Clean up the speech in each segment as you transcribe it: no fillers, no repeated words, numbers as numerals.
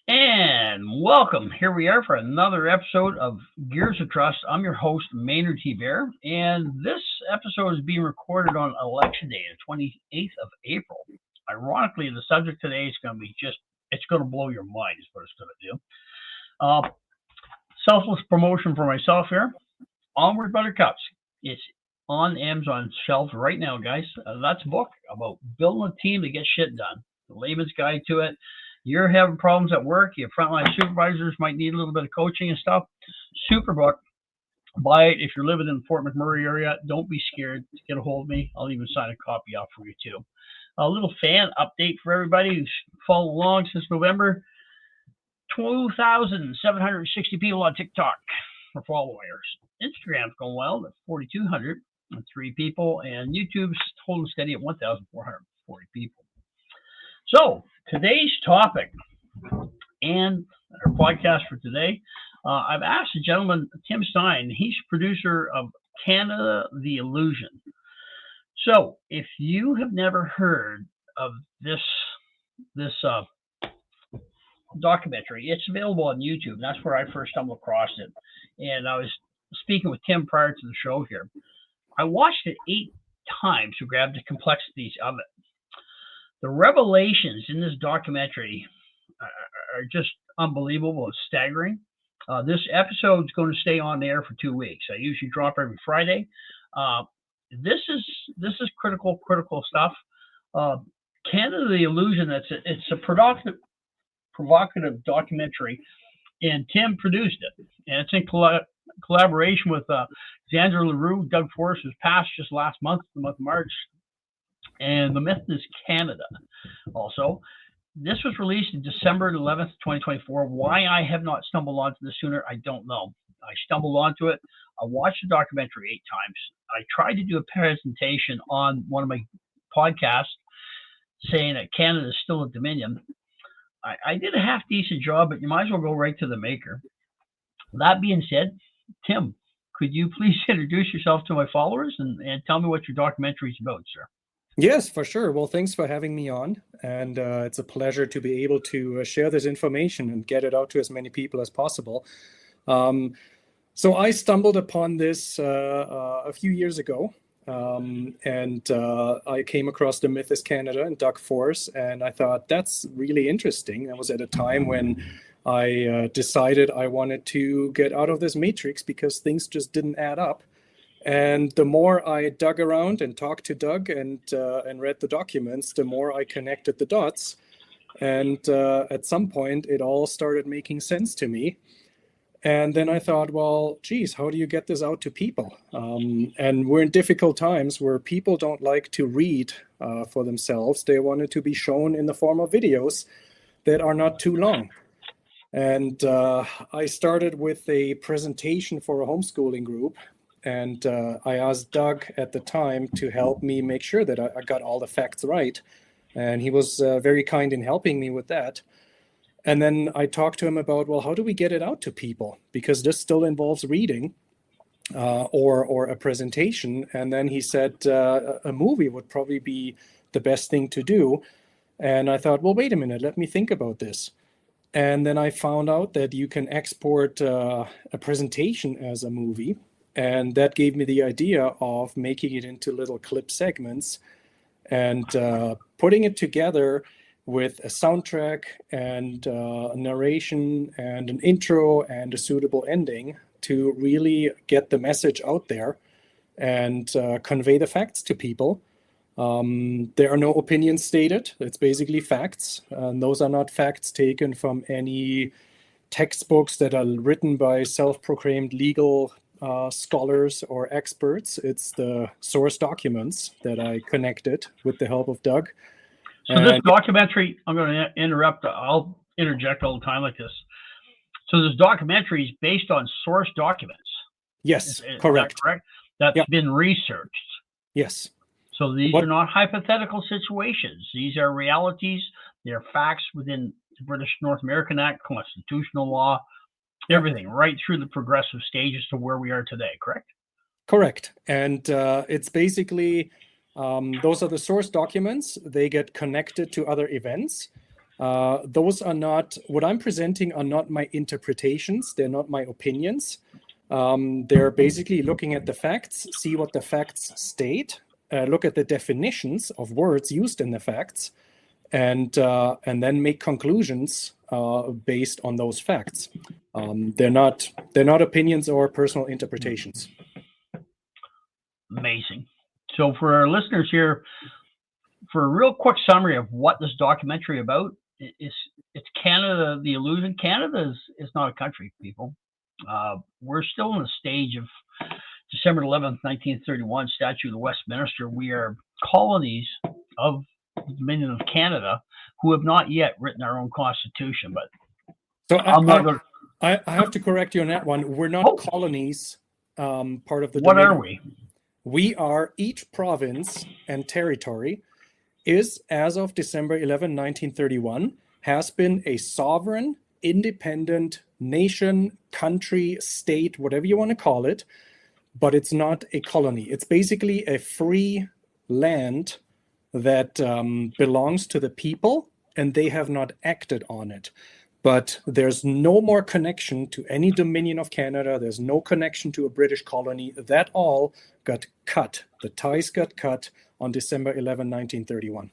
And welcome. Here we are for another episode of Gears of Trust. I'm your host, Maynard T. Bear, and this episode is being recorded on Election Day, the 28th of April. Ironically, the subject today is going to be it's going to blow your mind, is what it's going to do. Selfless promotion for myself here. Onward Buttercups. It's on Amazon shelves right now, guys. That's a book about building a team to get shit done. The layman's guide to it. You're having problems at work, your frontline supervisors might need a little bit of coaching and stuff. Super book. Buy it if you're living in the Fort McMurray area. Don't be scared to get a hold of me. I'll even sign a copy off for you too. A little fan update for everybody who's followed along since November. 2,760 people on TikTok for followers. Instagram's going well at 4,203 people, and YouTube's holding steady at 1,440 people. So, today's topic and our podcast for today, I've asked a gentleman, Timm Stein. He's producer of Canada, the Illusion. So, if you have never heard of this documentary, it's available on YouTube. That's where I first stumbled across it. And I was speaking with Tim prior to the show here. I watched it 8 times to grab the complexities of it. The revelations in this documentary are just unbelievable and staggering. This episode is going to stay on the air for 2 weeks. I usually drop every Friday. This is critical stuff. Canada, the Illusion. It's a provocative documentary, and Tim produced it, and it's in collaboration with Xander LaRue. Doug Forrest was passed just last month, the month of March. And the myth is Canada. Also, this was released in December 11th, 2024. Why I have not stumbled onto this sooner, I don't know. I stumbled onto it. I watched the documentary 8 times. I tried to do a presentation on one of my podcasts saying that Canada is still a dominion. I did a half decent job, but you might as well go right to the maker. That being said, Tim, could you please introduce yourself to my followers and tell me what your documentary is about, sir? Yes, for sure. Well, thanks for having me on. And it's a pleasure to be able to share this information and get it out to as many people as possible. So I stumbled upon this a few years ago. And I came across The Myth is Canada and Doug Force. And I thought, that's really interesting. That was at a time when I decided I wanted to get out of this matrix because things just didn't add up. And the more I dug around and talked to Doug and read the documents, the more I connected the dots. And at some point, it all started making sense to me. And then I thought, well, geez, how do you get this out to people? And we're in difficult times where people don't like to read for themselves. They want it to be shown in the form of videos that are not too long. And I started with a presentation for a homeschooling group. And I asked Doug at the time to help me make sure that I got all the facts right. And he was very kind in helping me with that. And then I talked to him about, well, how do we get it out to people? Because this still involves reading or a presentation. And then he said a movie would probably be the best thing to do. And I thought, well, wait a minute, let me think about this. And then I found out that you can export a presentation as a movie. And that gave me the idea of making it into little clip segments and putting it together with a soundtrack and a narration and an intro and a suitable ending to really get the message out there and convey the facts to people. There are no opinions stated. It's basically facts. And those are not facts taken from any textbooks that are written by self-proclaimed legal scholars or experts. It's the source documents that I connected with the help of Doug. So this documentary, I'm going to interrupt. I'll interject all the time like this. So this documentary is based on source documents. Yes, correct. Is that correct? That's been researched. Yes. So these are not hypothetical situations. These are realities. They're facts within the British North American Act, constitutional law, everything, right through the progressive stages to where we are today, correct? Correct. And it's basically, those are the source documents. They get connected to other events. Those are not, what I'm presenting are not my interpretations. They're not my opinions. They're basically looking at the facts, see what the facts state, look at the definitions of words used in the facts, and then make conclusions based on those facts. They're not opinions or personal interpretations. Amazing. So for our listeners here, for a real quick summary of what this documentary about, it's Canada, the Illusion. Canada is not a country, people. We're still in the stage of December 11th, 1931, Statute of Westminster. We are colonies of the Dominion of Canada who have not yet written our own constitution. But so I have to correct you on that one. We're not colonies, part of the What Dominion. are we? We are, each province and territory is, as of December 11, 1931, has been a sovereign, independent nation, country, state, whatever you want to call it, but it's not a colony. It's basically a free land that belongs to the people, and they have not acted on it. But there's no more connection to any Dominion of Canada. There's no connection to a British colony. That all got cut. The ties got cut on December 11, 1931.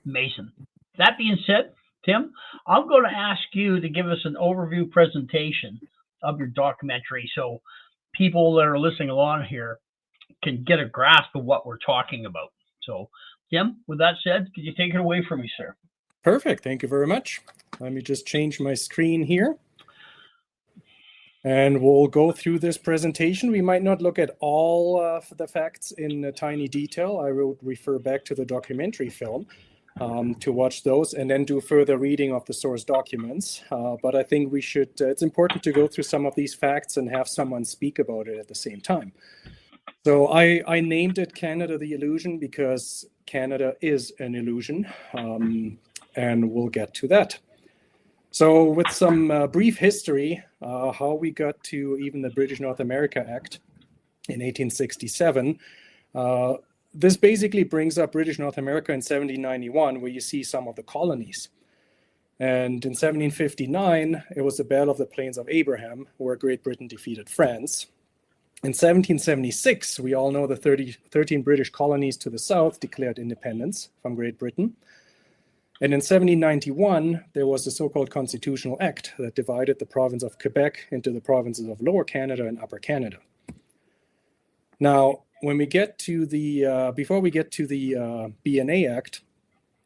Mason. That being said, Tim, I'm going to ask you to give us an overview presentation of your documentary so people that are listening along here can get a grasp of what we're talking about. So, Tim, with that said, could you take it away from me, sir? Perfect. Thank you very much. Let me just change my screen here. And we'll go through this presentation. We might not look at all of the facts in tiny detail. I will refer back to the documentary film to watch those and then do further reading of the source documents. But I think we should, it's important to go through some of these facts and have someone speak about it at the same time. So I named it Canada the Illusion because Canada is an illusion, and we'll get to that. So with some brief history, how we got to even the British North America Act in 1867, this basically brings up British North America in 1791, where you see some of the colonies. And in 1759, it was the Battle of the Plains of Abraham, where Great Britain defeated France. In 1776, we all know the 13 British colonies to the south declared independence from Great Britain. And in 1791, there was the so-called Constitutional Act that divided the province of Quebec into the provinces of Lower Canada and Upper Canada. Now, when we get to the, before we get to the BNA Act,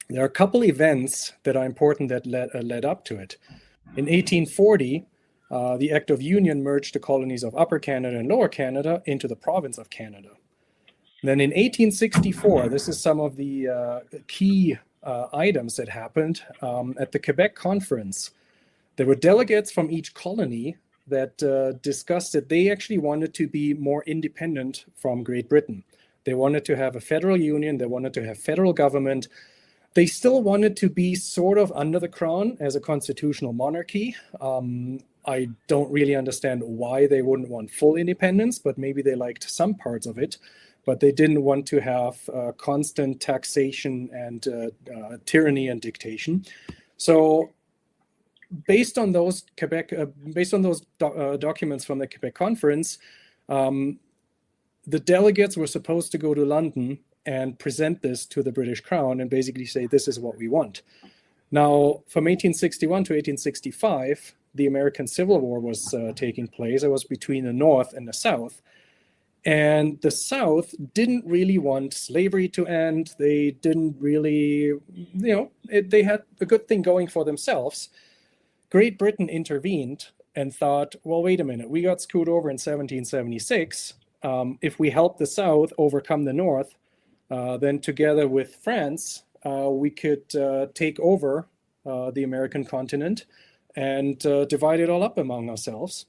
there are a couple events that are important that led up to it. In 1840, the Act of Union merged the colonies of Upper Canada and Lower Canada into the province of Canada. Then in 1864, this is some of the key items that happened at the Quebec Conference. There were delegates from each colony that discussed that they actually wanted to be more independent from Great Britain. They wanted to have a federal union. They wanted to have federal government. They still wanted to be sort of under the crown as a constitutional monarchy. I don't really understand why they wouldn't want full independence, but maybe they liked some parts of it. But they didn't want to have constant taxation and tyranny and dictation. So, based on those documents from the Quebec Conference, the delegates were supposed to go to London and present this to the British Crown and basically say, this is what we want. Now, from 1861 to 1865, the American Civil War was taking place. It was between the North and the South. And the South didn't really want slavery to end. They didn't really, they had a good thing going for themselves. Great Britain intervened and thought, well, wait a minute, we got screwed over in 1776. If we help the South overcome the North, then together with France, we could take over the American continent and divide it all up among ourselves.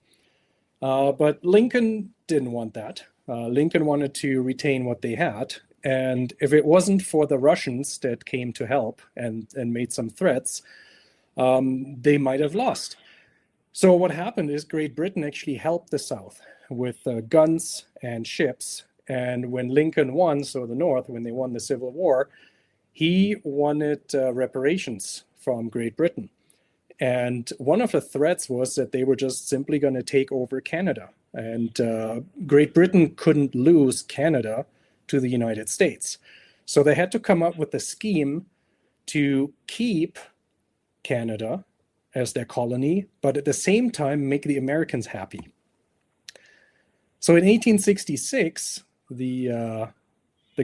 But Lincoln didn't want that. Lincoln wanted to retain what they had. And if it wasn't for the Russians that came to help and made some threats, they might have lost. So what happened is Great Britain actually helped the South with guns and ships. And when Lincoln won, so the North, when they won the Civil War, he wanted reparations from Great Britain. And one of the threats was that they were just simply going to take over Canada. And Great Britain couldn't lose Canada to the United States. So they had to come up with a scheme to keep Canada as their colony, but at the same time make the Americans happy. So in 1866, the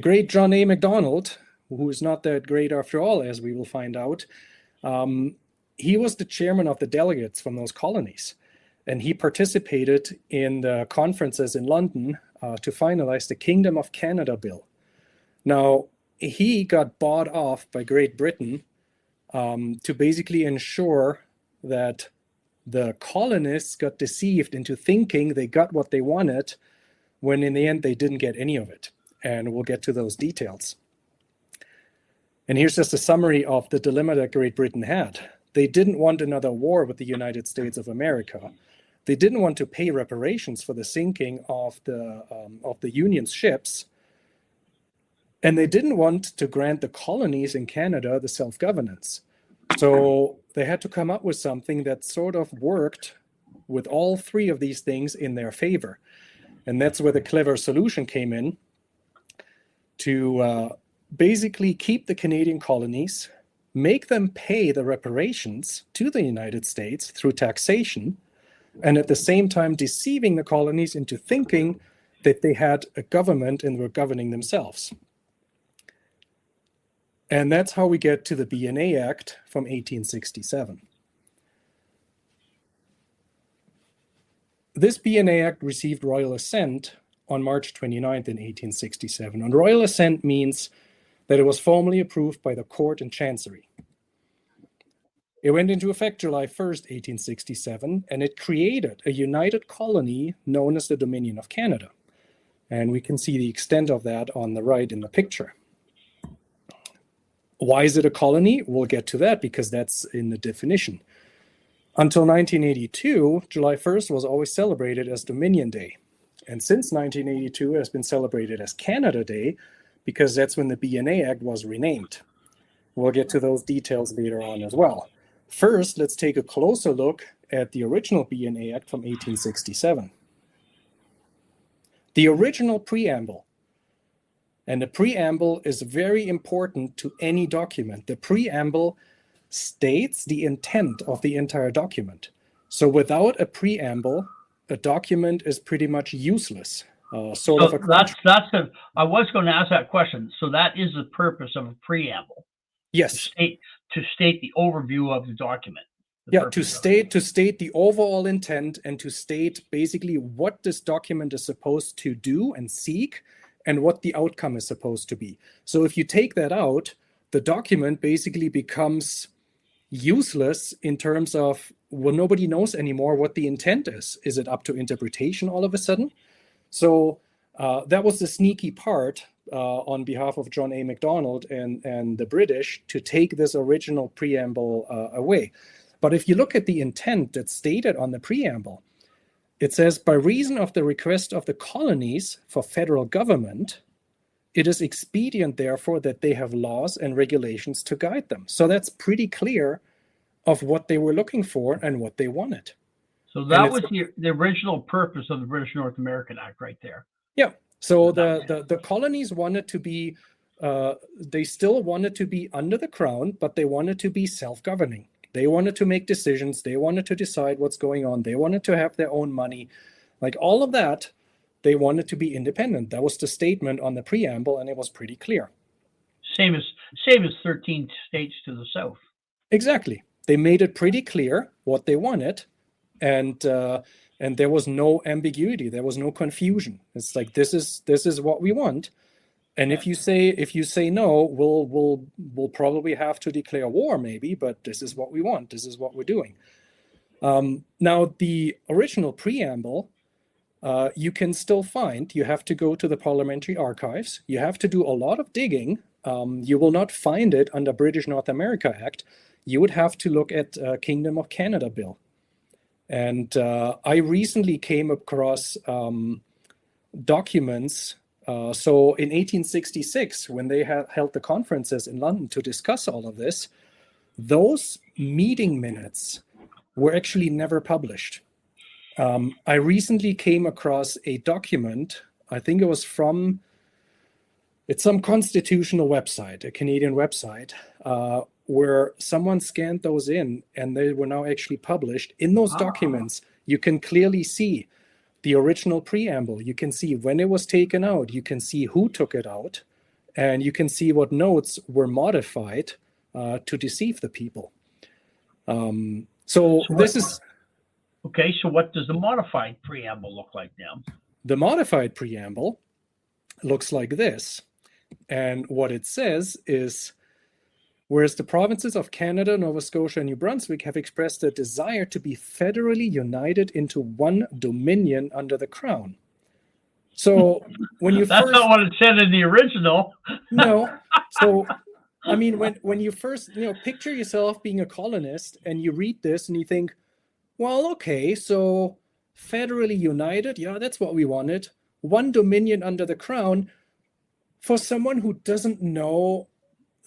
great John A. Macdonald, who is not that great after all, as we will find out, he was the chairman of the delegates from those colonies. And he participated in the conferences in London to finalize the Kingdom of Canada Bill. Now, he got bought off by Great Britain to basically ensure that the colonists got deceived into thinking they got what they wanted, when in the end they didn't get any of it. And we'll get to those details. And here's just a summary of the dilemma that Great Britain had. They didn't want another war with the United States of America. They didn't want to pay reparations for the sinking of the Union's ships. And they didn't want to grant the colonies in Canada the self-governance. So they had to come up with something that sort of worked with all three of these things in their favor. And that's where the clever solution came in, to basically keep the Canadian colonies, make them pay the reparations to the United States through taxation, and at the same time deceiving the colonies into thinking that they had a government and were governing themselves. And that's how we get to the BNA Act from 1867. This BNA Act received royal assent on March 29th in 1867. And royal assent means that it was formally approved by the court and chancery. It went into effect July 1st, 1867, and it created a united colony known as the Dominion of Canada. And we can see the extent of that on the right in the picture. Why is it a colony? We'll get to that because that's in the definition. Until 1982, July 1st was always celebrated as Dominion Day. And since 1982, it has been celebrated as Canada Day because that's when the BNA Act was renamed. We'll get to those details later on as well. First, let's take a closer look at the original BNA Act from 1867. The original preamble. And the preamble is very important to any document. The preamble states the intent of the entire document. So without a preamble, a document is pretty much useless. I was going to ask that question. So that is the purpose of a preamble. Yes. To state the overview of the document. To state the overall intent and to state basically what this document is supposed to do and seek and what the outcome is supposed to be. So if you take that out, the document basically becomes useless in terms of, well, nobody knows anymore what the intent is. Is it up to interpretation all of a sudden? So that was the sneaky part on behalf of John A. Macdonald and the British to take this original preamble away. But if you look at the intent that's stated on the preamble, it says, by reason of the request of the colonies for federal government, it is expedient, therefore, that they have laws and regulations to guide them. So that's pretty clear of what they were looking for and what they wanted. So that was the original purpose of the British North American Act right there. Yeah. So the colonies wanted to be, they still wanted to be under the crown, but they wanted to be self-governing. They wanted to make decisions. They wanted to decide what's going on. They wanted to have their own money. Like all of that, they wanted to be independent. That was the statement on the preamble, and it was pretty clear. Same as 13 states to the south. Exactly. They made it pretty clear what they wanted, and there was no ambiguity. There was no confusion. It's like this is what we want. And if you say no, we'll probably have to declare war maybe, but this is what we want. This is what we're doing. Now, the original preamble, you can still find. You have to go to the parliamentary archives. You have to do a lot of digging. You will not find it under British North America Act. You would have to look at Kingdom of Canada Bill. And I recently came across documents. So in 1866, when they held the conferences in London to discuss all of this, those meeting minutes were actually never published. I recently came across a document, I think it was it's some constitutional website, a Canadian website, where someone scanned those in and they were now actually published. In those documents, you can clearly see the original preamble. You can see when it was taken out. You can see who took it out. And you can see what notes were modified to deceive the people. So this is... Okay, so what does the modified preamble look like now? The modified preamble looks like this. And what it says is, whereas the provinces of Canada, Nova Scotia, and New Brunswick have expressed a desire to be federally united into one dominion under the Crown. So when you That's not what it said in the original. No. So, I mean, when you first, picture yourself being a colonist and you read this and you think, well, okay, so federally united, yeah, that's what we wanted. One dominion under the Crown. For someone who doesn't know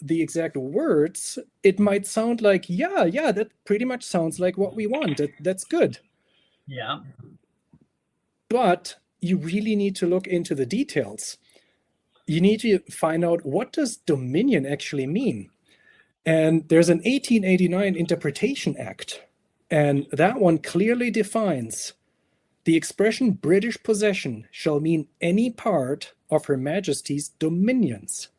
the exact words, it might sound like, yeah, that pretty much sounds like what we want. That's good. Yeah. But you really need to look into the details. You need to find out, what does dominion actually mean? And there's an 1889 Interpretation Act, and that one clearly defines the expression British possession shall mean any part of Her Majesty's dominions,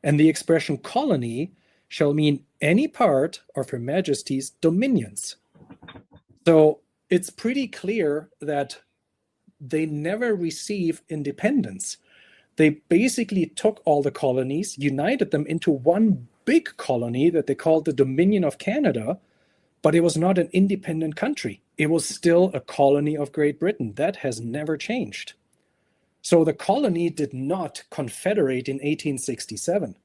and the expression colony shall mean any part of Her Majesty's dominions. So it's pretty clear that they never receive independence. They basically took all the colonies, united them into one big colony that they called the Dominion of Canada, but it was not an independent country. It was still a colony of Great Britain. That has never changed. So the colony did not confederate in 1867.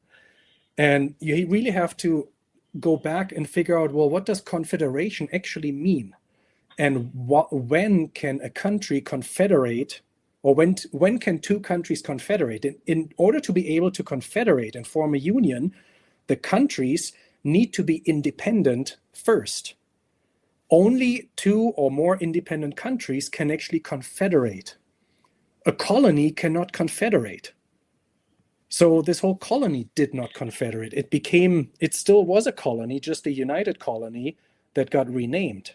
And you really have to go back and figure out, well, what does confederation actually mean? And when can a country confederate, or when can two countries confederate? In order to be able to confederate and form a union, the countries need to be independent first. Only two or more independent countries can actually confederate. A colony cannot confederate. So this whole colony did not confederate. It still was a colony, just a united colony that got renamed.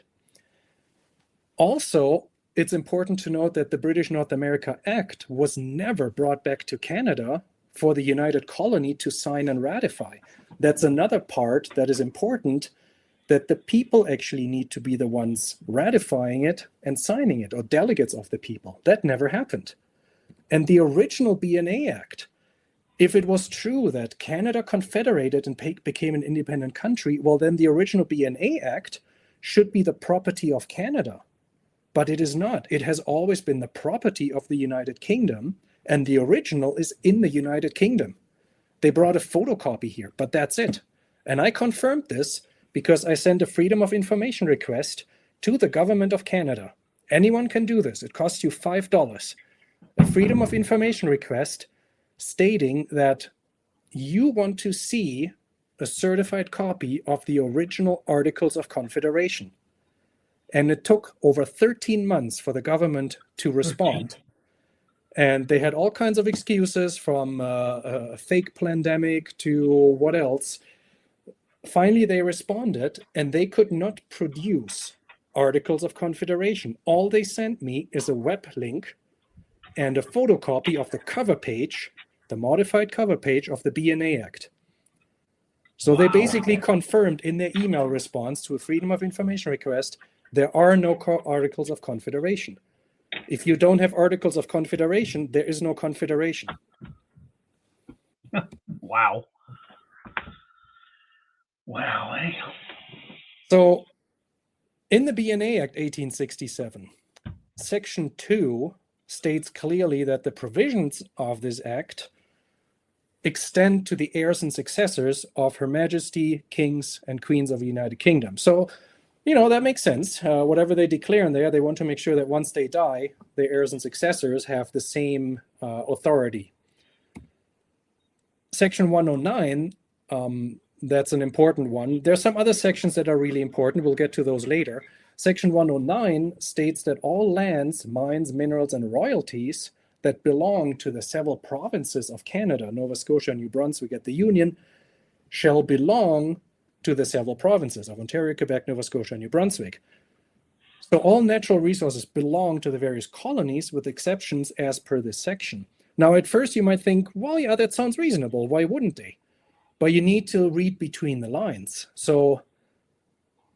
Also, it's important to note that the British North America Act was never brought back to Canada for the United Colony to sign and ratify. That's another part that is important, that the people actually need to be the ones ratifying it and signing it, or delegates of the people. That never happened. And the original BNA Act, if it was true that Canada confederated and became an independent country, well, then the original BNA Act should be the property of Canada. But it is not. It has always been the property of the United Kingdom, and the original is in the United Kingdom. They brought a photocopy here, but that's it. And I confirmed this because I sent a Freedom of Information request to the Government of Canada. Anyone can do this. It costs you $5. A Freedom of Information request stating that you want to see a certified copy of the original Articles of Confederation. And it took over 13 months for the government to respond. And they had all kinds of excuses, from a fake pandemic to what else. Finally, they responded, and they could not produce Articles of Confederation. All they sent me is a web link and a photocopy of the cover page, the modified cover page of the BNA Act. So they basically confirmed in their email response to a Freedom of Information request, there are no Articles of Confederation. If you don't have Articles of Confederation, there is no Confederation. Wow. Wow, eh? So in the BNA Act 1867, Section 2 states clearly that the provisions of this act extend to the heirs and successors of Her Majesty, Kings, and Queens of the United Kingdom. So, that makes sense. Whatever they declare in there, they want to make sure that once they die, their heirs and successors have the same authority. Section 109 that's an important one. There's some other sections that are really important. We'll get to those later. Section 109 states that all lands, mines, minerals, and royalties that belong to the several provinces of Canada, Nova Scotia, New Brunswick at the Union, shall belong to the several provinces of Ontario, Quebec, Nova Scotia, and New Brunswick. So all natural resources belong to the various colonies with exceptions as per this section. Now, at first you might think, well, yeah, that sounds reasonable. Why wouldn't they? But you need to read between the lines. So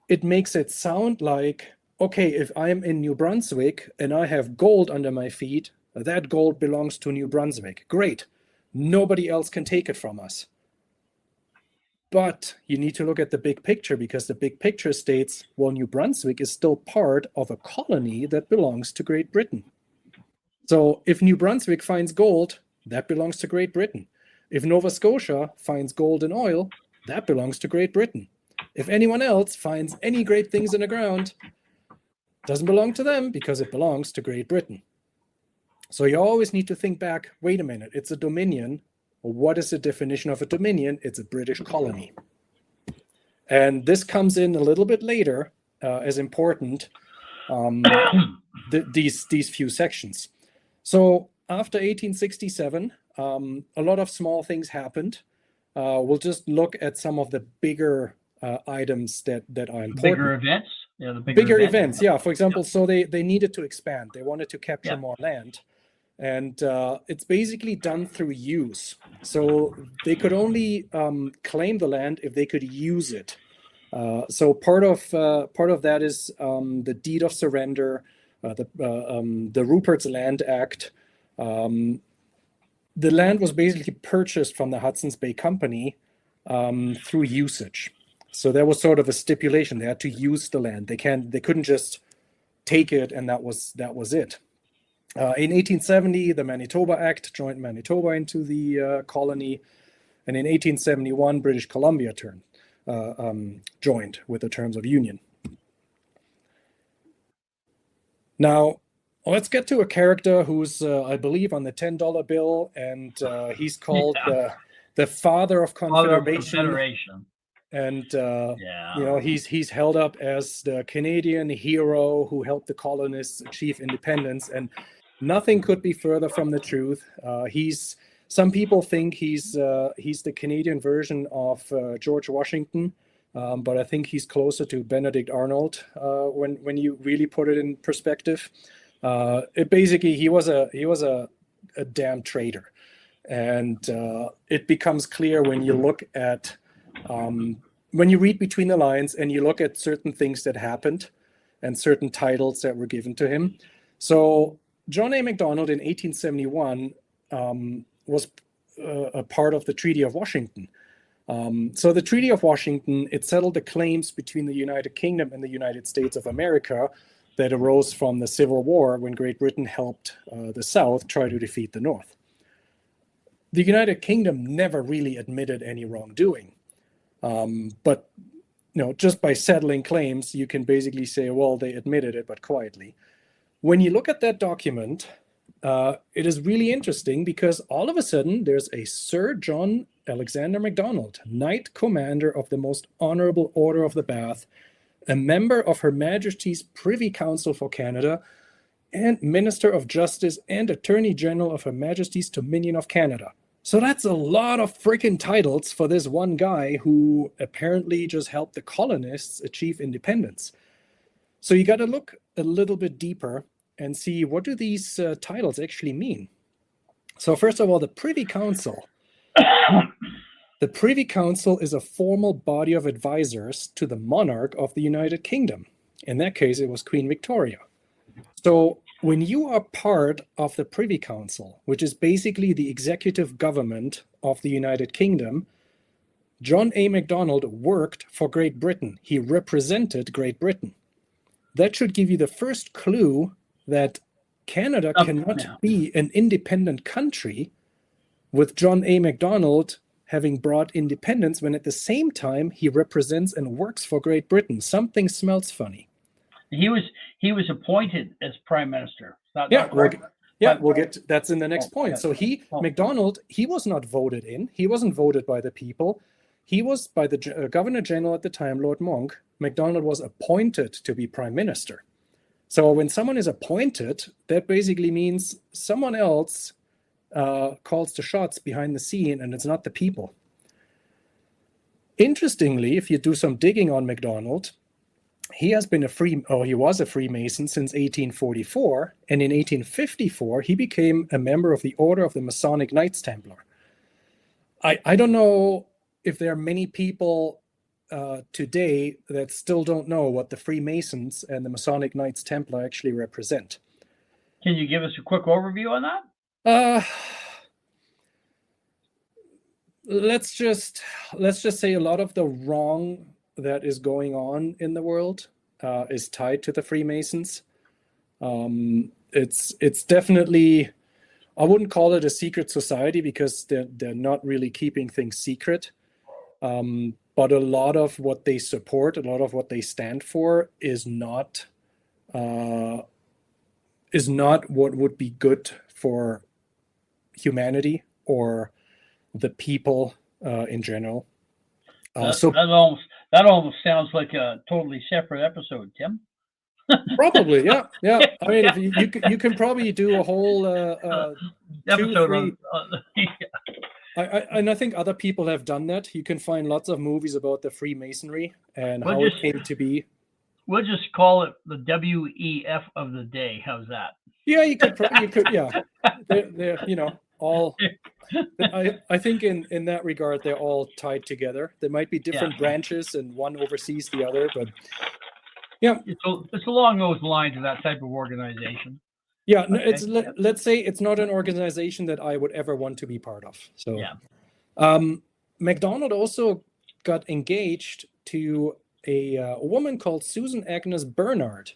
it makes it sound like, okay, if I'm in New Brunswick and I have gold under my feet, that gold belongs to New Brunswick. Great. Nobody else can take it from us. But you need to look at the big picture, because the big picture states, well, New Brunswick is still part of a colony that belongs to Great Britain. So if New Brunswick finds gold, that belongs to Great Britain. If Nova Scotia finds gold and oil, that belongs to Great Britain. If anyone else finds any great things in the ground, it doesn't belong to them because it belongs to Great Britain. So you always need to think back, wait a minute, it's a dominion. What is the definition of a dominion? It's a British colony. And this comes in a little bit later as important, these few sections. So after 1867, a lot of small things happened. We'll just look at some of the bigger items that are important. Bigger events? Yeah, the bigger events, yeah. For example, so they needed to expand. They wanted to capture more land. And it's basically done through use. So they could only claim the land if they could use it. So part of that is the deed of surrender, the Rupert's Land Act. The land was basically purchased from the Hudson's Bay Company through usage. So there was sort of a stipulation. They had to use the land. They couldn't just take it and that was it. In 1870, the Manitoba Act joined Manitoba into the colony, and in 1871, British Columbia joined with the terms of union. Now, let's get to a character who's, I believe, on the $10 bill, and he's called the Father of Confederation. And he's held up as the Canadian hero who helped the colonists achieve independence, and nothing could be further from the truth. Some people think he's the Canadian version of George Washington, but I think he's closer to Benedict Arnold when you really put it in perspective. He was a damn traitor, and it becomes clear when you look at when you read between the lines and you look at certain things that happened and certain titles that were given to him. So John A. Macdonald in 1871 was a part of the Treaty of Washington. So the Treaty of Washington, it settled the claims between the United Kingdom and the United States of America that arose from the Civil War when Great Britain helped the South try to defeat the North. The United Kingdom never really admitted any wrongdoing. But just by settling claims, you can basically say, well, they admitted it, but quietly. When you look at that document, it is really interesting because all of a sudden there's a Sir John Alexander Macdonald, Knight Commander of the Most Honourable Order of the Bath, a member of Her Majesty's Privy Council for Canada, and Minister of Justice and Attorney General of Her Majesty's Dominion of Canada. So that's a lot of freaking titles for this one guy who apparently just helped the colonists achieve independence. So you got to look a little bit deeper and see, what do these titles actually mean? So first of all, the Privy Council. The Privy Council is a formal body of advisors to the monarch of the United Kingdom. In that case, it was Queen Victoria. So when you are part of the Privy Council, which is basically the executive government of the United Kingdom, John A. Macdonald worked for Great Britain. He represented Great Britain. That should give you the first clue that Canada cannot be an independent country with John A. Macdonald having brought independence when at the same time he represents and works for Great Britain. Something smells funny. He was appointed as prime minister. We'll get that's in the next point. So Macdonald, he was not voted in. He wasn't voted by the people. He was, by the Governor General at the time, Lord Monck, MacDonald was appointed to be Prime Minister. So when someone is appointed, that basically means someone else calls the shots behind the scene, and it's not the people. Interestingly, if you do some digging on MacDonald, he was a Freemason since 1844, and in 1854 he became a member of the Order of the Masonic Knights Templar. I don't know if there are many people today that still don't know what the Freemasons and the Masonic Knights Templar actually represent. Can you give us a quick overview on that? Let's just say a lot of the wrong that is going on in the world is tied to the Freemasons. It's definitely, I wouldn't call it a secret society because they're not really keeping things secret. But a lot of what they support, a lot of what they stand for is not what would be good for humanity or the people in general. That almost sounds like a totally separate episode, Tim. Probably, yeah. I mean, if you can probably do a whole episode and I think other people have done that. You can find lots of movies about the Freemasonry and how it came to be. We'll just call it the WEF of the day. How's that? Yeah, you could, yeah. They're all. I think in that regard, they're all tied together. There might be different branches, and one oversees the other, but yeah, it's along those lines of that type of organization. Yeah, okay. Let's say it's not an organization that I would ever want to be part of. So, MacDonald also got engaged to a woman called Susan Agnes Bernard.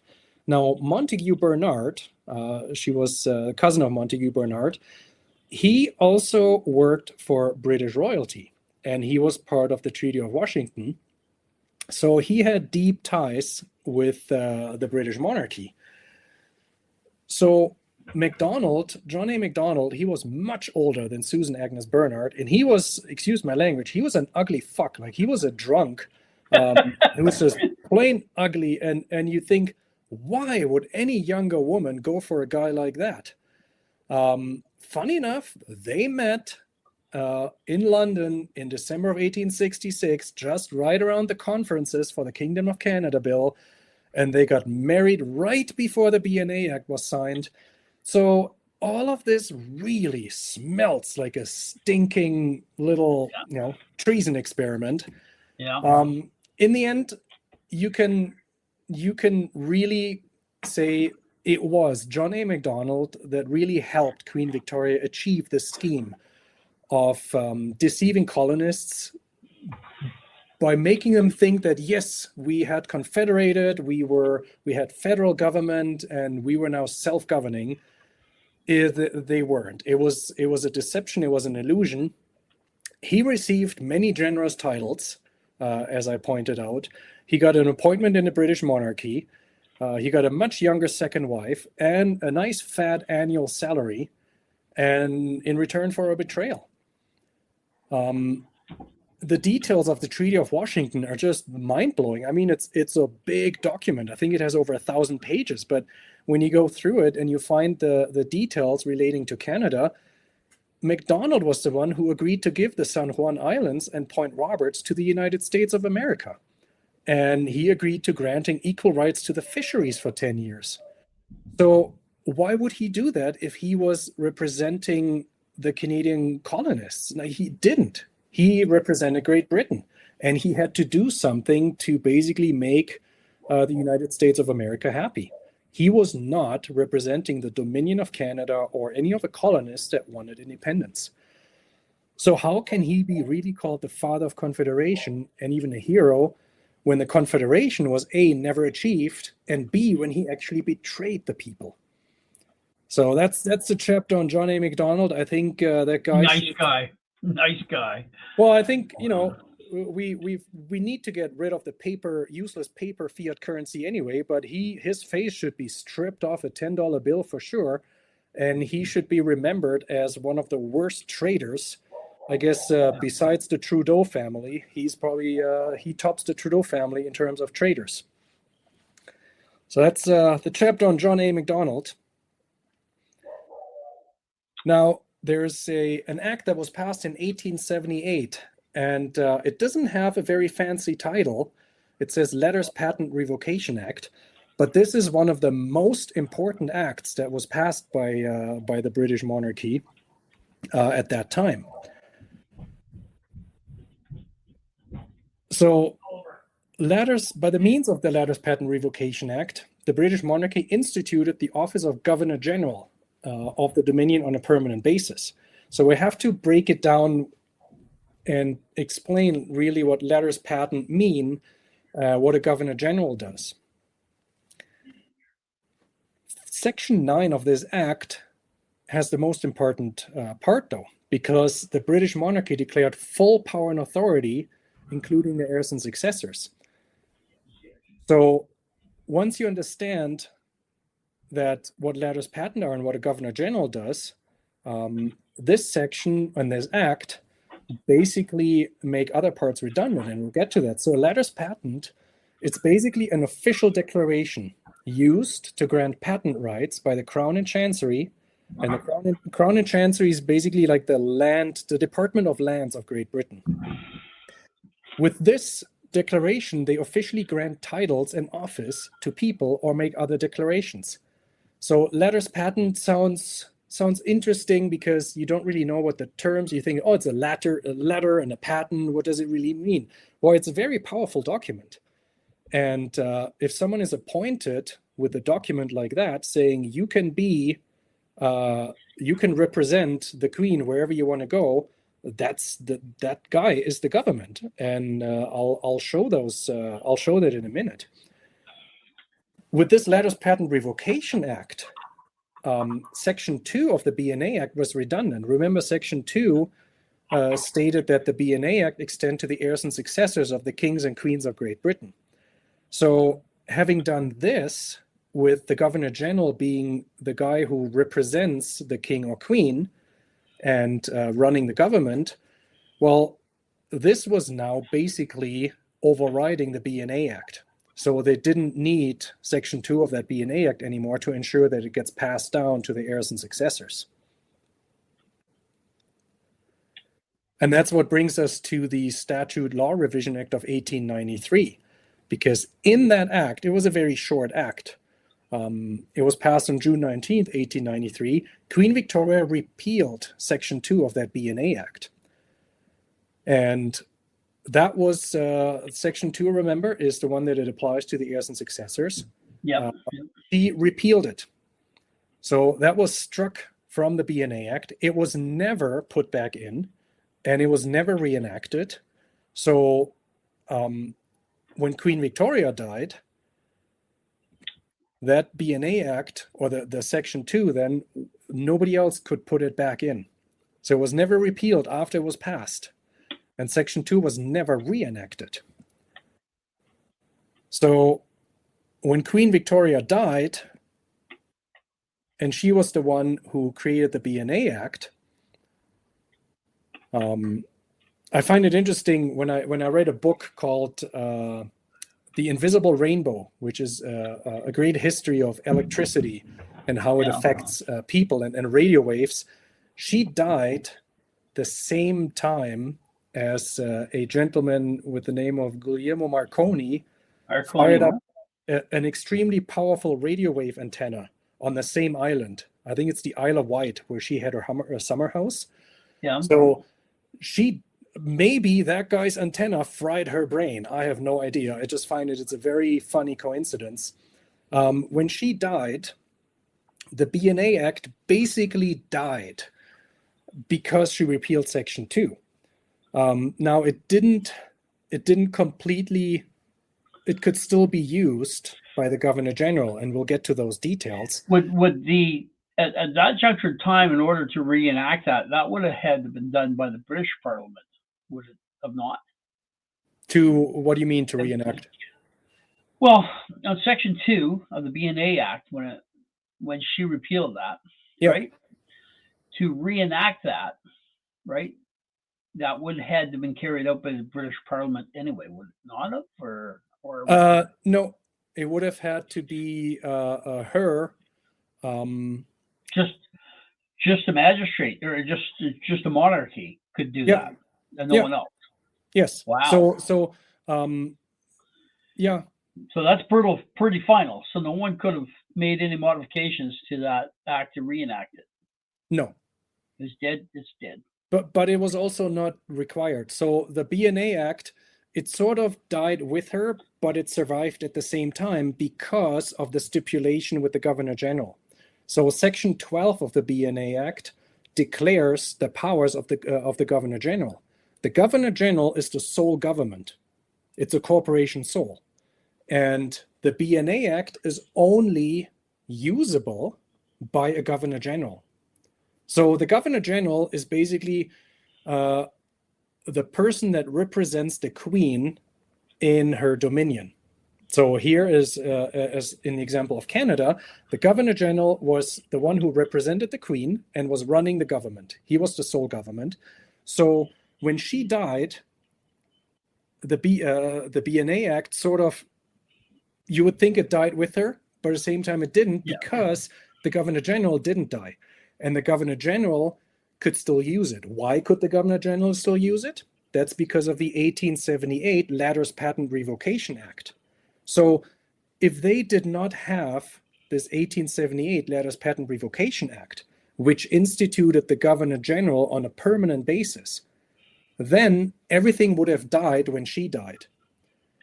Now, Montague Bernard, she was a cousin of Montague Bernard. He also worked for British royalty, and he was part of the Treaty of Washington. So he had deep ties with the British monarchy. So John A. MacDonald, he was much older than Susan Agnes Bernard, and he was, excuse my language, he was an ugly fuck. Like, he was a drunk. He was just plain ugly, and you think, why would any younger woman go for a guy like that? Funny enough, they met in London in December of 1866, just right around the conferences for the Kingdom of Canada Bill, and they got married right before the BNA Act was signed. So all of this really smells like a stinking little, treason experiment. Yeah. In the end, you can really say it was John A. MacDonald that really helped Queen Victoria achieve this scheme of deceiving colonists by making them think that, yes, we had confederated, we had federal government, and we were now self-governing. They weren't. It was a deception. It was an illusion. He received many generous titles, as I pointed out. He got an appointment in the British monarchy. He got a much younger second wife and a nice fat annual salary, and in return for a betrayal. The details of the Treaty of Washington are just mind-blowing. I mean, it's a big document. I think it has over 1,000 pages, but when you go through it and you find the details relating to Canada, MacDonald was the one who agreed to give the San Juan Islands and Point Roberts to the United States of America. And he agreed to granting equal rights to the fisheries for 10 years. So why would he do that if he was representing the Canadian colonists? No, he didn't. He represented Great Britain, and he had to do something to basically make the United States of America happy. He was not representing the Dominion of Canada or any of the colonists that wanted independence. So how can he be really called the father of Confederation and even a hero when the Confederation was A, never achieved, and B, when he actually betrayed the people? So that's the chapter on John A. MacDonald. I think that guy... Nice guy. Well, I think, we need to get rid of the useless paper fiat currency anyway, but his face should be stripped off a $10 bill for sure, and he should be remembered as one of the worst traitors I guess besides the Trudeau family, he's probably he tops the Trudeau family in terms of traitors. So that's the chapter on John A. Macdonald. Now, there's an act that was passed in 1878, and it doesn't have a very fancy title. It says Letters Patent Revocation Act, but this is one of the most important acts that was passed by the British monarchy at that time. So, by the means of the Letters Patent Revocation Act, the British monarchy instituted the office of Governor General of the Dominion on a permanent basis. So we have to break it down and explain really what letters patent mean, what a Governor General does. Section 9 of this act has the most important part, though, because the British monarchy declared full power and authority, including the heirs and successors. So once you understand that what letters patent are and what a Governor General does, this section and this act basically make other parts redundant, and we'll get to that. So a letters patent, it's basically an official declaration used to grant patent rights by the Crown and Chancery, and the Crown and Chancery is basically like the Department of Lands of Great Britain. With this declaration, they officially grant titles and office to people or make other declarations. So letters patent sounds interesting because you don't really know what the terms, you think, oh, it's a letter and a patent. What does it really mean? Well, it's a very powerful document. And if someone is appointed with a document like that saying you can represent the Queen wherever you want to go, that guy is the government. And I'll show that in a minute. With this Letters Patent Revocation Act, Section 2 of the BNA Act was redundant. Remember, Section 2 stated that the BNA Act extend to the heirs and successors of the kings and queens of Great Britain. So having done this, with the Governor General being the guy who represents the king or queen and running the government, well, this was now basically overriding the BNA Act. So they didn't need Section 2 of that BNA Act anymore to ensure that it gets passed down to the heirs and successors. And that's what brings us to the Statute Law Revision Act of 1893, because in that act, it was a very short act. It was passed on June 19th, 1893. Queen Victoria repealed Section 2 of that BNA Act. And that was Section 2, remember, is the one that it applies to the heirs and successors. Yeah. She repealed it. So that was struck from the BNA Act. It was never put back in, and it was never reenacted. So when Queen Victoria died, that BNA Act, or the Section 2, then nobody else could put it back in. So it was never repealed after it was passed. And Section 2 was never reenacted. So when Queen Victoria died, and she was the one who created the BNA Act, I find it interesting when I read a book called The Invisible Rainbow, which is a great history of electricity and how it affects people and radio waves. She died the same time as a gentleman with the name of Guglielmo Marconi fired up an extremely powerful radio wave antenna on the same island. I think it's the Isle of Wight, where she had her summer house. Yeah. So maybe that guy's antenna fried her brain. I have no idea. I just find it's a very funny coincidence. When she died, the BNA Act basically died because she repealed Section 2. Now it didn't completely, it could still be used by the Governor General, and we'll get to those details. Would at that juncture of time, in order to reenact that would have had to been done by the British Parliament, would it have not? What do you mean to reenact? Well, on Section 2 of the BNA Act, when she repealed that, right? To reenact that, right? that would had to been carried out by the British Parliament anyway, would it not have, or No, it would have had to be her. just a magistrate or just a monarchy could do Yeah. that, and no Yeah. one else. Yes. Wow. So yeah. So that's pretty final. So no one could have made any modifications to that act to reenact it. No. It's dead. It's dead. But it was also not required. So the BNA Act, it sort of died with her, but it survived at the same time because of the stipulation with the Governor General. So Section 12 of the BNA Act declares the powers of the Governor General. The Governor General is the sole government. It's a corporation sole. And the BNA Act is only usable by a Governor General. So the Governor General is basically the person that represents the Queen in her dominion. So here is, as in the example of Canada, the Governor General was the one who represented the Queen and was running the government. He was the sole government. So when she died, the BNA Act sort of, you would think it died with her, but at the same time it didn't, because the Governor General didn't die. And the Governor General could still use it. Why could the Governor General still use it? That's because of the 1878 Ladders Patent Revocation Act. So if they did not have this 1878 Ladders Patent Revocation Act, which instituted the Governor General on a permanent basis, then everything would have died when she died.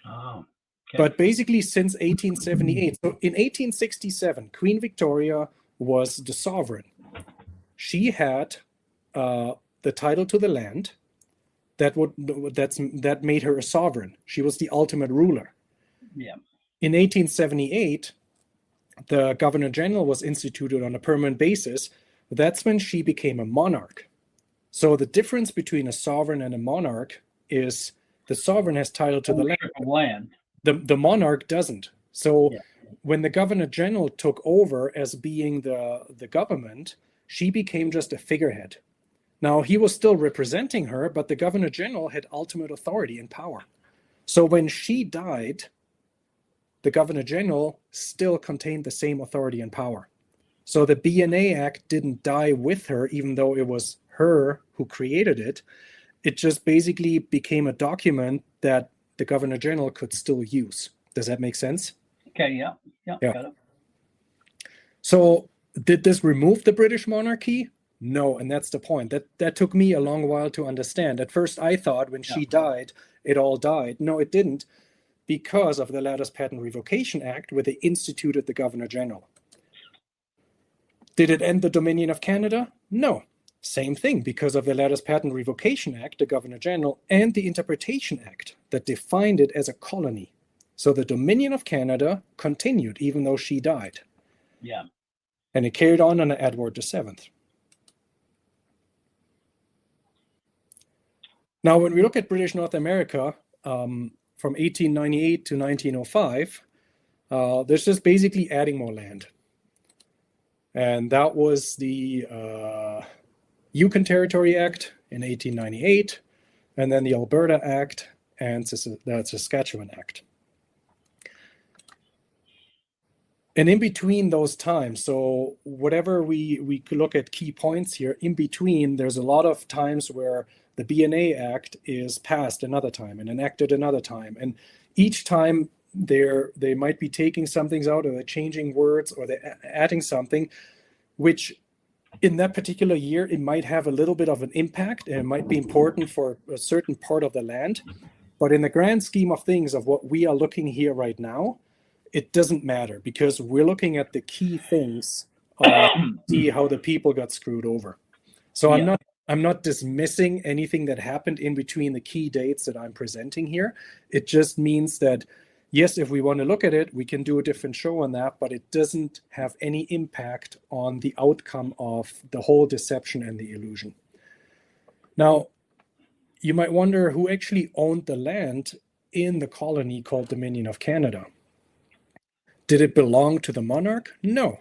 Oh. Okay. But basically since 1878, so in 1867, Queen Victoria was the sovereign. She had the title to the land that made her a sovereign. She was the ultimate ruler. Yeah. In 1878, the Governor General was instituted on a permanent basis. That's when she became a monarch. So the difference between a sovereign and a monarch is the sovereign has title to the land. The monarch doesn't. So when the Governor General took over as being the government, she became just a figurehead. Now, he was still representing her, but the Governor General had ultimate authority and power. So when she died, the Governor General still contained the same authority and power. So the BNA Act didn't die with her, even though it was her who created it. It just basically became a document that the Governor General could still use. Does that make sense? Okay, yeah. Got it. So did this remove the British monarchy? No, and that's the point. That took me a long while to understand. At first, I thought when she died, it all died. No, it didn't, because of the Ladders Patent Revocation Act, where they instituted the Governor General. Did it end the Dominion of Canada? No. Same thing, because of the Ladders Patent Revocation Act, the Governor General, and the Interpretation Act that defined it as a colony. So the Dominion of Canada continued even though she died. Yeah. And it carried on under Edward VII. Now, when we look at British North America, from 1898 to 1905, there's just basically adding more land. And that was the Yukon Territory Act in 1898, and then the Alberta Act and the Saskatchewan Act. And in between those times, so whatever we could look at key points here, in between, there's a lot of times where the BNA Act is passed another time and enacted another time. And each time they might be taking some things out, or they're changing words, or they're adding something, which in that particular year, it might have a little bit of an impact, and it might be important for a certain part of the land. But in the grand scheme of things of what we are looking here right now, it doesn't matter, because we're looking at the key things, see how the people got screwed over. So I'm not dismissing anything that happened in between the key dates that I'm presenting here. It just means that, yes, if we want to look at it, we can do a different show on that, but it doesn't have any impact on the outcome of the whole deception and the illusion. Now, you might wonder who actually owned the land in the colony called Dominion of Canada. Did it belong to the monarch? No.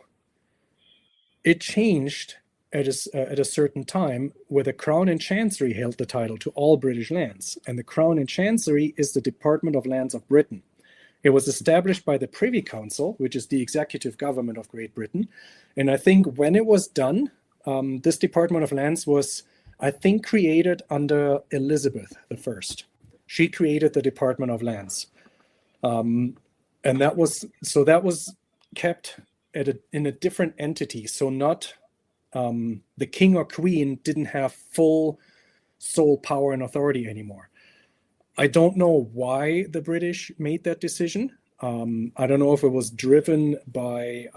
It changed at a certain time where the Crown and Chancery held the title to all British lands. And the Crown and Chancery is the Department of Lands of Britain. It was established by the Privy Council, which is the executive government of Great Britain. And I think when it was done, this Department of Lands was, I think, created under Elizabeth I. She created the Department of Lands. And that was kept in a different entity. So not the king or queen didn't have full sole power and authority anymore. I don't know why the British made that decision. I don't know if it was driven by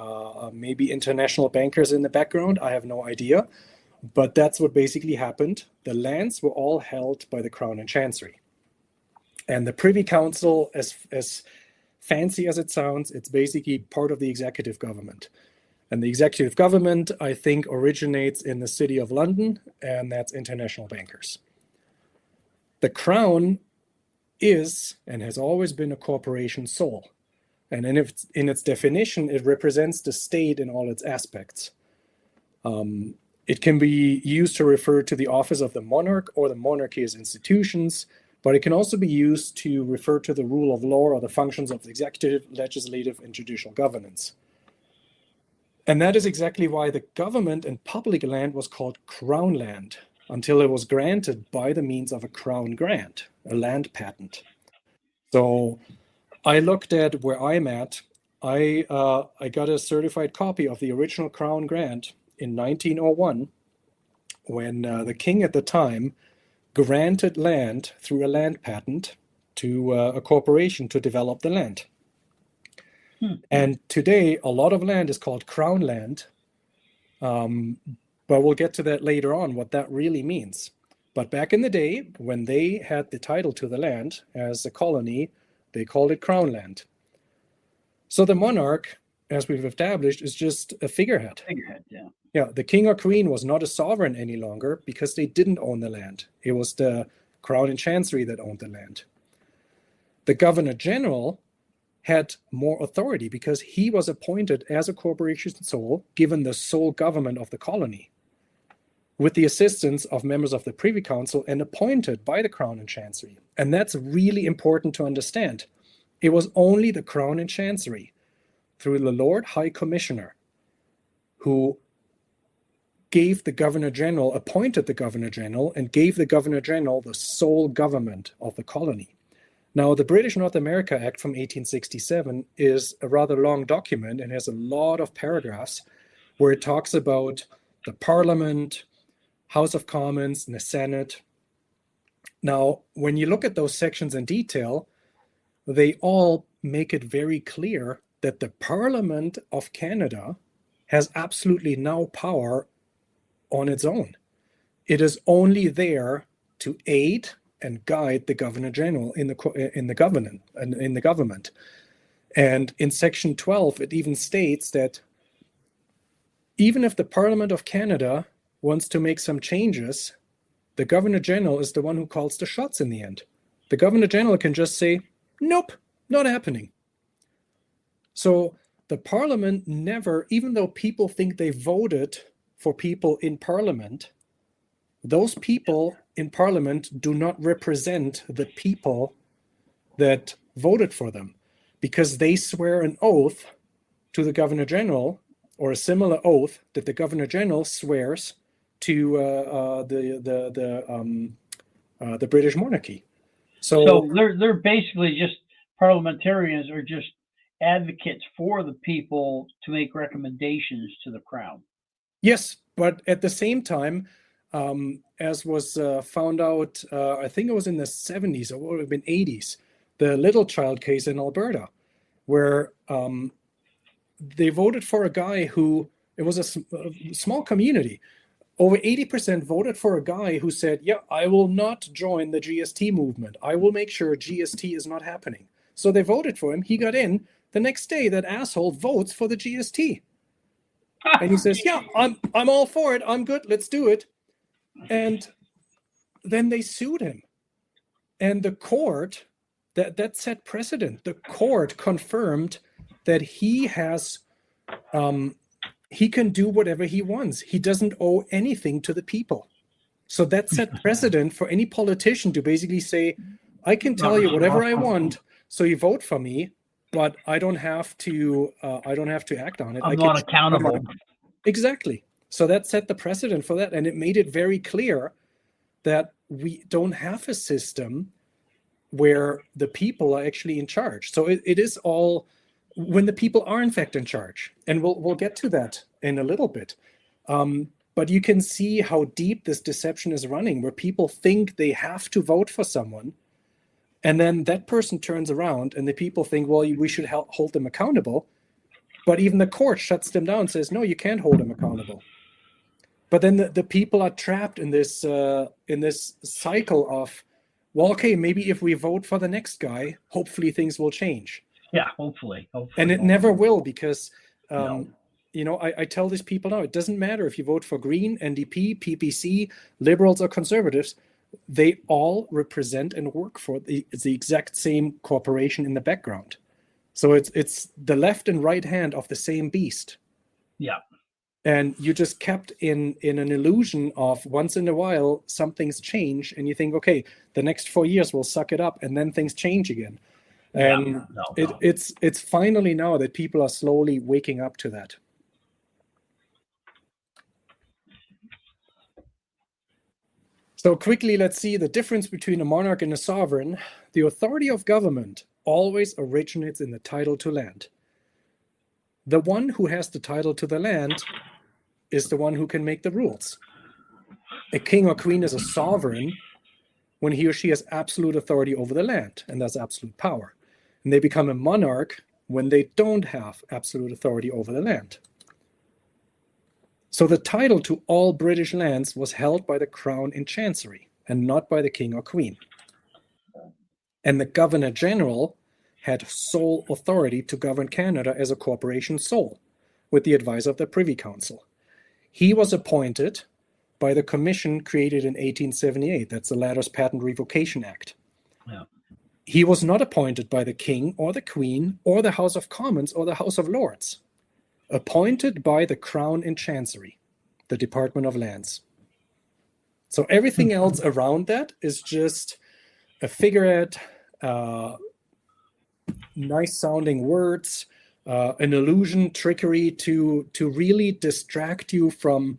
maybe international bankers in the background. I have no idea. But that's what basically happened. The lands were all held by the Crown and Chancery. And the Privy Council, as fancy as it sounds, it's basically part of the executive government. And the executive government, I think, originates in the City of London, and that's international bankers. The Crown is and has always been a corporation sole. And in its definition, it represents the state in all its aspects. It can be used to refer to the office of the monarch or the monarchy as institutions, but it can also be used to refer to the rule of law or the functions of the executive, legislative, and judicial governance. And that is exactly why the government and public land was called Crown land until it was granted by the means of a Crown grant, a land patent. So I looked at where I'm at. I got a certified copy of the original Crown grant in 1901 when the king at the time granted land through a land patent to a corporation to develop the land. And today, a lot of land is called Crown land, but we'll get to that later on, what that really means. But back in the day, when they had the title to the land as a colony, they called it Crown land. So the monarch, as we've established, is just a figurehead. Yeah. Yeah, the king or queen was not a sovereign any longer because they didn't own the land. It was the Crown and Chancery that owned the land. The Governor General had more authority because he was appointed as a corporation sole, given the sole government of the colony, with the assistance of members of the Privy Council and appointed by the Crown and Chancery. And that's really important to understand. It was only the Crown and Chancery, through the Lord High Commissioner, who gave the Governor General, appointed the Governor General, and gave the Governor General the sole government of the colony. Now, the British North America Act from 1867 is a rather long document and has a lot of paragraphs where it talks about the Parliament, House of Commons, and the Senate. Now, when you look at those sections in detail, they all make it very clear that the Parliament of Canada has absolutely no power on its own. It is only there to aid and guide the Governor General in the government. And in Section 12, it even states that even if the Parliament of Canada wants to make some changes, the Governor General is the one who calls the shots in the end. The Governor General can just say, nope, not happening. So the Parliament never, even though people think they voted for people in Parliament, those people in Parliament do not represent the people that voted for them, because they swear an oath to the Governor General, or a similar oath that the Governor General swears to the British monarchy. So they're basically just parliamentarians, or just advocates for the people to make recommendations to the Crown. Yes, but at the same time, as was found out, I think it was in the 70s, or it would have been 80s, the Little Child case in Alberta, where they voted for a guy who, it was a small community. Over 80% voted for a guy who said, yeah, I will not join the GST movement. I will make sure GST is not happening. So they voted for him. He got in. The next day, that asshole votes for the GST. And he says, yeah, I'm all for it. I'm good. Let's do it. And then they sued him. And the court, that set precedent. The court confirmed that he has he can do whatever he wants. He doesn't owe anything to the people. So that set precedent for any politician to basically say, I can tell you whatever I want, so you vote for me, but I don't have to act on it. I'm not accountable. Exactly. So that set the precedent for that, and it made it very clear that we don't have a system where the people are actually in charge. So it is all when the people are in fact in charge, and we'll get to that in a little bit. But you can see how deep this deception is running, where people think they have to vote for someone, and then that person turns around and the people think, well, we should hold them accountable. But even the court shuts them down and says, no, you can't hold them accountable. But then the people are trapped in this cycle of, well, okay, maybe if we vote for the next guy, hopefully things will change. Yeah, hopefully. And it never will, because No. I tell these people now, it doesn't matter if you vote for Green, NDP, PPC, Liberals or Conservatives, they all represent and work for the exact same corporation in the background. So it's the left and right hand of the same beast. Yeah. And you just kept in an illusion of once in a while, something's changed, and you think, okay, the next 4 years we'll suck it up, and then things change again. And it's finally now that people are slowly waking up to that. So quickly, let's see the difference between a monarch and a sovereign. The authority of government always originates in the title to land. The one who has the title to the land is the one who can make the rules. A king or queen is a sovereign when he or she has absolute authority over the land, and that's absolute power. And they become a monarch when they don't have absolute authority over the land. So the title to all British lands was held by the Crown in Chancery and not by the king or queen. And the Governor General had sole authority to govern Canada as a corporation sole, with the advice of the Privy Council. He was appointed by the commission created in 1878. That's the Ladders Patent Revocation Act. Yeah. He was not appointed by the king or the queen or the House of Commons or the House of Lords. Appointed by the Crown in Chancery, the Department of Lands. So everything else around that is just a figurehead, nice sounding words, an illusion, trickery to really distract you from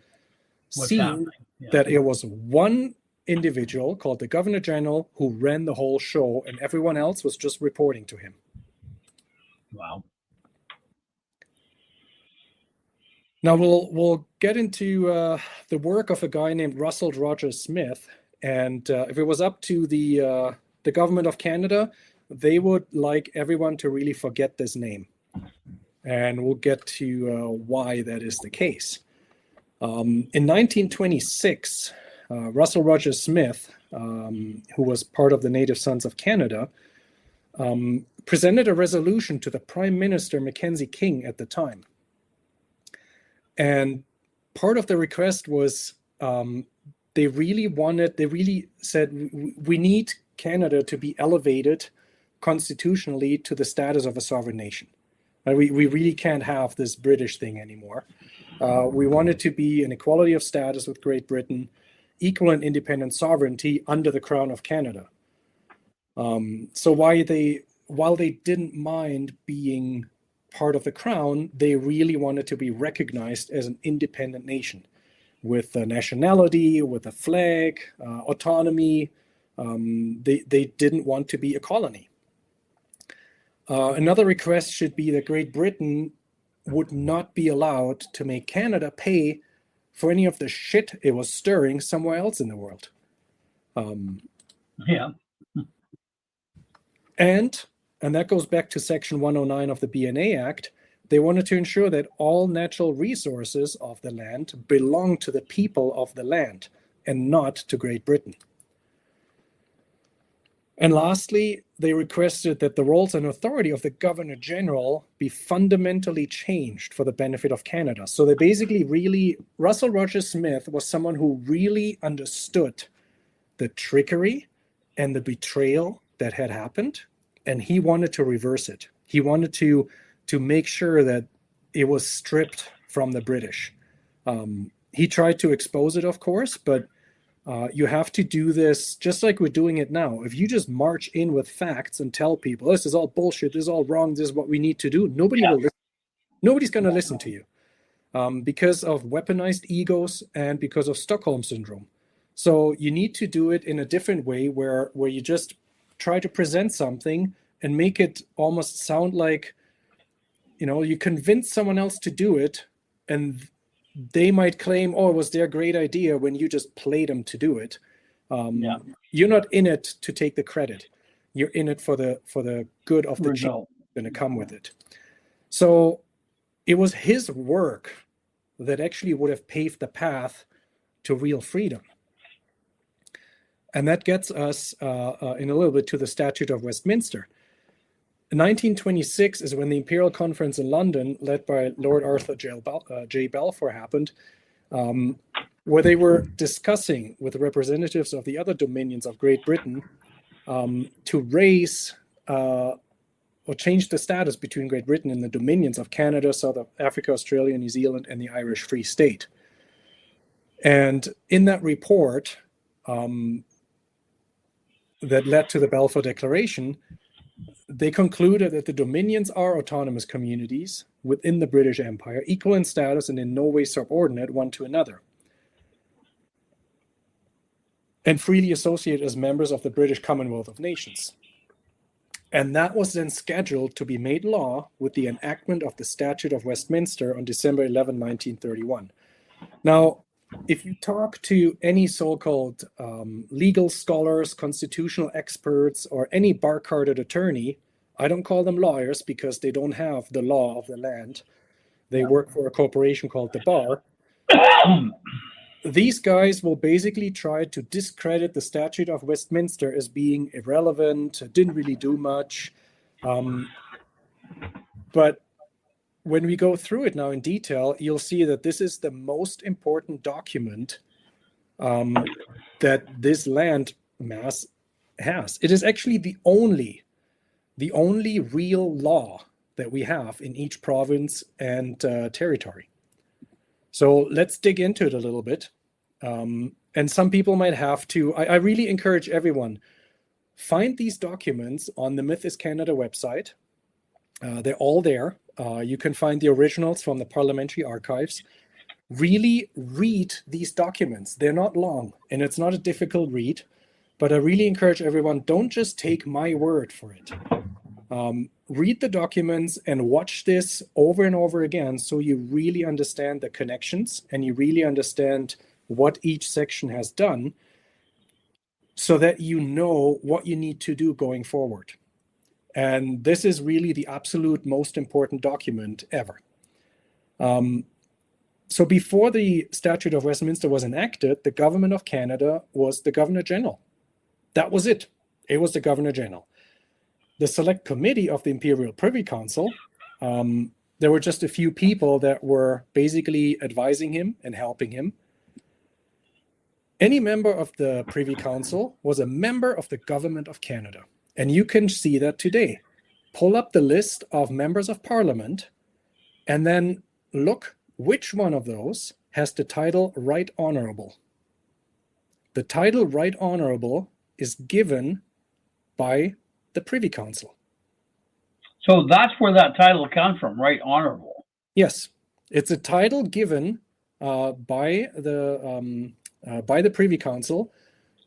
seeing that it was one individual called the Governor General who ran the whole show, and everyone else was just reporting to him. Wow. Now we'll get into the work of a guy named Russell Rogers Smith, and if it was up to the government of Canada, they would like everyone to really forget this name, and we'll get to why that is the case. In 1926, Russell Rogers Smith, who was part of the Native Sons of Canada, presented a resolution to the Prime Minister Mackenzie King at the time. And part of the request was they really said, we need Canada to be elevated constitutionally to the status of a sovereign nation. We really can't have this British thing anymore. We want it to be an equality of status with Great Britain, equal and independent sovereignty under the Crown of Canada. So while they didn't mind being part of the Crown, they really wanted to be recognized as an independent nation with a nationality, with a flag, autonomy. They didn't want to be a colony. Another request should be that Great Britain would not be allowed to make Canada pay for any of the shit it was stirring somewhere else in the world. And that goes back to Section 109 of the BNA Act. They wanted to ensure that all natural resources of the land belong to the people of the land and not to Great Britain. And lastly, they requested that the roles and authority of the Governor General be fundamentally changed for the benefit of Canada. So they basically Russell Rogers Smith was someone who really understood the trickery and the betrayal that had happened, and he wanted to reverse it. He wanted to make sure that it was stripped from the British. He tried to expose it, of course, but you have to do this just like we're doing it now. If you just march in with facts and tell people this is all bullshit, this is all wrong, this is what we need to do, nobody will listen. Nobody's going to listen to you because of weaponized egos and because of Stockholm syndrome. So you need to do it in a different way where you just try to present something and make it almost sound like, you convince someone else to do it, and they might claim, oh, it was their great idea when you just played them to do it. You're not in it to take the credit. You're in it for the good of the result going to come with it. So it was his work that actually would have paved the path to real freedom. And that gets us in a little bit to the Statute of Westminster. 1926 is when the Imperial Conference in London, led by Lord Arthur J. Balfour, happened, where they were discussing with the representatives of the other dominions of Great Britain to raise or change the status between Great Britain and the dominions of Canada, South Africa, Australia, New Zealand, and the Irish Free State. And in that report that led to the Balfour Declaration, they concluded that the dominions are autonomous communities within the British Empire, equal in status and in no way subordinate one to another, and freely associate as members of the British Commonwealth of Nations. And that was then scheduled to be made law with the enactment of the Statute of Westminster on December 11, 1931. Now, if you talk to any so-called legal scholars, constitutional experts, or any bar-carded attorney, I don't call them lawyers because they don't have the law of the land. They work for a corporation called the Bar. These guys will basically try to discredit the Statute of Westminster as being irrelevant, didn't really do much. But when we go through it now in detail, you'll see that this is the most important document that this land mass has. It is actually the only real law that we have in each province and territory. So let's dig into it a little bit. And some people might have to, I really encourage everyone, find these documents on the Myth is Canada website. They're all there. You can find the originals from the Parliamentary Archives. Really read these documents. They're not long, and it's not a difficult read, but I really encourage everyone, don't just take my word for it. Read the documents and watch this over and over again so you really understand the connections and you really understand what each section has done so that you know what you need to do going forward. And this is really the absolute most important document ever. So before the Statute of Westminster was enacted, the government of Canada was the Governor General. That was it. It was the Governor General. The Select Committee of the Imperial Privy Council, there were just a few people that were basically advising him and helping him. Any member of the Privy Council was a member of the Government of Canada. And you can see that today. Pull up the list of members of Parliament and then look which one of those has the title Right Honourable. The title Right Honourable is given by the Privy Council. So that's where that title comes from, Right Honourable. Yes, it's a title given by the Privy Council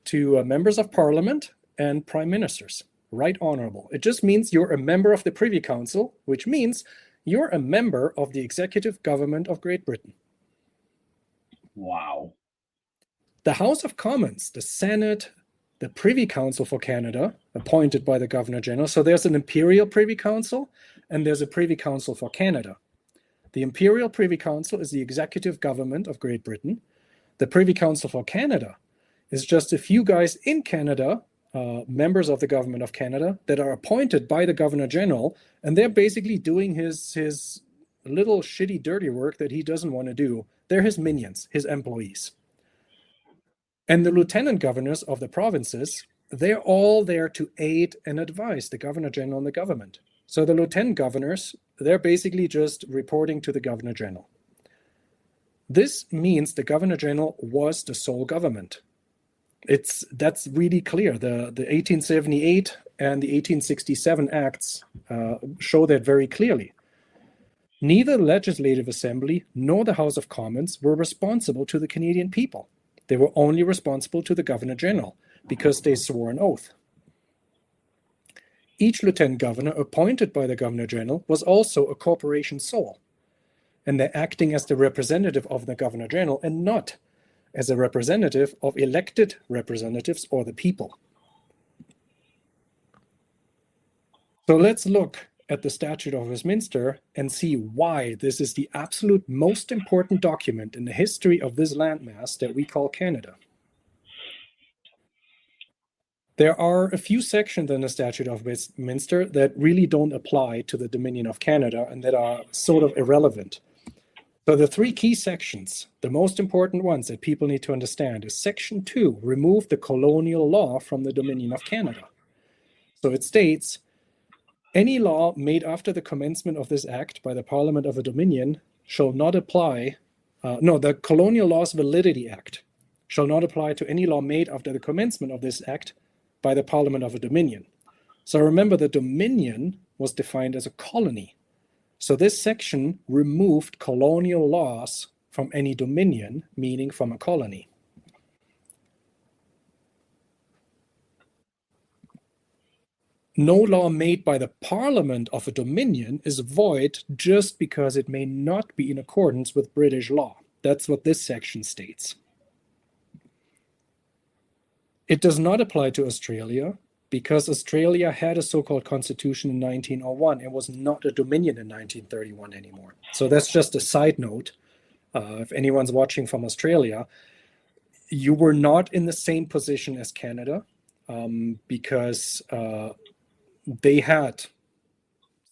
to members of Parliament and Prime Ministers. Right Honourable. It just means you're a member of the Privy Council, which means you're a member of the executive government of Great Britain. Wow. The House of Commons, the Senate, the Privy Council for Canada, appointed by the Governor General. So there's an Imperial Privy Council and there's a Privy Council for Canada. The Imperial Privy Council is the executive government of Great Britain. The Privy Council for Canada is just a few guys in Canada, members of the Government of Canada, that are appointed by the Governor General, and they're basically doing his little shitty dirty work that he doesn't want to do. They're his minions, his employees. And the lieutenant governors of the provinces, they're all there to aid and advise the Governor General and the government. So the lieutenant governors, they're basically just reporting to the Governor General. This means the Governor General was the sole government. That's really clear. The 1878 and the 1867 Acts show that very clearly. Neither the Legislative Assembly nor the House of Commons were responsible to the Canadian people. They were only responsible to the Governor General because they swore an oath. Each Lieutenant Governor appointed by the Governor General was also a corporation sole, and they're acting as the representative of the Governor General and not as a representative of elected representatives or the people. So let's look at the Statute of Westminster and see why this is the absolute most important document in the history of this landmass that we call Canada. There are a few sections in the Statute of Westminster that really don't apply to the Dominion of Canada and that are sort of irrelevant. So the three key sections, the most important ones that people need to understand, is Section 2, remove the colonial law from the Dominion of Canada. So it states, any law made after the commencement of this act by the Parliament of a Dominion shall not apply, the Colonial Laws Validity Act shall not apply to any law made after the commencement of this act by the Parliament of a Dominion. So remember, the Dominion was defined as a colony. So this section removed colonial laws from any dominion, meaning from a colony. No law made by the Parliament of a Dominion is void just because it may not be in accordance with British law. That's what this section states. It does not apply to Australia because Australia had a so-called constitution in 1901 and was not a dominion in 1931 anymore. So that's just a side note. If anyone's watching from Australia, you were not in the same position as Canada because they had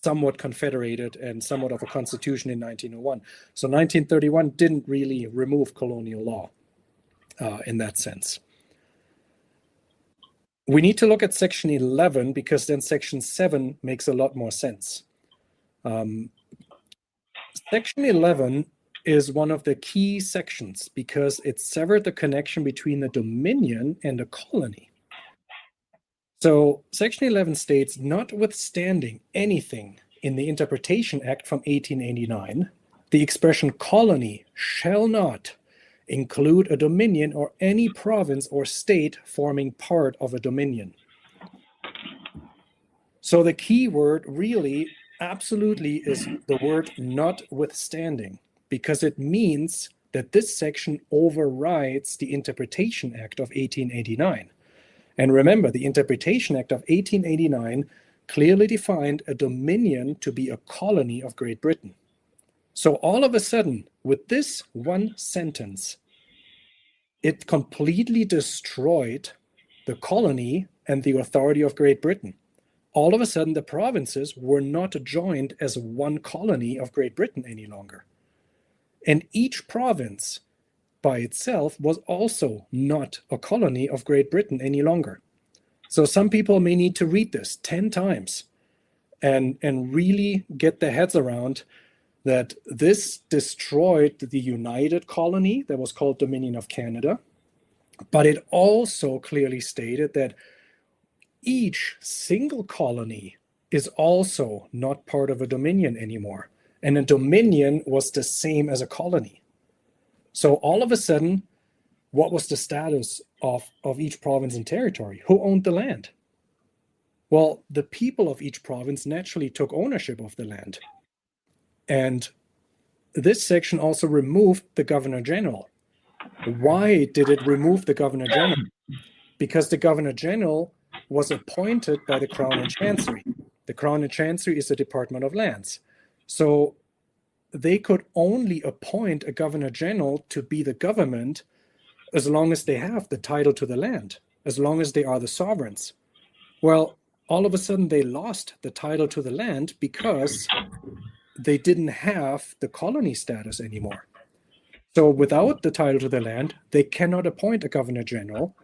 somewhat confederated and somewhat of a constitution in 1901. So 1931 didn't really remove colonial law in that sense. We need to look at Section 11 because then Section 7 makes a lot more sense. Section 11 is one of the key sections because it severed the connection between the Dominion and the colony. So Section 11 states, notwithstanding anything in the Interpretation Act from 1889, the expression colony shall not include a dominion or any province or state forming part of a dominion. So the key word really absolutely is the word notwithstanding, because it means that this section overrides the Interpretation Act of 1889. And remember, the Interpretation Act of 1889 clearly defined a dominion to be a colony of Great Britain. So all of a sudden, with this one sentence, it completely destroyed the colony and the authority of Great Britain. All of a sudden, the provinces were not joined as one colony of Great Britain any longer. And each province by itself was also not a colony of Great Britain any longer. So some people may need to read this 10 times and really get their heads around that this destroyed the united colony that was called Dominion of Canada, but it also clearly stated that each single colony is also not part of a dominion anymore. And a dominion was the same as a colony. So all of a sudden, what was the status of each province and territory? Who owned the land? Well, the people of each province naturally took ownership of the land. And this section also removed the Governor General. Why did it remove the Governor General? Because the Governor General was appointed by the Crown and Chancery. The Crown and Chancery is the Department of Lands. So they could only appoint a Governor General to be the government as long as they have the title to the land, as long as they are the sovereigns. Well, all of a sudden they lost the title to the land because they didn't have the colony status anymore. So without the title to the land, they cannot appoint a Governor General.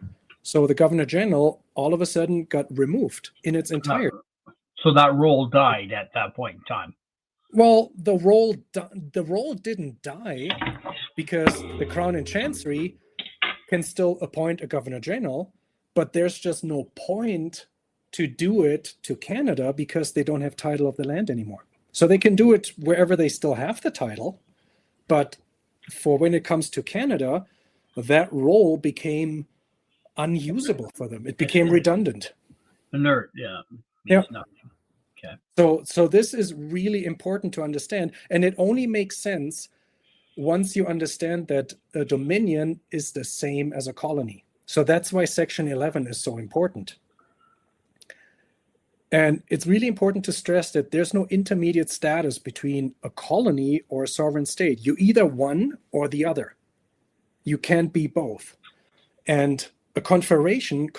So the Governor General all of a sudden got removed in its entirety. So that role died at that point in time. Well, the role didn't die. because the Crown and Chancery can still appoint a Governor General, but there's just no point to do it to Canada because they don't have title of the land anymore. So they can do it wherever they still have the title, but for when it comes to Canada, that role became unusable for them. It became redundant. Inert, yeah. Yeah. Nothing. Okay. So this is really important to understand, and it only makes sense once you understand that a dominion is the same as a colony. So that's why Section 11 is so important. And it's really important to stress that there's no intermediate status between a colony or a sovereign state. You either one or the other. You can't be both. And a confederation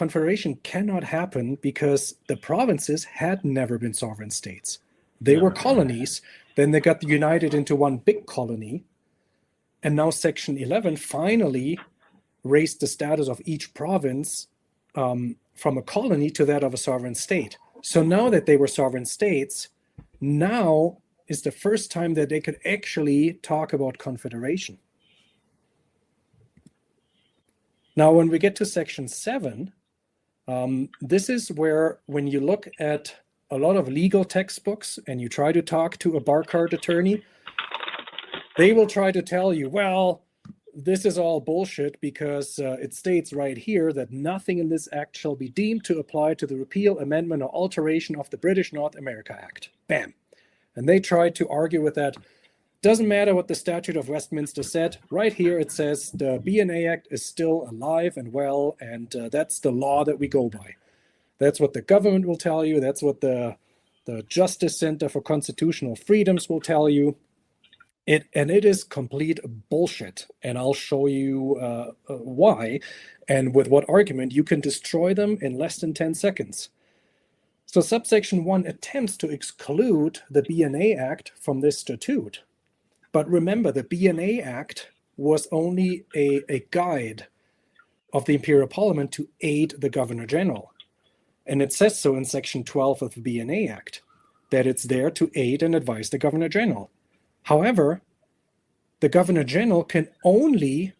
cannot happen because the provinces had never been sovereign states. They were colonies, then they got united into one big colony, and now Section 11 finally raised the status of each province from a colony to that of a sovereign state. So now that they were sovereign states, now is the first time that they could actually talk about confederation. Now, when we get to Section 7, this is where, when you look at a lot of legal textbooks and you try to talk to a bar card attorney, they will try to tell you, well, this is all bullshit because it states right here that nothing in this act shall be deemed to apply to the repeal, amendment, or alteration of the British North America Act. Bam. And they tried to argue with that. Doesn't matter what the Statute of Westminster said. Right here it says the BNA Act is still alive and well, and that's the law that we go by. That's what the government will tell you. That's what the Justice Center for Constitutional Freedoms will tell you. And it is complete bullshit. And I'll show you why and with what argument you can destroy them in less than 10 seconds. So subsection 1 attempts to exclude the BNA Act from this statute. But remember, the BNA Act was only a guide of the Imperial Parliament to aid the Governor General. And it says so in Section 12 of the BNA Act, that it's there to aid and advise the Governor General. However, the Governor General can only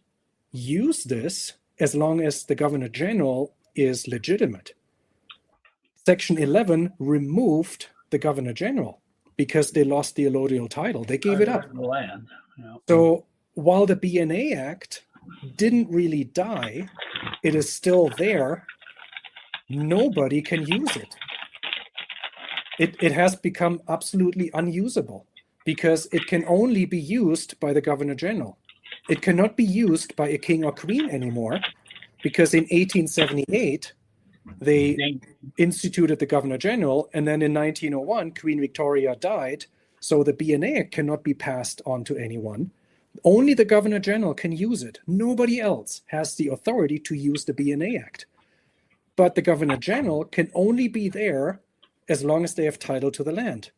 use this as long as the Governor General is legitimate. Section 11 removed the Governor General because they lost the allodial title. They gave it up. The land. Yeah. So while the BNA Act didn't really die, it is still there. Nobody can use it. It has become absolutely unusable because it can only be used by the Governor General. It cannot be used by a king or queen anymore because in 1878, they instituted the Governor General, and then in 1901, Queen Victoria died, so the BNA Act cannot be passed on to anyone. Only the Governor General can use it. Nobody else has the authority to use the BNA Act. But the Governor General can only be there as long as they have title to the land.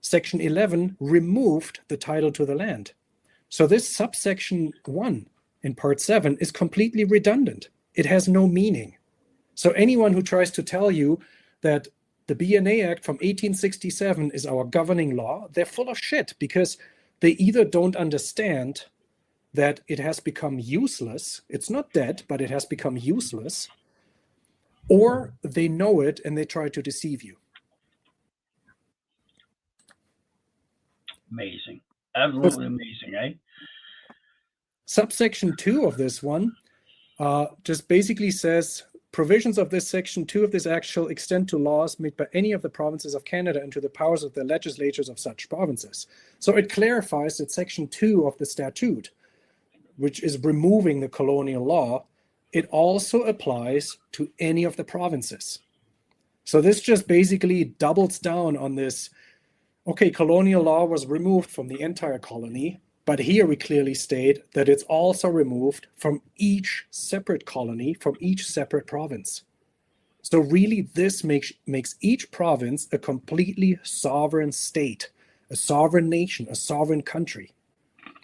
Section 11 removed the title to the land. So this subsection 1 in Part 7 is completely redundant. It has no meaning. So anyone who tries to tell you that the BNA Act from 1867 is our governing law, they're full of shit because they either don't understand that it has become useless, it's not dead, but it has become useless, or they know it and they try to deceive you. Amazing. Absolutely amazing, eh? Subsection 2 of this one just basically says, provisions of this section 2 of this act shall extend to laws made by any of the provinces of Canada and to the powers of the legislatures of such provinces. So it clarifies that section 2 of the statute, which is removing the colonial law, it also applies to any of the provinces. So this just basically doubles down on this, okay, colonial law was removed from the entire colony, but here we clearly state that it's also removed from each separate colony, from each separate province. So really this makes each province a completely sovereign state, a sovereign nation, a sovereign country,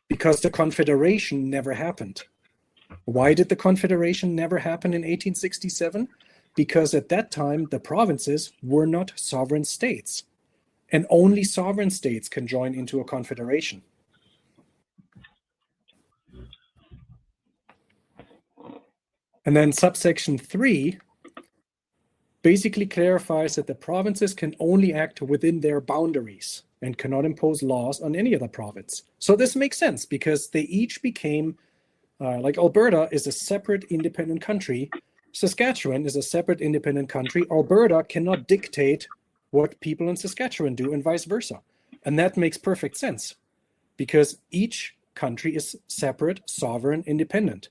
because the Confederation never happened. Why did the Confederation never happen in 1867? Because at that time, the provinces were not sovereign states, and only sovereign states can join into a confederation. And then subsection 3 basically clarifies that the provinces can only act within their boundaries and cannot impose laws on any other province. So this makes sense because they each became, like Alberta is a separate independent country. Saskatchewan is a separate independent country. Alberta cannot dictate what people in Saskatchewan do and vice versa. And that makes perfect sense because each country is separate, sovereign, independent.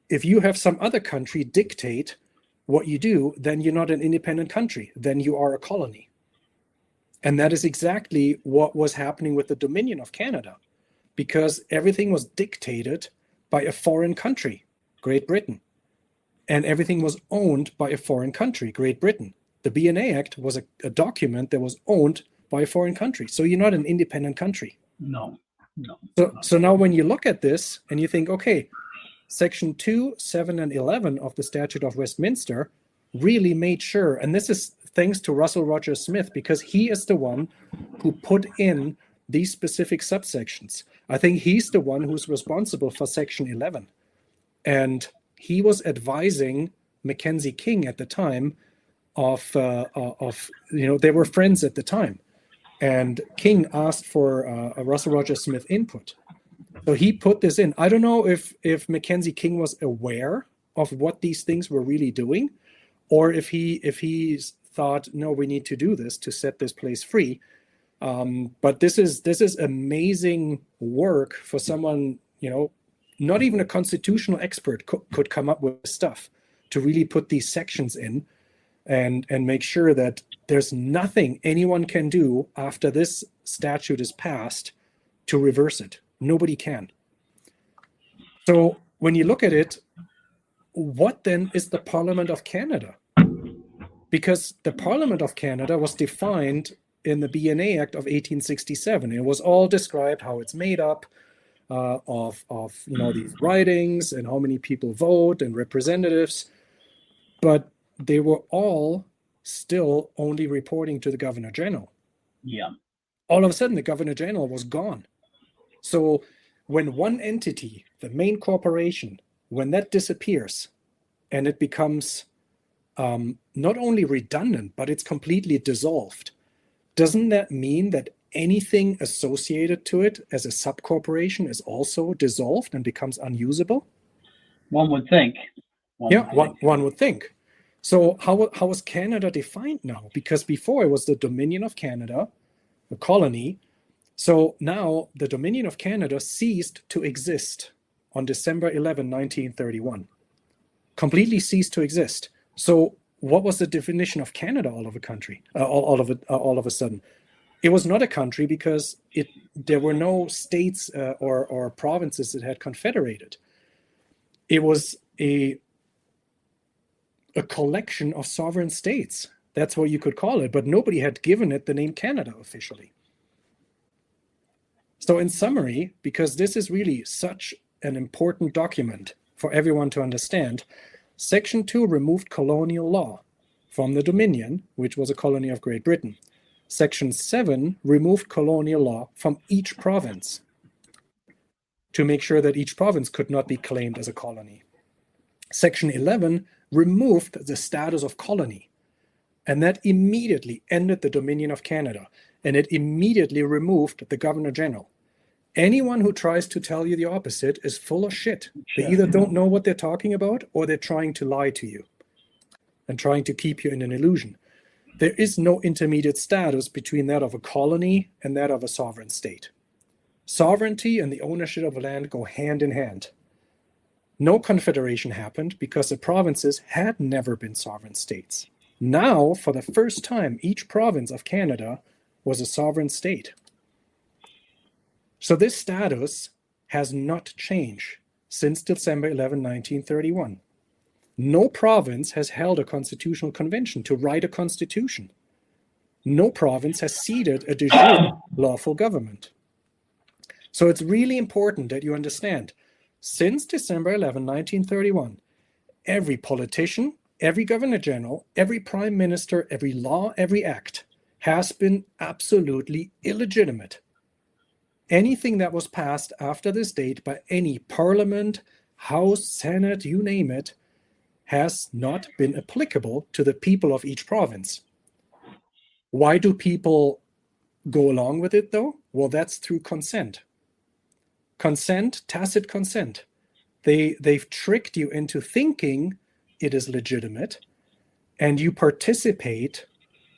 If you have some other country dictate what you do, then you're not an independent country. Then you are a colony. And that is exactly what was happening with the Dominion of Canada, because everything was dictated by a foreign country, Great Britain. And everything was owned by a foreign country, Great Britain. The BNA Act was a document that was owned by a foreign country. So you're not an independent country. No. So now when you look at this and you think, okay, Section 2, 7, and 11 of the Statute of Westminster really made sure, and this is thanks to Russell Rogers Smith, because he is the one who put in these specific subsections. I think he's the one who's responsible for Section 11. And he was advising Mackenzie King at the time they were friends at the time. And King asked for a Russell Rogers Smith input. So he put this in. I don't know if Mackenzie King was aware of what these things were really doing, or if he thought, no, we need to do this to set this place free. But this is amazing work for someone, not even a constitutional expert could come up with stuff to really put these sections in and make sure that there's nothing anyone can do after this statute is passed to reverse it. Nobody can. So when you look at it, what then is the Parliament of Canada? Because the Parliament of Canada was defined in the BNA Act of 1867. It was all described how it's made up of these writings and how many people vote and representatives, but they were all still only reporting to the Governor General. Yeah. All of a sudden, the Governor General was gone. So when one entity, the main corporation, when that disappears and it becomes not only redundant, but it's completely dissolved, doesn't that mean that anything associated to it as a subcorporation is also dissolved and becomes unusable? One would think. One would think. So how is Canada defined now? Because before it was the Dominion of Canada, a colony. So now the Dominion of Canada ceased to exist on December 11, 1931. Completely ceased to exist. So what was the definition of Canada all of a sudden? It was not a country because there were no states or provinces that had confederated. It was a collection of sovereign states. That's what you could call it, but nobody had given it the name Canada officially. So in summary, because this is really such an important document for everyone to understand, Section 2 removed colonial law from the Dominion, which was a colony of Great Britain. Section 7 removed colonial law from each province to make sure that each province could not be claimed as a colony. Section 11 removed the status of colony, and that immediately ended the Dominion of Canada, and it immediately removed the Governor General. Anyone who tries to tell you the opposite is full of shit. They either don't know what they're talking about, or they're trying to lie to you and trying to keep you in an illusion. There is no intermediate status between that of a colony and that of a sovereign state. Sovereignty and the ownership of land go hand in hand. No confederation happened because the provinces had never been sovereign states. Now, for the first time, each province of Canada was a sovereign state. So this status has not changed since December 11, 1931. No province has held a constitutional convention to write a constitution. No province has seated a de jure lawful government. So it's really important that you understand, since December 11, 1931, every politician, every governor general, every prime minister, every law, every act has been absolutely illegitimate. Anything that was passed after this date by any parliament, house, senate, you name it, has not been applicable to the people of each province. Why do people go along with it, though? Well, that's through consent. Consent, tacit consent. They've tricked you into thinking it is legitimate, and you participate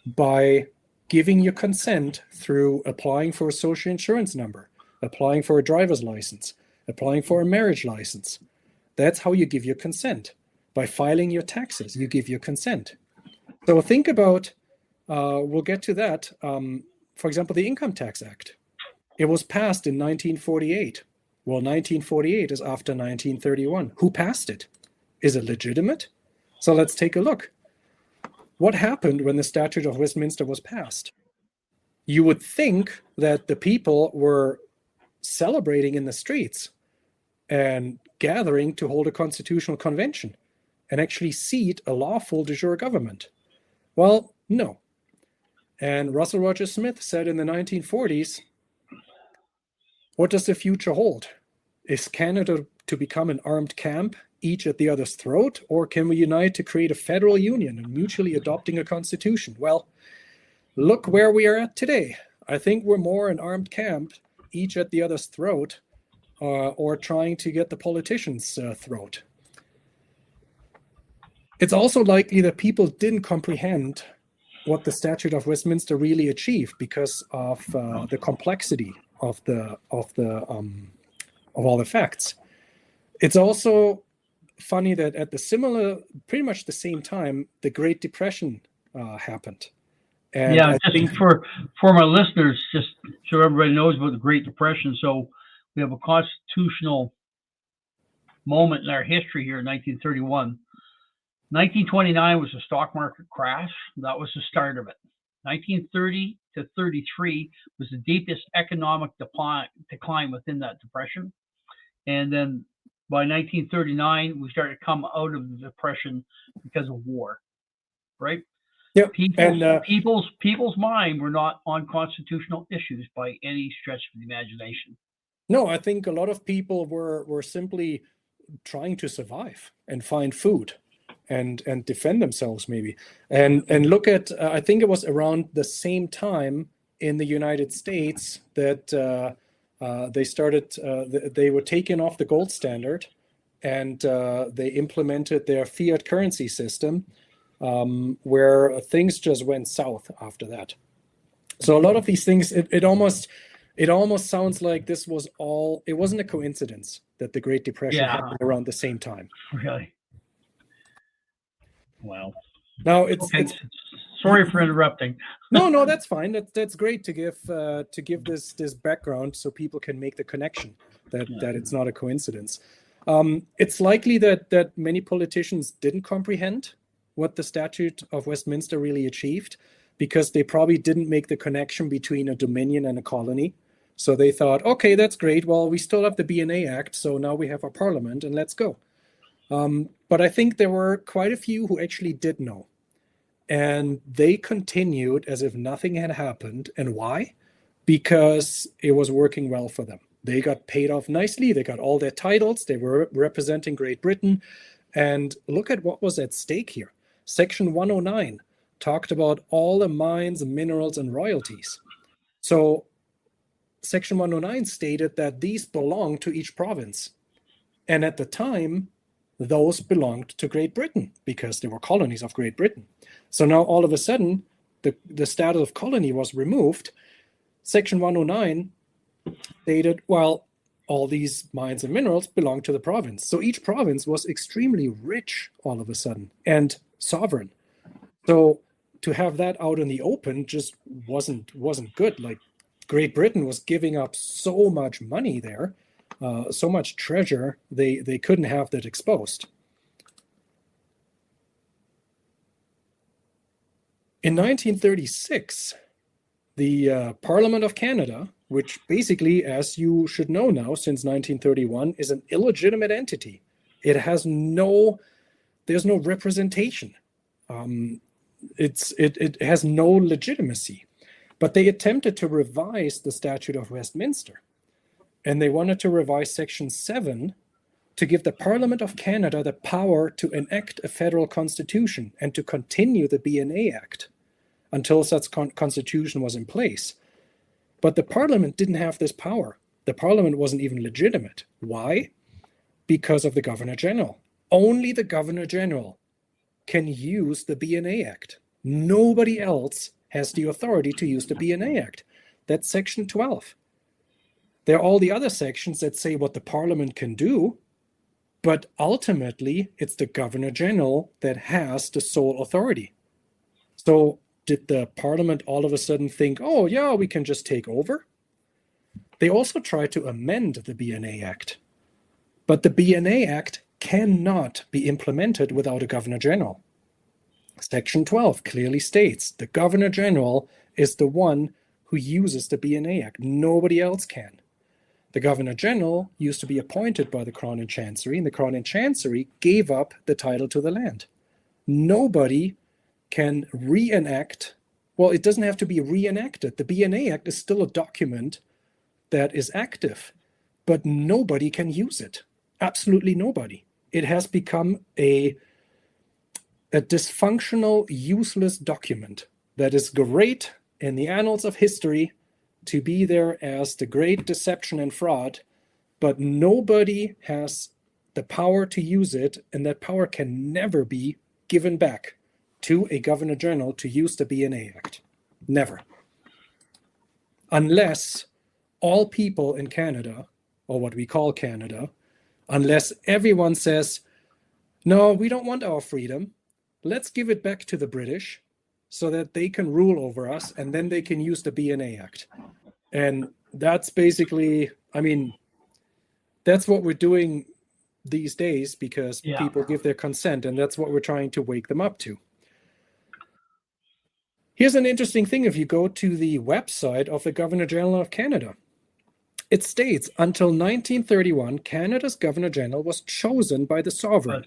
by giving your consent through applying for a social insurance number, applying for a driver's license, applying for a marriage license. That's how you give your consent. By filing your taxes, you give your consent. So think about, we'll get to that, for example, the Income Tax Act. It was passed in 1948. Well, 1948 is after 1931. Who passed it? Is it legitimate? So let's take a look. What happened when the Statute of Westminster was passed? You would think that the people were celebrating in the streets and gathering to hold a constitutional convention and actually seat a lawful de jure government. Well, no. And Russell Rogers Smith said in the 1940s, what does the future hold? Is Canada to become an armed camp, each at the other's throat, or can we unite to create a federal union and mutually adopting a constitution? Well, look where we are at today. I think we're more an armed camp, each at the other's throat, or trying to get the politicians' throat. It's also likely that people didn't comprehend what the Statute of Westminster really achieved because of the complexity of all the facts. It's also funny that at pretty much the same time, the Great Depression happened. And yeah, I just think for my listeners, just so everybody knows about the Great Depression. So we have a constitutional moment in our history here in 1931. 1929 was the stock market crash. That was the start of it. 1930 to 33 was the deepest economic decline within that depression. And then by 1939, we started to come out of the depression because of war, right? yeah, People's mind were not on constitutional issues by any stretch of the imagination. No, I think a lot of people were simply trying to survive and find food and defend themselves maybe. And look at, I think it was around the same time in the United States that they were taken off the gold standard and they implemented their fiat currency system where things just went south after that. So a lot of these things, it almost sounds like this was all, it wasn't a coincidence that the Great Depression happened around the same time. Really? Wow. Now it's sorry for interrupting. No, that's fine. That's great to give this background so people can make the connection that it's not a coincidence. It's likely that many politicians didn't comprehend what the Statute of Westminster really achieved because they probably didn't make the connection between a dominion and a colony. So they thought, okay, that's great. Well, we still have the BNA Act, so now we have our parliament and let's go. But I think there were quite a few who actually did know. And they continued as if nothing had happened. And why? Because it was working well for them. They got paid off nicely. They got all their titles. They were representing Great Britain. And look at what was at stake here. Section 109 talked about all the mines, minerals, and royalties. So Section 109 stated that these belonged to each province. And at the time, those belonged to Great Britain because they were colonies of Great Britain. So now all of a sudden, the status of colony was removed. Section 109 stated, well, all these mines and minerals belong to the province. So each province was extremely rich all of a sudden and sovereign. So to have that out in the open just wasn't good. Like Great Britain was giving up so much money there, so much treasure, they couldn't have that exposed. In 1936, the Parliament of Canada, which basically, as you should know now, since 1931, is an illegitimate entity. It has there's no representation. It has no legitimacy. But they attempted to revise the Statute of Westminster. And they wanted to revise Section 7 to give the Parliament of Canada the power to enact a federal constitution and to continue the BNA Act until such constitution was in place. But the Parliament didn't have this power. The Parliament wasn't even legitimate. Why? Because of the Governor General. Only the Governor General can use the BNA Act. Nobody else has the authority to use the BNA Act. That's Section 12. There are all the other sections that say what the Parliament can do, but ultimately it's the Governor General that has the sole authority. So did the Parliament all of a sudden think, oh yeah, we can just take over? They also tried to amend the BNA Act, but the BNA Act cannot be implemented without a Governor General. Section 12 clearly states the Governor General is the one who uses the BNA Act. Nobody else can. The Governor General used to be appointed by the Crown and Chancery, and the Crown and Chancery gave up the title to the land. Nobody can reenact, well, it doesn't have to be reenacted. The BNA Act is still a document that is active, but nobody can use it. Absolutely nobody. It has become a dysfunctional, useless document that is great in the annals of history to be there as the great deception and fraud, but nobody has the power to use it, and that power can never be given back to a Governor General to use the BNA Act. Never. Unless all people in Canada, or what we call Canada, unless everyone says, no, we don't want our freedom, let's give it back to the British so that they can rule over us, and then they can use the BNA Act. And that's basically, I mean, that's what we're doing these days because people give their consent, and that's what we're trying to wake them up to. Here's an interesting thing. If you go to the website of the Governor General of Canada, it states, until 1931, Canada's Governor General was chosen by the sovereign.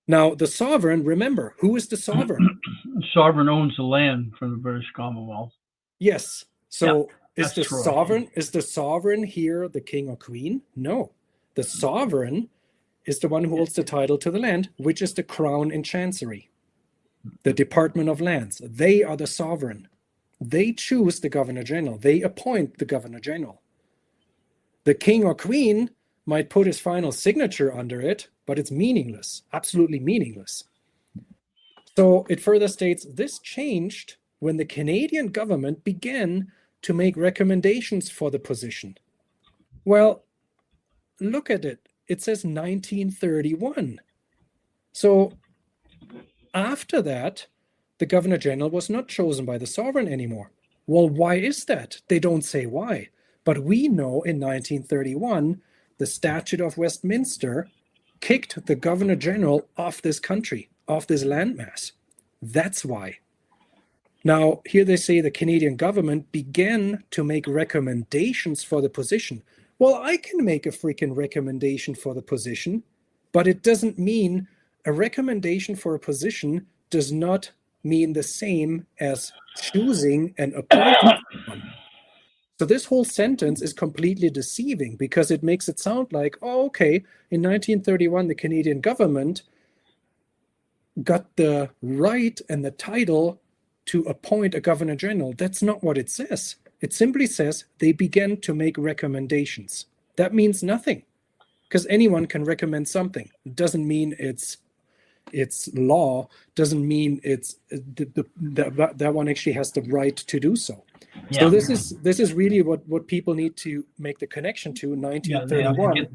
Now, the sovereign, remember, who is the sovereign? The sovereign owns the land from the British Commonwealth. Yes. So is the sovereign here the king or queen? No. The sovereign is the one who holds the title to the land, which is the Crown and Chancery, the Department of Lands. They are the sovereign. They choose the Governor General. They appoint the Governor General. The king or queen might put his final signature under it, but it's meaningless, absolutely meaningless. So it further states, this changed when the Canadian government began to make recommendations for the position. Well, look at it. It says 1931. So after that, the Governor General was not chosen by the sovereign anymore. Well, why is that? They don't say why. But we know in 1931, the Statute of Westminster kicked the Governor General off this country, off this landmass. That's why. Now, here they say the Canadian government began to make recommendations for the position. Well, I can make a freaking recommendation for the position, but it doesn't mean a recommendation for a position does not mean the same as choosing and appointing someone. So this whole sentence is completely deceiving because it makes it sound like, oh, okay, in 1931, the Canadian government got the right and the title to appoint a Governor General. That's not what it says. It simply says they began to make recommendations. That means nothing because anyone can recommend something. It doesn't mean it's law, doesn't mean it's that one actually has the right to do so. Yeah. So this is really what people need to make the connection to 1931.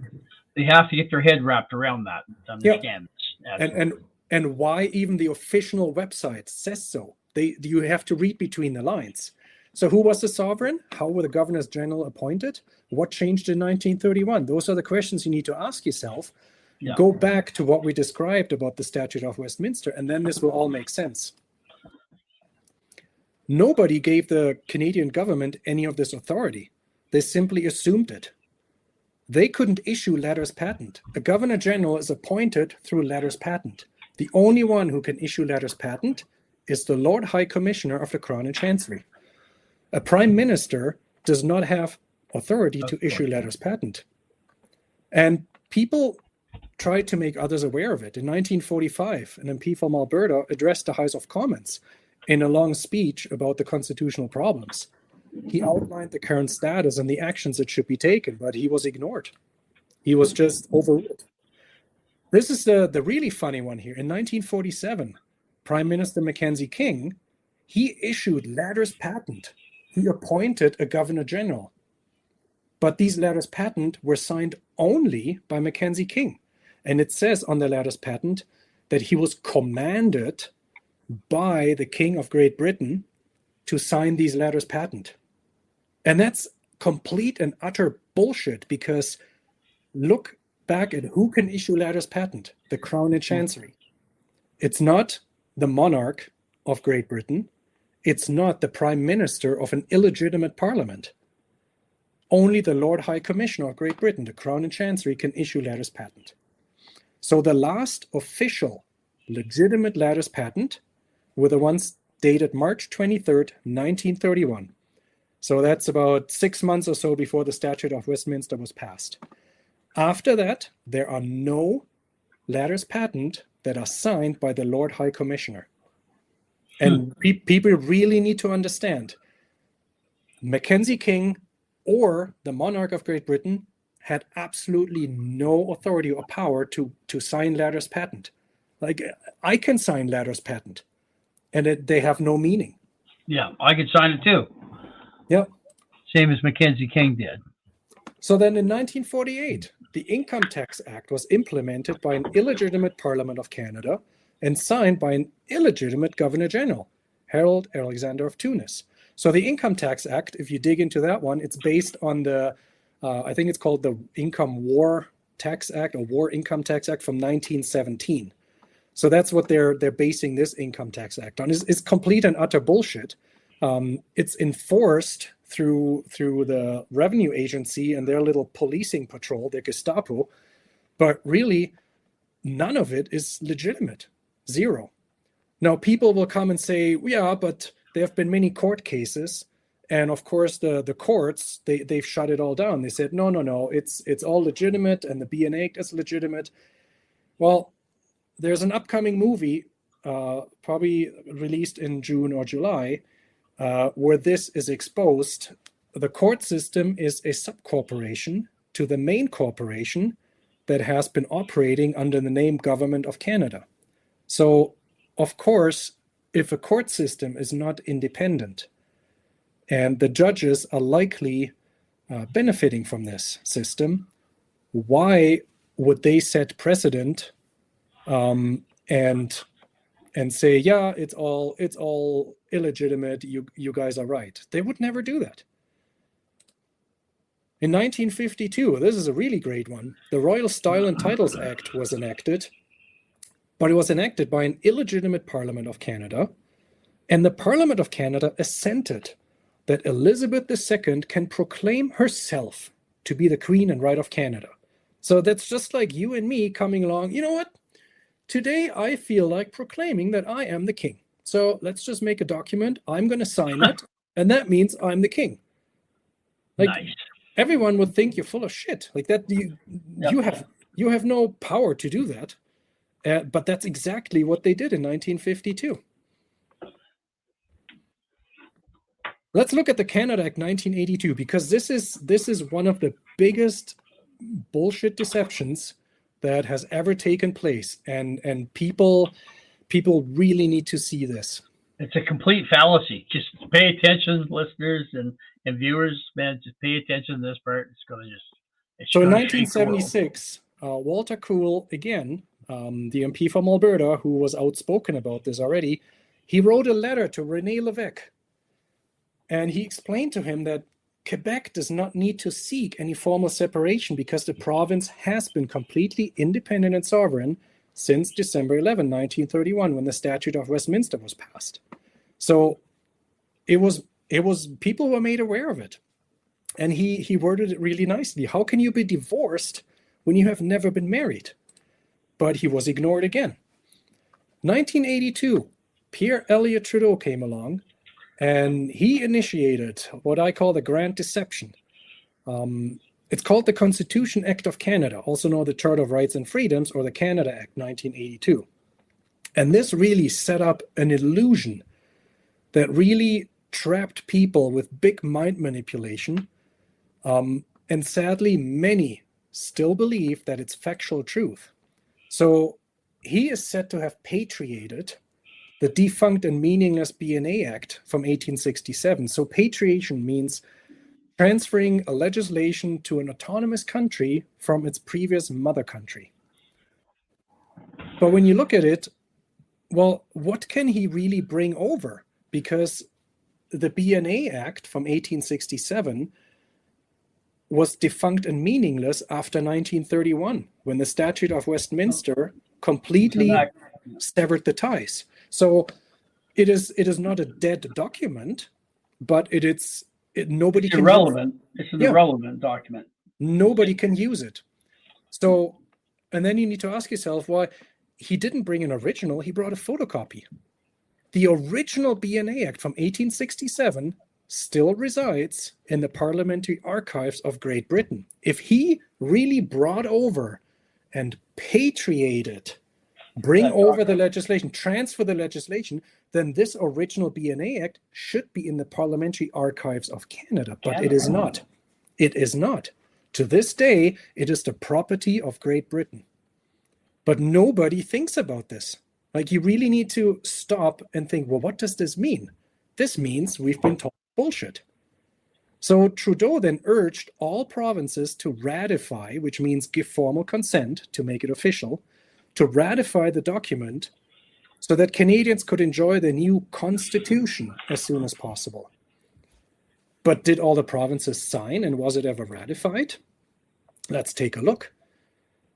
They have to get their head wrapped around that to understand. Yeah. And why even the official website says so. You have to read between the lines. So who was the sovereign? How were the governors general appointed? What changed in 1931? Those are the questions you need to ask yourself. Yeah. Go back to what we described about the Statute of Westminster, and then this will all make sense. Nobody gave the Canadian government any of this authority. They simply assumed it. They couldn't issue letters patent. A Governor General is appointed through letters patent. The only one who can issue letters patent is the Lord High Commissioner of the Crown and Chancery. A Prime Minister does not have authority to issue letters patent. And people tried to make others aware of it. In 1945, an MP from Alberta addressed the House of Commons in a long speech about the constitutional problems. He outlined the current status and the actions that should be taken, but he was ignored. He was just overruled. This is the really funny one here. In 1947, Prime Minister Mackenzie King, he issued letters patent. He appointed a governor general. But these letters patent were signed only by Mackenzie King. And it says on the letters patent that he was commanded by the King of Great Britain to sign these letters patent. And that's complete and utter bullshit, because look back at who can issue letters patent: the Crown and Chancery. It's not the monarch of Great Britain. It's not the Prime Minister of an illegitimate parliament. Only the Lord High Commissioner of Great Britain, the Crown and Chancery, can issue letters patent. So the last official legitimate letters patent were the ones dated March 23rd, 1931. So that's about 6 months or so before the Statute of Westminster was passed. After that, there are no letters patent that are signed by the Lord High Commissioner. And people really need to understand, Mackenzie King or the monarch of Great Britain had absolutely no authority or power to sign letters patent. Like, I can sign letters patent, and they have no meaning. Yeah, I could sign it too. Yep. Same as Mackenzie King did. So then in 1948, the Income Tax Act was implemented by an illegitimate Parliament of Canada and signed by an illegitimate Governor General, Harold Alexander of Tunis. So the Income Tax Act, if you dig into that one, it's based on the, I think it's called the Income War Tax Act, or War Income Tax Act from 1917. So that's what they're basing this Income Tax Act on. It's complete and utter bullshit. It's enforced through the revenue agency and their little policing patrol, the Gestapo, but really none of it is legitimate. Zero. Now, people will come and say, yeah, but there have been many court cases, and of course the courts, they've shut it all down. They said, no, it's all legitimate, and the BN Act is legitimate. Well, there's an upcoming movie, probably released in June or July, where this is exposed. The court system is a subcorporation to the main corporation that has been operating under the name Government of Canada. So, of course, if a court system is not independent, and the judges are likely benefiting from this system, why would they set precedent and say, yeah, it's all illegitimate, you guys are right? They would never do that. In 1952, this is a really great one, the Royal Style and Titles Act was enacted, but it was enacted by an illegitimate Parliament of Canada, and the Parliament of Canada assented that Elizabeth II can proclaim herself to be the Queen and Right of Canada. So that's just like you and me coming along, you know what? Today I feel like proclaiming that I am the king. So let's just make a document, I'm going to sign it, and that means I'm the king. Like, nice. Everyone would think you're full of shit. Like that, you have no power to do that. But that's exactly what they did in 1952. Let's look at the Canada Act 1982, because this is one of the biggest bullshit deceptions that has ever taken place, and people really need to see this. It's a complete fallacy. Just pay attention, listeners and viewers, man. Just pay attention to this part. It's going to just. So in 1976, Walter Cool, again, the MP from Alberta, who was outspoken about this already, he wrote a letter to René Lévesque, and he explained to him that Quebec does not need to seek any formal separation because the province has been completely independent and sovereign since December 11, 1931, when the Statute of Westminster was passed. So it was people were made aware of it. And he worded it really nicely. How can you be divorced when you have never been married? But he was ignored again. 1982, Pierre Elliott Trudeau came along, and he initiated what I call the Grand Deception. And It's called the Constitution Act of Canada, also known as the Charter of Rights and Freedoms, or the Canada Act 1982. And this really set up an illusion that really trapped people with big mind manipulation. And sadly, many still believe that it's factual truth. So he is said to have patriated the defunct and meaningless BNA Act from 1867. So patriation means transferring a legislation to an autonomous country from its previous mother country. But when you look at it, well, what can he really bring over? Because the BNA Act from 1867 was defunct and meaningless after 1931, when the Statute of Westminster completely severed the ties. So it is not a dead document, but nobody It's can irrelevant. It's an irrelevant document. Nobody can use it. So, and then you need to ask yourself why he didn't bring an original, he brought a photocopy. The original BNA Act from 1867 still resides in the Parliamentary Archives of Great Britain. If he really brought over and patriated, bring over the legislation, transfer the legislation, then this original BNA Act should be in the Parliamentary Archives of Canada, but it is not. It is not. To this day, it is the property of Great Britain. But nobody thinks about this. Like, you really need to stop and think, well, what does this mean? This means we've been told bullshit. So Trudeau then urged all provinces to ratify, which means give formal consent to make it official, to ratify the document so that Canadians could enjoy the new constitution as soon as possible. But did all the provinces sign, and was it ever ratified? Let's take a look.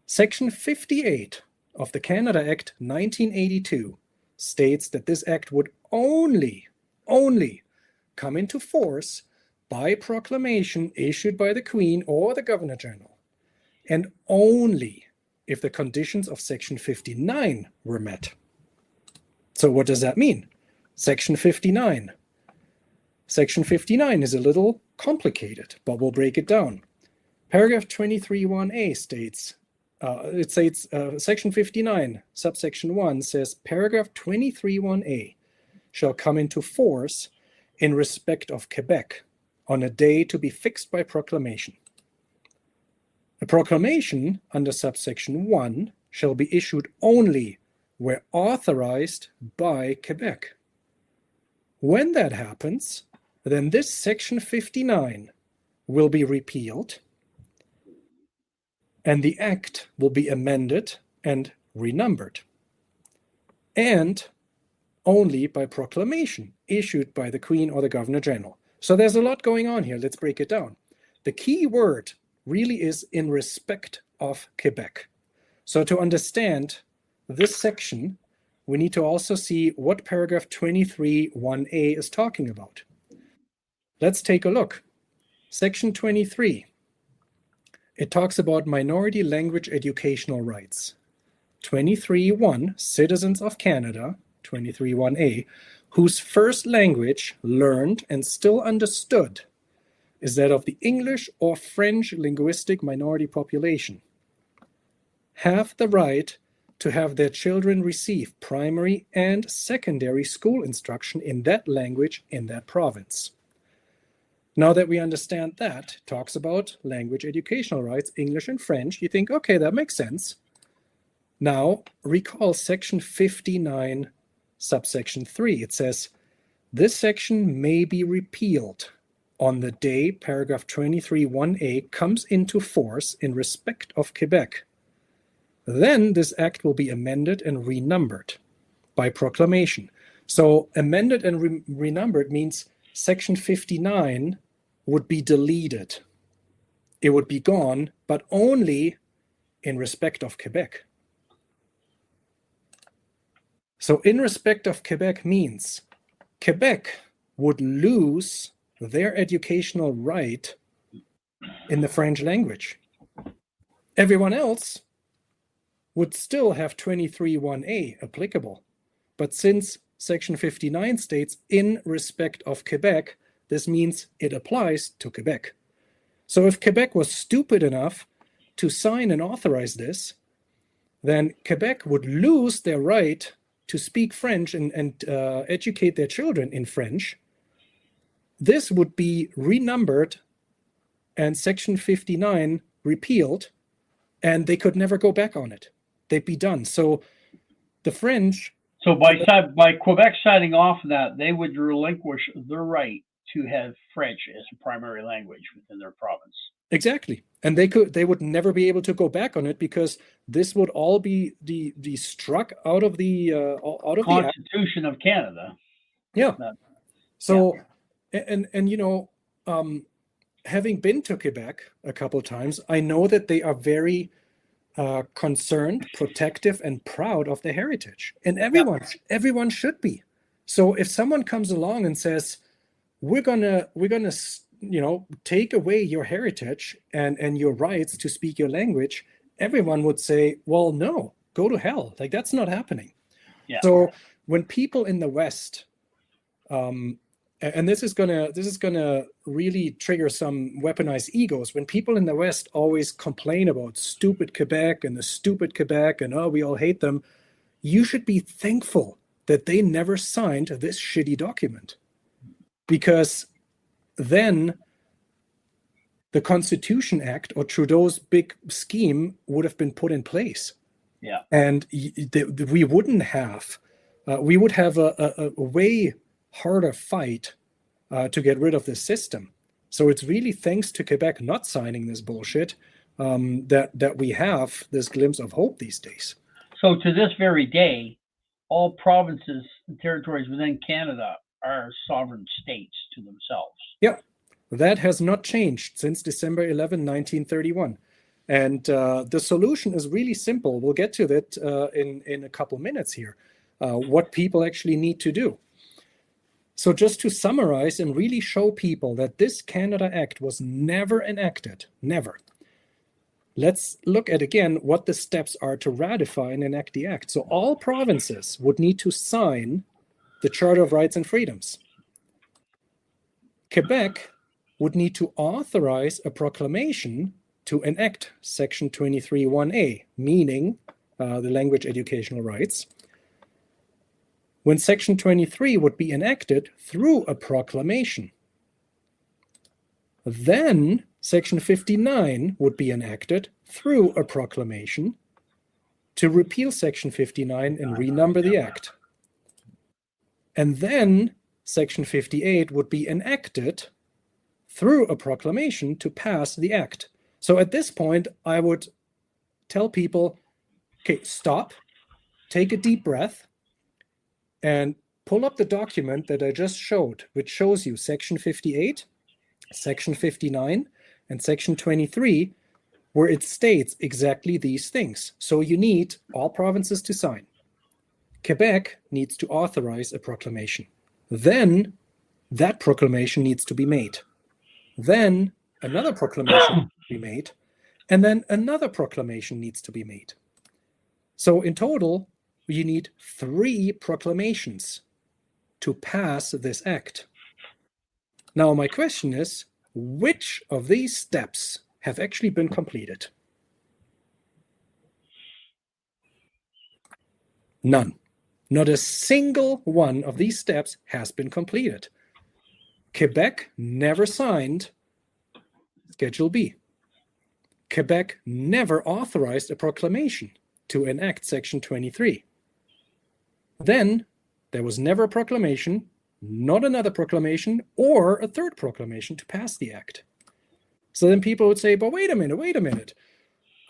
Section 58 of the Canada Act 1982 states that this act would only come into force by proclamation issued by the Queen or the Governor General, and only if the conditions of Section 59 were met. So what does that mean? Section 59. Section 59 is a little complicated, but we'll break it down. Paragraph 23(1)(a) states, Section 59, subsection 1 says, paragraph 23(1)(a) shall come into force in respect of Quebec on a day to be fixed by proclamation. A proclamation under subsection 1 shall be issued only where authorized by Quebec. When that happens, then this section 59 will be repealed and the act will be amended and renumbered, and only by proclamation issued by the Queen or the Governor General. So there's a lot going on here. Let's break it down. The key word really is in respect of Quebec. So to understand this section, we need to also see what paragraph 23(1)(a) is talking about. Let's take a look. Section 23. It talks about minority language educational rights. 23(1), citizens of Canada, 23(1)(a), whose first language learned and still understood is that of the English or French linguistic minority population, have the right to have their children receive primary and secondary school instruction in that language in that province. Now that we understand that, talks about language educational rights, English and French, you think, okay, that makes sense. Now, recall section 59, subsection 3. It says, this section may be repealed on the day paragraph 23(1)(a) comes into force in respect of Quebec. Then this act will be amended and renumbered by proclamation. So amended and renumbered means section 59 would be deleted. It would be gone, but only in respect of Quebec. So in respect of Quebec means Quebec would lose their educational right in the French language. Everyone else would still have 23(1)(a) applicable. But since section 59 states in respect of Quebec, this means it applies to Quebec. So if Quebec was stupid enough to sign and authorize this, then Quebec would lose their right to speak French and educate their children in French. This would be renumbered and Section 59 repealed, and they could never go back on it. They'd be done. So the French... So by Quebec signing off of that, they would relinquish their right to have French as a primary language within their province. Exactly. And they would never be able to go back on it, because this would all be struck out of the Constitution of Canada. Yeah. So, and having been to Quebec a couple of times, I know that they are very concerned, protective, and proud of their heritage, and everyone should be. So if someone comes along and says, we're gonna take away your heritage and your rights to speak your language, everyone would say, well, no, go to hell. Like, that's not happening. Yeah. So when people in the West, and this is gonna really trigger some weaponized egos, when people in the West always complain about stupid Quebec and the stupid Quebec and, oh, we all hate them, you should be thankful that they never signed this shitty document, because then the Constitution Act or Trudeau's big scheme would have been put in place. Yeah. And we would have a way harder fight to get rid of this system. So it's really thanks to Quebec not signing this bullshit that we have this glimpse of hope these days. So to this very day, all provinces and territories within Canada are sovereign states to themselves. Yeah, that has not changed since December 11, 1931. And the solution is really simple. We'll get to that in a couple minutes here, what people actually need to do. So just to summarize and really show people that this Canada Act was never enacted, never. Let's look at again what the steps are to ratify and enact the act. So all provinces would need to sign the Charter of Rights and Freedoms. Quebec would need to authorize a proclamation to enact Section 23(1)A, meaning the language educational rights. When Section 23 would be enacted through a proclamation. Then Section 59 would be enacted through a proclamation to repeal Section 59 and renumber the Act. And then Section 58 would be enacted through a proclamation to pass the Act. So at this point, I would tell people, okay, stop, take a deep breath, and pull up the document that I just showed, which shows you Section 58, Section 59, and Section 23, where it states exactly these things. So you need all provinces to sign. Quebec needs to authorize a proclamation. Then that proclamation needs to be made. Then another proclamation needs to be made. And then another proclamation needs to be made. So in total, you need 3 proclamations to pass this act. Now, my question is, which of these steps have actually been completed? None. Not a single one of these steps has been completed. Quebec never signed Schedule B. Quebec never authorized a proclamation to enact Section 23. Then there was never a proclamation, not another proclamation, or a third proclamation to pass the act. So then people would say, but wait a minute.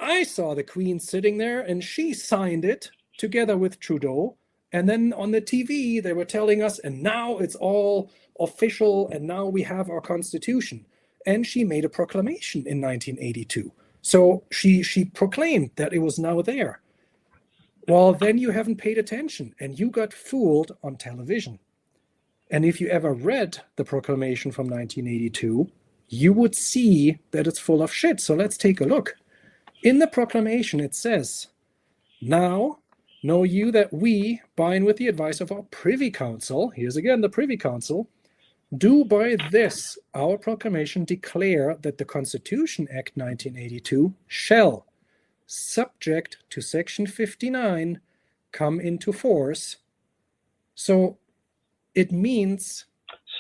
I saw the Queen sitting there and she signed it together with Trudeau. And then on the TV, they were telling us, and now it's all official, and now we have our Constitution. And she made a proclamation in 1982. So she proclaimed that it was now there. Well, then you haven't paid attention, and you got fooled on television. And if you ever read the proclamation from 1982, you would see that it's full of shit. So let's take a look. In the proclamation, it says, now know you that we, by and with the advice of our Privy Council, here's again the Privy Council, Do by this our proclamation declare that the Constitution Act 1982 shall, subject to Section 59, come into force. So it means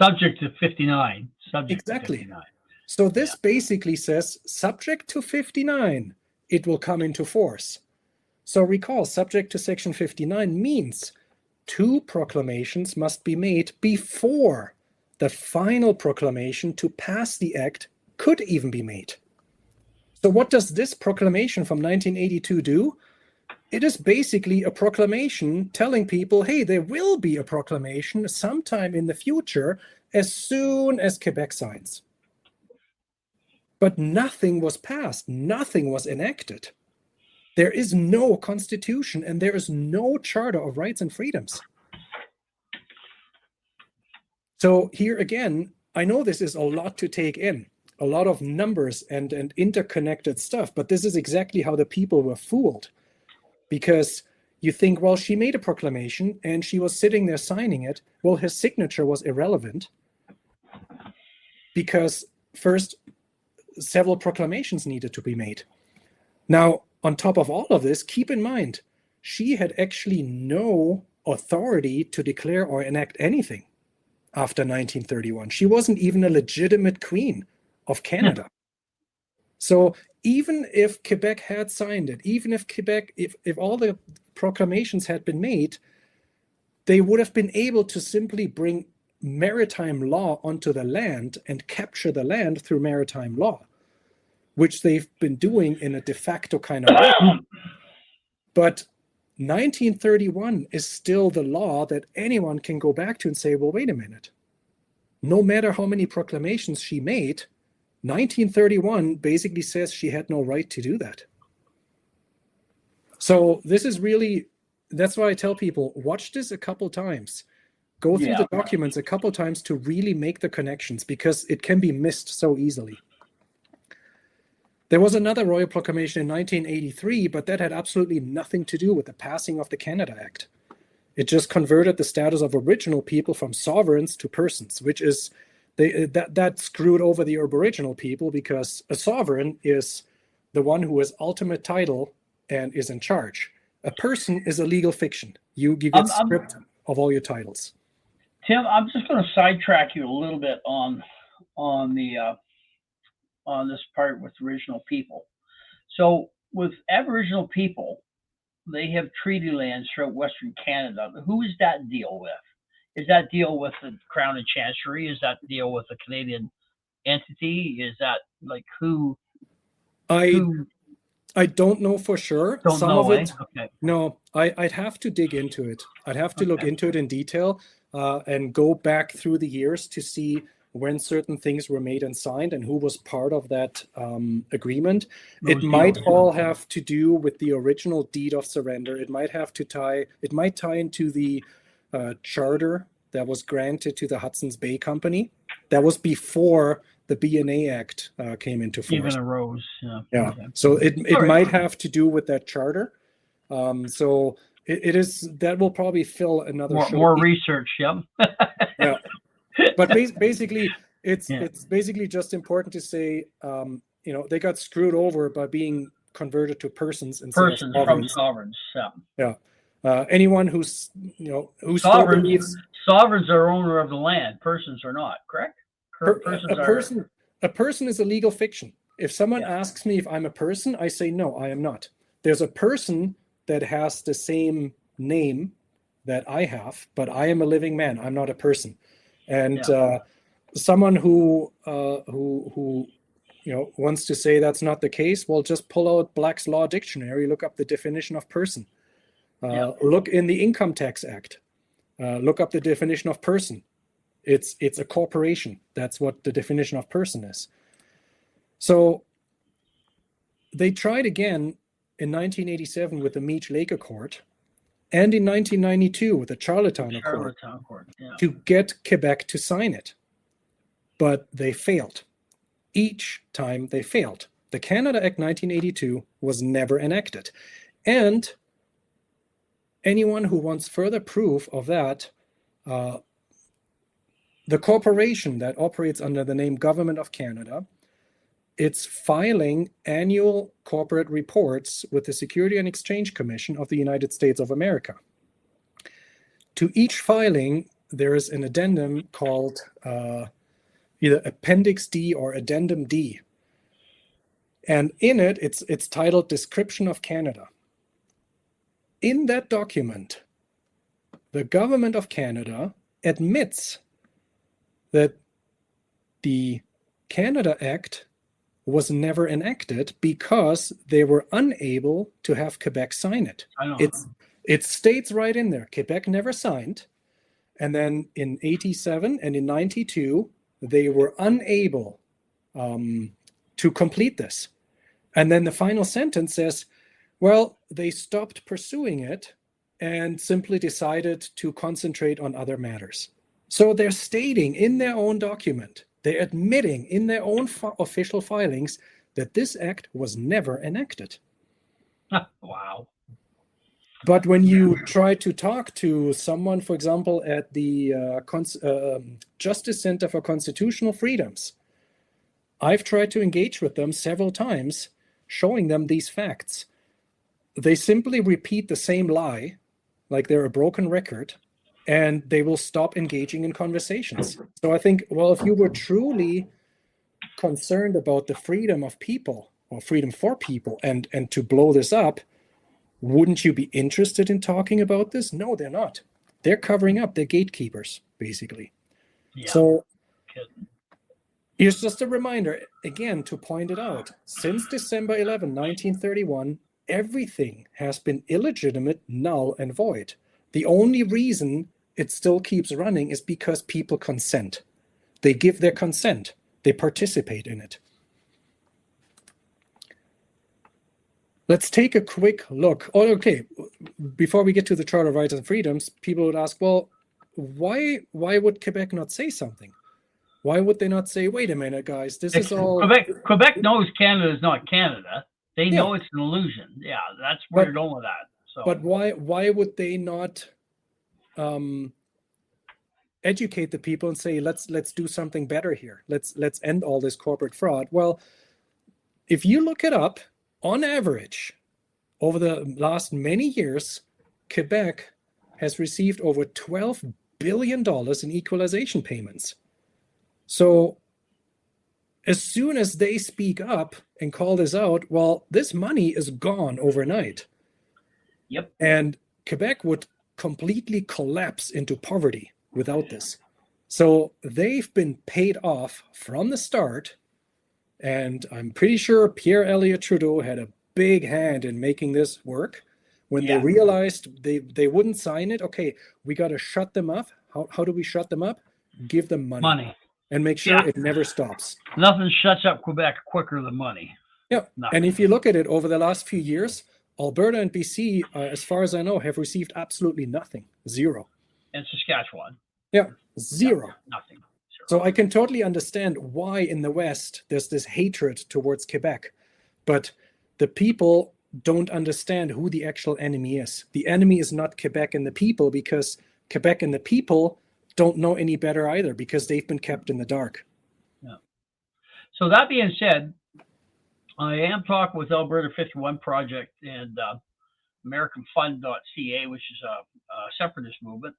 Subject to 59. Subject exactly. to 59. So this basically says, subject to 59, it will come into force. So recall, subject to Section 59 means 2 proclamations must be made before the final proclamation to pass the act could even be made. So what does this proclamation from 1982 do? It is basically a proclamation telling people, hey, there will be a proclamation sometime in the future as soon as Quebec signs. But nothing was passed, nothing was enacted. There is no constitution and there is no charter of rights and freedoms. So here again, I know this is a lot to take in, a lot of numbers and interconnected stuff, but this is exactly how the people were fooled. Because you think, well, she made a proclamation and she was sitting there signing it. Well, her signature was irrelevant because first, several proclamations needed to be made. Now, on top of all of this, keep in mind, she had actually no authority to declare or enact anything after 1931. She wasn't even a legitimate queen of Canada. So even if Quebec had signed it, even if Quebec, if all the proclamations had been made, they would have been able to simply bring maritime law onto the land and capture the land through maritime law, which they've been doing in a de facto kind of way. But 1931 is still the law that anyone can go back to and say, well, wait a minute. No matter how many proclamations she made, 1931 basically says she had no right to do that. So this is really, that's why I tell people, watch this a couple times. Go through the documents a couple times to really make the connections, because it can be missed so easily. There was another royal proclamation in 1983, but that had absolutely nothing to do with the passing of the Canada Act. It just converted the status of original people from sovereigns to persons, which is that screwed over the Aboriginal people, because a sovereign is the one who has ultimate title and is in charge. A person is a legal fiction. You get stripped of all your titles. Tim, I'm just going to sidetrack you a little bit on this part with original people. So with Aboriginal people, they have treaty lands throughout Western Canada. Who is that deal with? Is that deal with the Crown and Chancery? Is that deal with a Canadian entity? Is that like who? I don't know for sure. Don't Some know, of it. Okay. No, I'd have to dig into it. I'd have to look into it in detail and go back through the years to see when certain things were made and signed and who was part of that agreement. It might all have to do with the original deed of surrender. It might tie into the charter that was granted to the Hudson's Bay Company. That was before the BNA Act came into force. Even arose. Yeah. Okay. So it might have to do with that charter. So it is, that will probably fill another show. More research. Yep. Yeah. But basically, it's basically just important to say, they got screwed over by being converted to persons instead of sovereigns. From sovereigns. Yeah. Anyone who's sovereigns are owner of the land. Persons are not. Correct. A person is a legal fiction. If someone asks me if I'm a person, I say no, I am not. There's a person that has the same name that I have, but I am a living man. I'm not a person. And someone who wants to say that's not the case, well, just pull out Black's Law Dictionary, look up the definition of person. Look in the Income Tax Act. Look up the definition of person. It's a corporation. That's what the definition of person is. So they tried again in 1987 with the Meech Lake Accord, and in 1992 with the Charlottetown Accord to get Quebec to sign it. But they failed. Each time they failed. The Canada Act 1982 was never enacted. And anyone who wants further proof of that, the corporation that operates under the name Government of Canada, it's filing annual corporate reports with the Security and Exchange Commission of the United States of America. To each filing, there is an addendum called either Appendix D or Addendum D. And in it, it's titled Description of Canada. In that document, the Government of Canada admits that the Canada Act was never enacted because they were unable to have Quebec sign it. I know. It states right in there, Quebec never signed. And then in 87 and in 92, they were unable to complete this. And then the final sentence says, well, they stopped pursuing it and simply decided to concentrate on other matters. So they're stating in their own document, they're admitting in their own official filings that this act was never enacted. Wow. But when you try to talk to someone, for example, at the Justice Center for Constitutional Freedoms, I've tried to engage with them several times, showing them these facts. They simply repeat the same lie, like they're a broken record, and they will stop engaging in conversations. So I think, well, if you were truly concerned about the freedom of people or freedom for people and to blow this up, wouldn't you be interested in talking about this? No, they're not. They're covering up. They're gatekeepers, basically. Yeah. So here's just a reminder, again, to point it out. Since December 11, 1931, everything has been illegitimate, null, and void. The only reason it still keeps running is because people consent. They give their consent. They participate in it. Let's take a quick look. Oh, okay. Before we get to the Charter of Rights and Freedoms, people would ask, well, why would Quebec not say something? Why would they not say, wait a minute, guys, this is all... Quebec knows Canada is not Canada. They know it's an illusion. Yeah, that's where you're going with that. So. But why would they not educate the people and say, let's do something better here. Let's end all this corporate fraud. Well, if you look it up, on average, over the last many years, Quebec has received over $12 billion in equalization payments. So as soon as they speak up and call this out, well, this money is gone overnight. Yep. And Quebec would completely collapse into poverty without this. So they've been paid off from the start. And I'm pretty sure Pierre Elliott Trudeau had a big hand in making this work. When they realized they wouldn't sign it, okay, we got to shut them up. How do we shut them up? Give them money. And make sure it never stops. Nothing shuts up Quebec quicker than money. Yeah. Nothing. And if you look at it over the last few years, Alberta and BC, as far as I know, have received absolutely nothing. Zero. And Saskatchewan. Yeah. Zero. Nothing. So I can totally understand why in the West there's this hatred towards Quebec. But the people don't understand who the actual enemy is. The enemy is not Quebec and the people, because Quebec and the people don't know any better either, because they've been kept in the dark. Yeah. So that being said, I am talking with Alberta 51 Project and AmericanFund.ca, which is a separatist movement.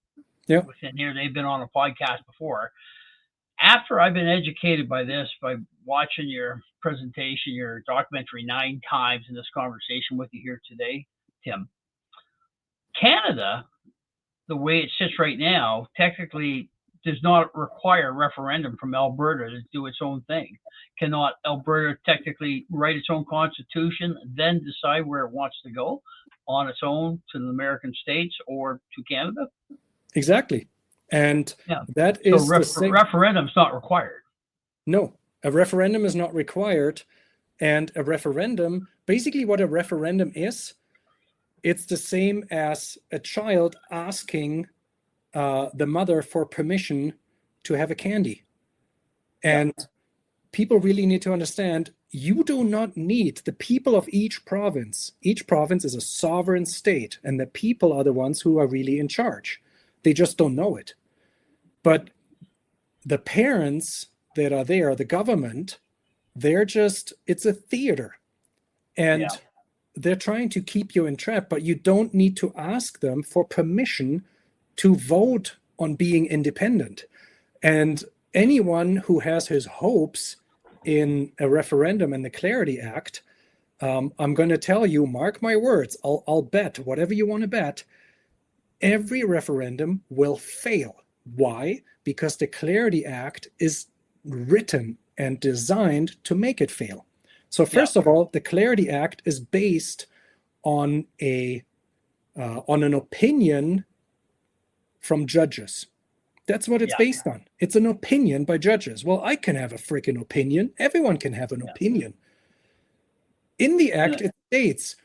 Yeah. Within here, they've been on a podcast before. After I've been educated by this, by watching your presentation, your documentary 9 times in this conversation with you here today, Tim, Canada, the way it sits right now, technically does not require a referendum from Alberta to do its own thing. Cannot Alberta technically write its own constitution, then decide where it wants to go on its own to the American states or to Canada? Exactly. And that is so referendum's not required. No, a referendum is not required. And a referendum, basically what a referendum is, it's the same as a child asking the mother for permission to have a candy. And people really need to understand, you do not need the people of each province. Each province is a sovereign state, and the people are the ones who are really in charge. They just don't know it. But the parents that are there, the government, it's a theater. And they're trying to keep you entrapped, but you don't need to ask them for permission to vote on being independent. And anyone who has his hopes in a referendum and the Clarity Act, I'm going to tell you, mark my words, I'll bet whatever you want to bet, every referendum will fail. Why? Because the Clarity Act is written and designed to make it fail. So first of all, the Clarity Act is based on an opinion from judges. That's what it's based on. It's an opinion by judges. Well, I can have a freaking opinion. Everyone can have an opinion. In the act, it states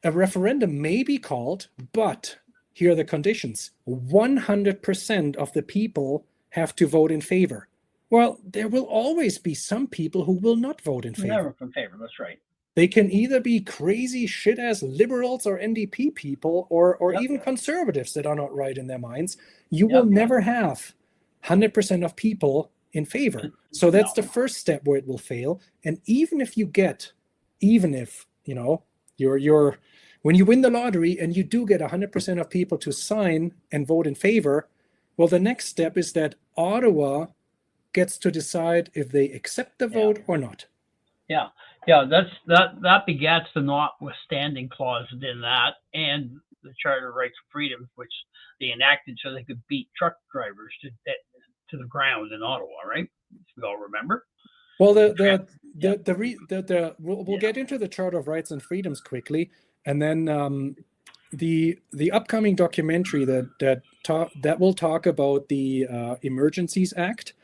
a referendum may be called, but here are the conditions. 100% of the people have to vote in favor. Well, there will always be some people who will not vote in favor. Never in favor, that's right. They can either be crazy shit-ass liberals or NDP people or even conservatives that are not right in their minds. You will never have 100% of people in favor. So that's the first step where it will fail. And even if, you know, when you win the lottery and you do get 100% of people to sign and vote in favor, well, the next step is that Ottawa gets to decide if they accept the vote or not. That begets the notwithstanding clause in that, and the Charter of Rights and Freedoms, which they enacted so they could beat truck drivers to the ground in Ottawa, right? We all remember. Well, we'll get into the Charter of Rights and Freedoms quickly, and then the upcoming documentary that will talk about the Emergencies Act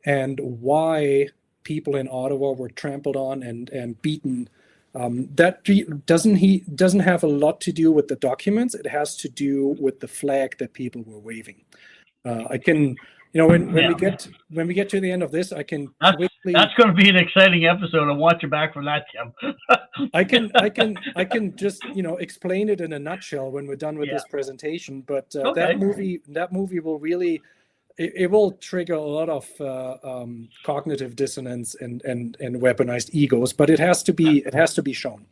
and why people in Ottawa were trampled on and beaten. That doesn't have a lot to do with the documents. It has to do with the flag that people were waving. I can, you know, when we get to the end of this, I can quickly. That's going to be an exciting episode. I'll watch you back from that, Tim. I can just, you know, explain it in a nutshell when we're done with this presentation. But that movie will really. It will trigger a lot of cognitive dissonance and weaponized egos, but it has to be shown.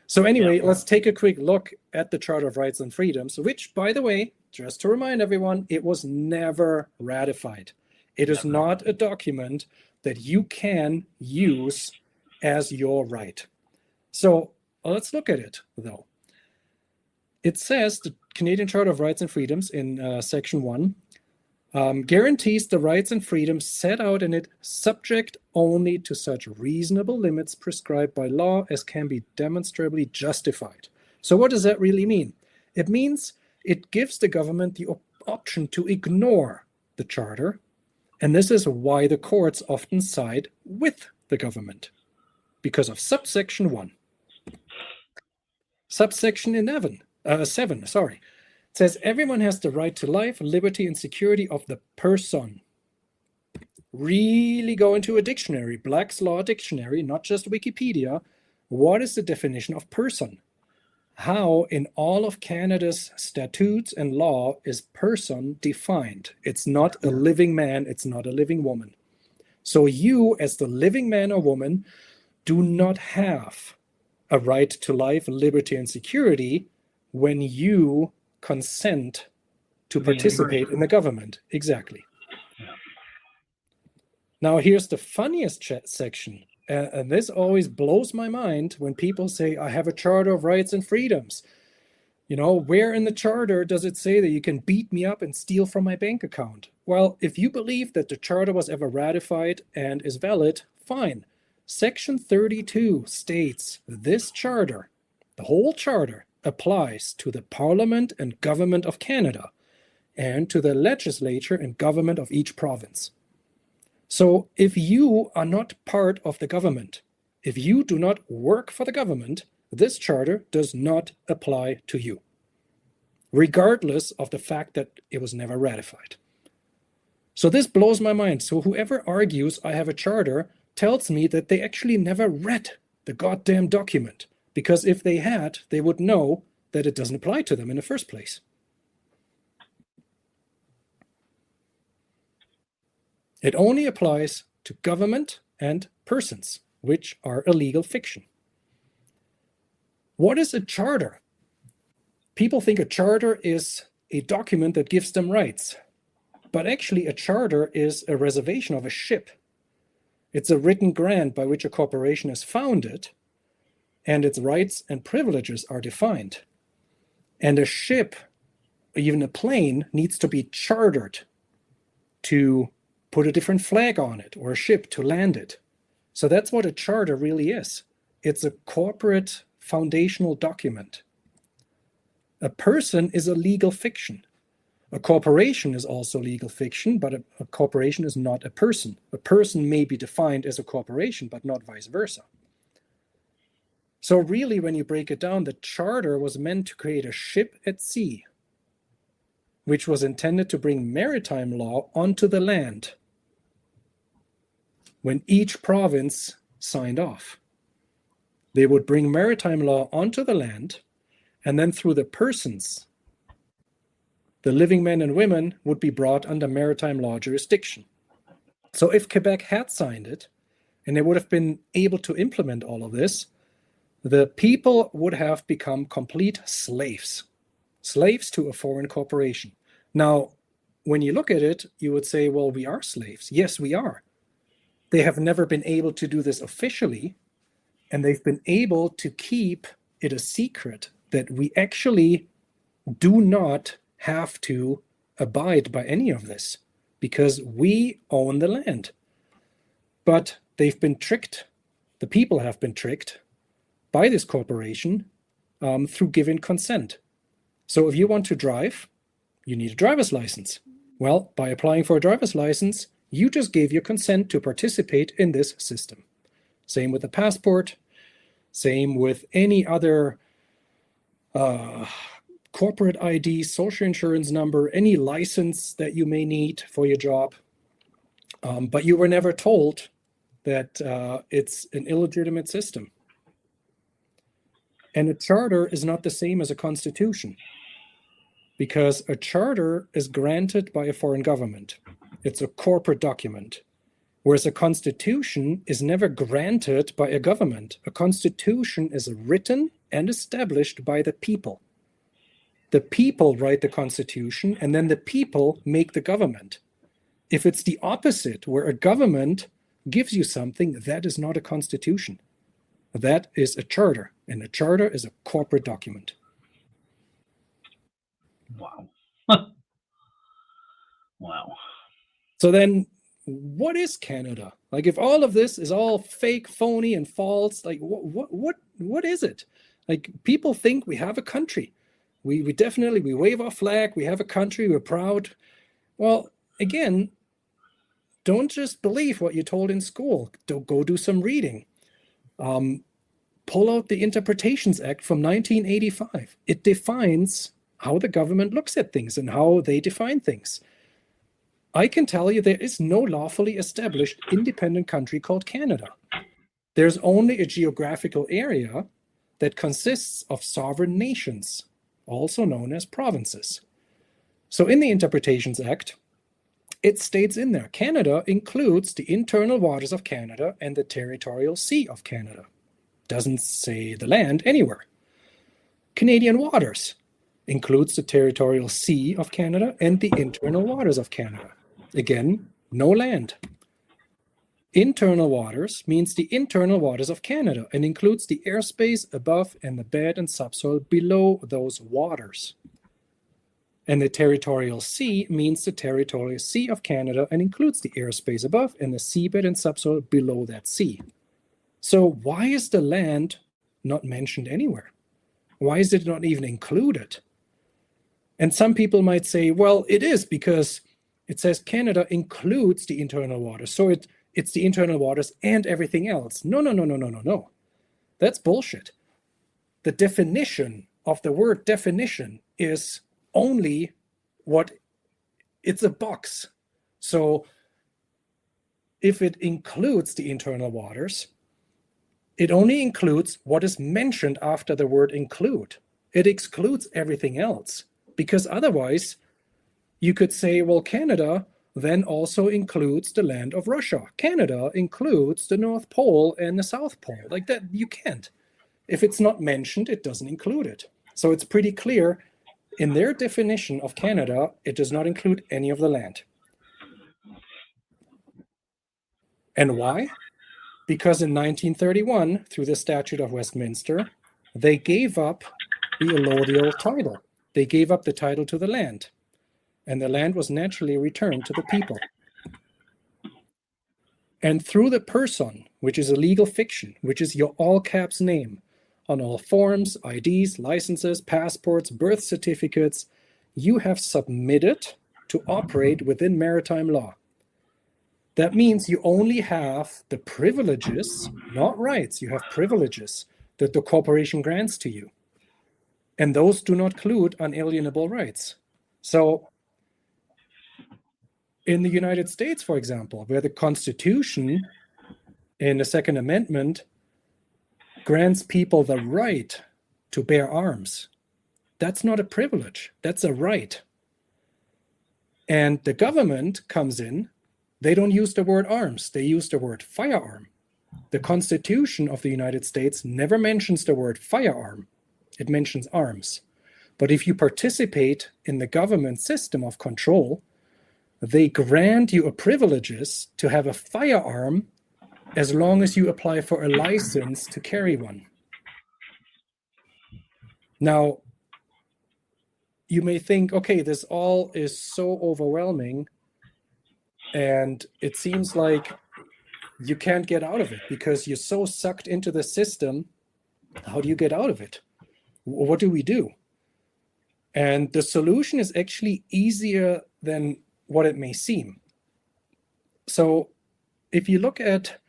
So anyway, let's take a quick look at the Charter of Rights and Freedoms, which, by the way, just to remind everyone, it was never ratified. It is not a document that you can use as your right. So let's look at it, though. It says the Canadian Charter of Rights and Freedoms in Section 1 guarantees the rights and freedoms set out in it, subject only to such reasonable limits prescribed by law as can be demonstrably justified. So what does that really mean? It means it gives the government the option to ignore the Charter, and this is why the courts often side with the government, because of subsection 1. Subsection 7, sorry. It says everyone has the right to life, liberty, and security of the person. Really go into a dictionary, Black's Law Dictionary, not just Wikipedia. What is the definition of person? How in all of Canada's statutes and law is person defined? It's not a living man, it's not a living woman. So you, as the living man or woman, do not have a right to life, liberty, and security when you consent to participate in the government. Exactly. Now, here's the funniest section. And this always blows my mind when people say, I have a Charter of Rights and Freedoms. You know, where in the Charter does it say that you can beat me up and steal from my bank account? Well, if you believe that the Charter was ever ratified and is valid, fine. Section 32 states this Charter, the whole Charter, applies to the Parliament and Government of Canada and to the legislature and government of each province. So if you are not part of the government, if you do not work for the government, this Charter does not apply to you, regardless of the fact that it was never ratified. So this blows my mind. So whoever argues I have a Charter tells me that they actually never read the goddamn document. Because if they had, they would know that it doesn't apply to them in the first place. It only applies to government and persons, which are a legal fiction. What is a charter? People think a charter is a document that gives them rights, but actually a charter is a reservation of a ship. It's a written grant by which a corporation is founded, and its rights and privileges are defined. And a ship, even a plane, needs to be chartered to put a different flag on it, or a ship to land it. So that's what a charter really is. It's a corporate foundational document. A person is a legal fiction. A corporation is also legal fiction, but a corporation is not a person. A person may be defined as a corporation, but not vice versa. So really, when you break it down, the charter was meant to create a ship at sea, which was intended to bring maritime law onto the land when each province signed off. They would bring maritime law onto the land, and then through the persons, the living men and women would be brought under maritime law jurisdiction. So if Quebec had signed it, and they would have been able to implement all of this, the people would have become complete slaves to a foreign corporation. Now, when you look at it, you would say, well, we are slaves. Yes, we are. They have never been able to do this officially, and they've been able to keep it a secret that we actually do not have to abide by any of this because we own the land. But they've been tricked. The people have been tricked by this corporation through giving consent. So if you want to drive, you need a driver's license. Well, by applying for a driver's license, you just gave your consent to participate in this system. Same with the passport, same with any other corporate ID, social insurance number, any license that you may need for your job. But you were never told that it's an illegitimate system. And a charter is not the same as a constitution, because a charter is granted by a foreign government. It's a corporate document, whereas a constitution is never granted by a government. A constitution is written and established by the people. The people write the constitution, and then the people make the government. If it's the opposite, where a government gives you something, that is not a constitution. That is a charter, and a charter is a corporate document. Wow. Wow. So then, what is Canada? Like, if all of this is all fake, phony, and false, like, what is it? Like, people think we have a country. We definitely, we wave our flag, we have a country, we're proud. Well, again, don't just believe what you're told in school. Go do some reading. Pull out the Interpretations Act from 1985. It defines how the government looks at things and how they define things. I can tell you there is no lawfully established independent country called Canada. There's only a geographical area that consists of sovereign nations, also known as provinces. So in the Interpretations Act, it states in there, Canada includes the internal waters of Canada and the territorial sea of Canada. Doesn't say the land anywhere. Canadian waters includes the territorial sea of Canada and the internal waters of Canada. Again, no land. Internal waters means the internal waters of Canada and includes the airspace above and the bed and subsoil below those waters. And the territorial sea means the territorial sea of Canada and includes the airspace above and the seabed and subsoil below that sea. So why is the land not mentioned anywhere? Why is it not even included? And some people might say, well, it is because it says Canada includes the internal waters. So it's the internal waters and everything else. No. That's bullshit. The definition of the word definition is only what it's a box. So if it includes the internal waters, it only includes what is mentioned after the word include. It excludes everything else, because otherwise you could say, well, Canada then also includes the land of Russia. Canada includes the North Pole and the South Pole. Like that, you can't. If it's not mentioned, it doesn't include it. So it's pretty clear in their definition of Canada, it does not include any of the land. And why? Because in 1931, through the Statute of Westminster, they gave up the allodial title. They gave up the title to the land, and the land was naturally returned to the people. And through the person, which is a legal fiction, which is your all caps name on all forms, IDs, licenses, passports, birth certificates, you have submitted to operate within maritime law. That means you only have the privileges, not rights, you have privileges that the corporation grants to you. And those do not include unalienable rights. So in the United States, for example, where the Constitution in the Second Amendment grants people the right to bear arms, that's not a privilege, that's a right. And the government comes in, they don't use the word arms, they use the word firearm. The Constitution of the United States never mentions the word firearm, it mentions arms. But if you participate in the government system of control, they grant you privileges to have a firearm as long as you apply for a license to carry one. Now, you may think, okay, this all is so overwhelming and it seems like you can't get out of it because you're so sucked into the system. How do you get out of it? What do we do? And the solution is actually easier than what it may seem. So if you look at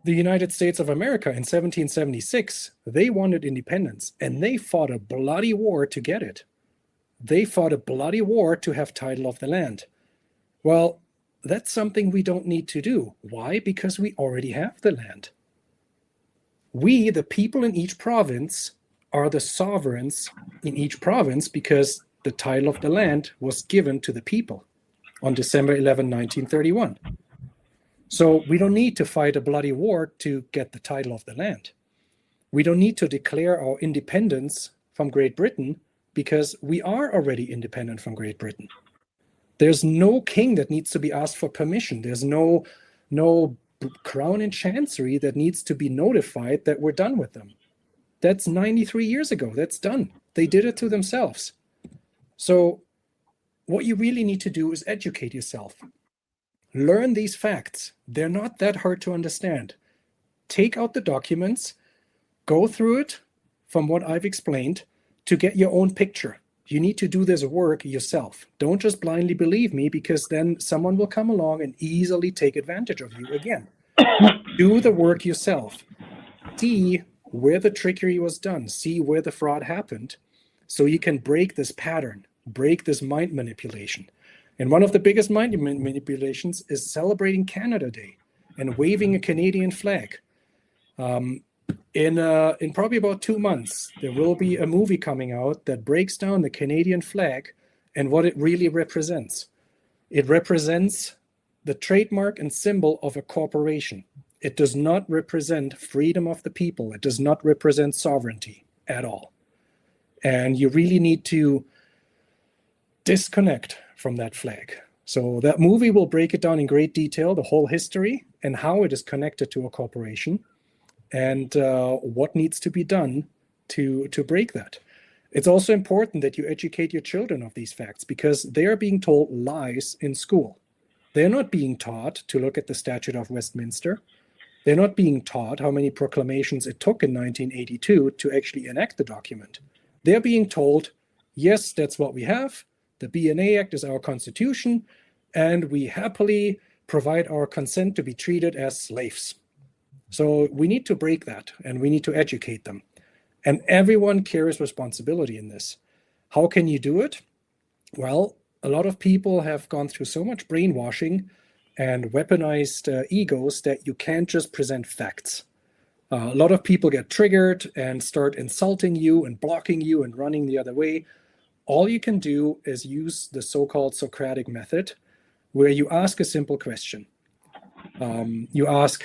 the United States of America in 1776, they wanted independence and they fought a bloody war to get it. They fought a bloody war to have title of the land. Well, that's something we don't need to do. Why? Because we already have the land. We, the people in each province, are the sovereigns in each province because the title of the land was given to the people on December 11, 1931. So we don't need to fight a bloody war to get the title of the land. We don't need to declare our independence from Great Britain because we are already independent from Great Britain. There's no king that needs to be asked for permission. There's no crown and chancery that needs to be notified that we're done with them. That's 93 years ago. That's done. They did it to themselves. So what you really need to do is educate yourself. Learn these facts. They're not that hard to understand. Take out the documents, go through it from what I've explained to get your own picture. You need to do this work yourself. Don't just blindly believe me because then someone will come along and easily take advantage of you again. Do the work yourself. See where the trickery was done. See where the fraud happened so you can break this pattern, break this mind manipulation. And one of the biggest mind manipulations is celebrating Canada Day and waving a Canadian flag. In probably about 2 months, there will be a movie coming out that breaks down the Canadian flag and what it really represents. It represents the trademark and symbol of a corporation. It does not represent freedom of the people. It does not represent sovereignty at all. And you really need to disconnect from that flag. So that movie will break it down in great detail, the whole history and how it is connected to a corporation and what needs to be done to break that. It's also important that you educate your children of these facts because they are being told lies in school. They're not being taught to look at the Statute of Westminster. They're not being taught how many proclamations it took in 1982 to actually enact the document. They're being told, yes, that's what we have. The BNA Act is our constitution, and we happily provide our consent to be treated as slaves. So we need to break that, and we need to educate them. And everyone carries responsibility in this. How can you do it? Well, a lot of people have gone through so much brainwashing and weaponized egos that you can't just present facts. A lot of people get triggered and start insulting you and blocking you and running the other way. All you can do is use the so-called Socratic method where you ask a simple question. You ask,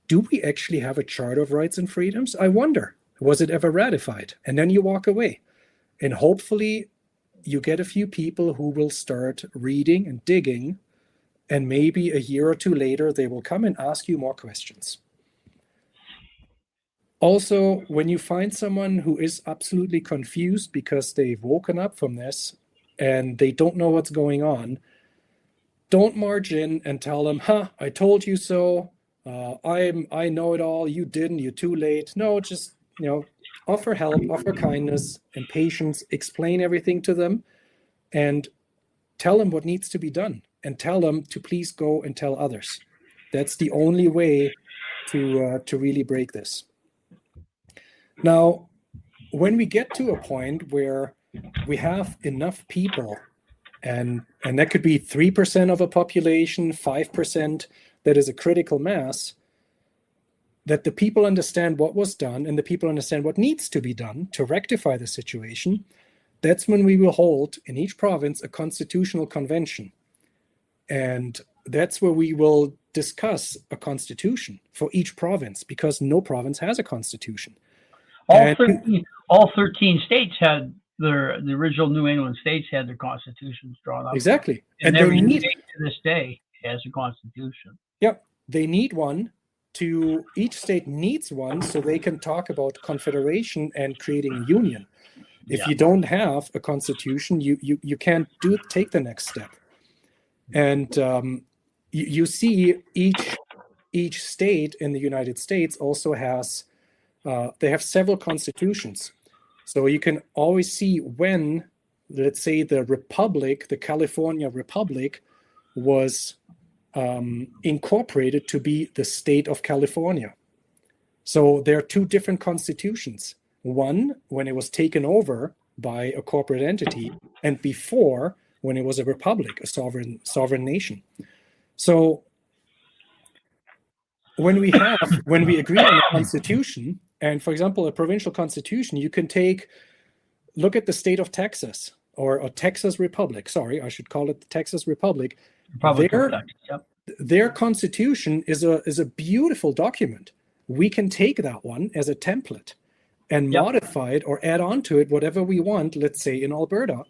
do we actually have a Charter of Rights and Freedoms? I wonder, was it ever ratified? And then you walk away. And hopefully you get a few people who will start reading and digging, and maybe a year or two later, they will come and ask you more questions. Also, when you find someone who is absolutely confused because they've woken up from this and they don't know what's going on, don't march in and tell them, I told you so. I know it all. You didn't. You're too late. No, just, offer help, offer kindness and patience, explain everything to them, and tell them what needs to be done, and tell them to please go and tell others. That's the only way to really break this. Now, when we get to a point where we have enough people, and that could be 3% of a population, 5%, that is a critical mass, that the people understand what was done and the people understand what needs to be done to rectify the situation, that's when we will hold in each province a constitutional convention. And that's where we will discuss a constitution for each province, because no province has a constitution. All 13 states had the original New England states had their constitutions drawn up. Exactly. And every state to this day has a constitution. Yeah, they need one. Each state needs one so they can talk about confederation and creating a union. If you don't have a constitution, you can't take the next step. And you see each state in the United States also has they have several constitutions. So you can always see when, let's say, the California Republic was incorporated to be the state of California. So there are two different constitutions. One, when it was taken over by a corporate entity, and before, when it was a republic, a sovereign nation. So when we agree on a constitution, and for example, a provincial constitution, you can look at the state of Texas, or Texas Republic. Sorry, I should call it the Texas Republic. Their constitution is a beautiful document. We can take that one as a template and modify it or add on to it whatever we want, let's say in Alberta.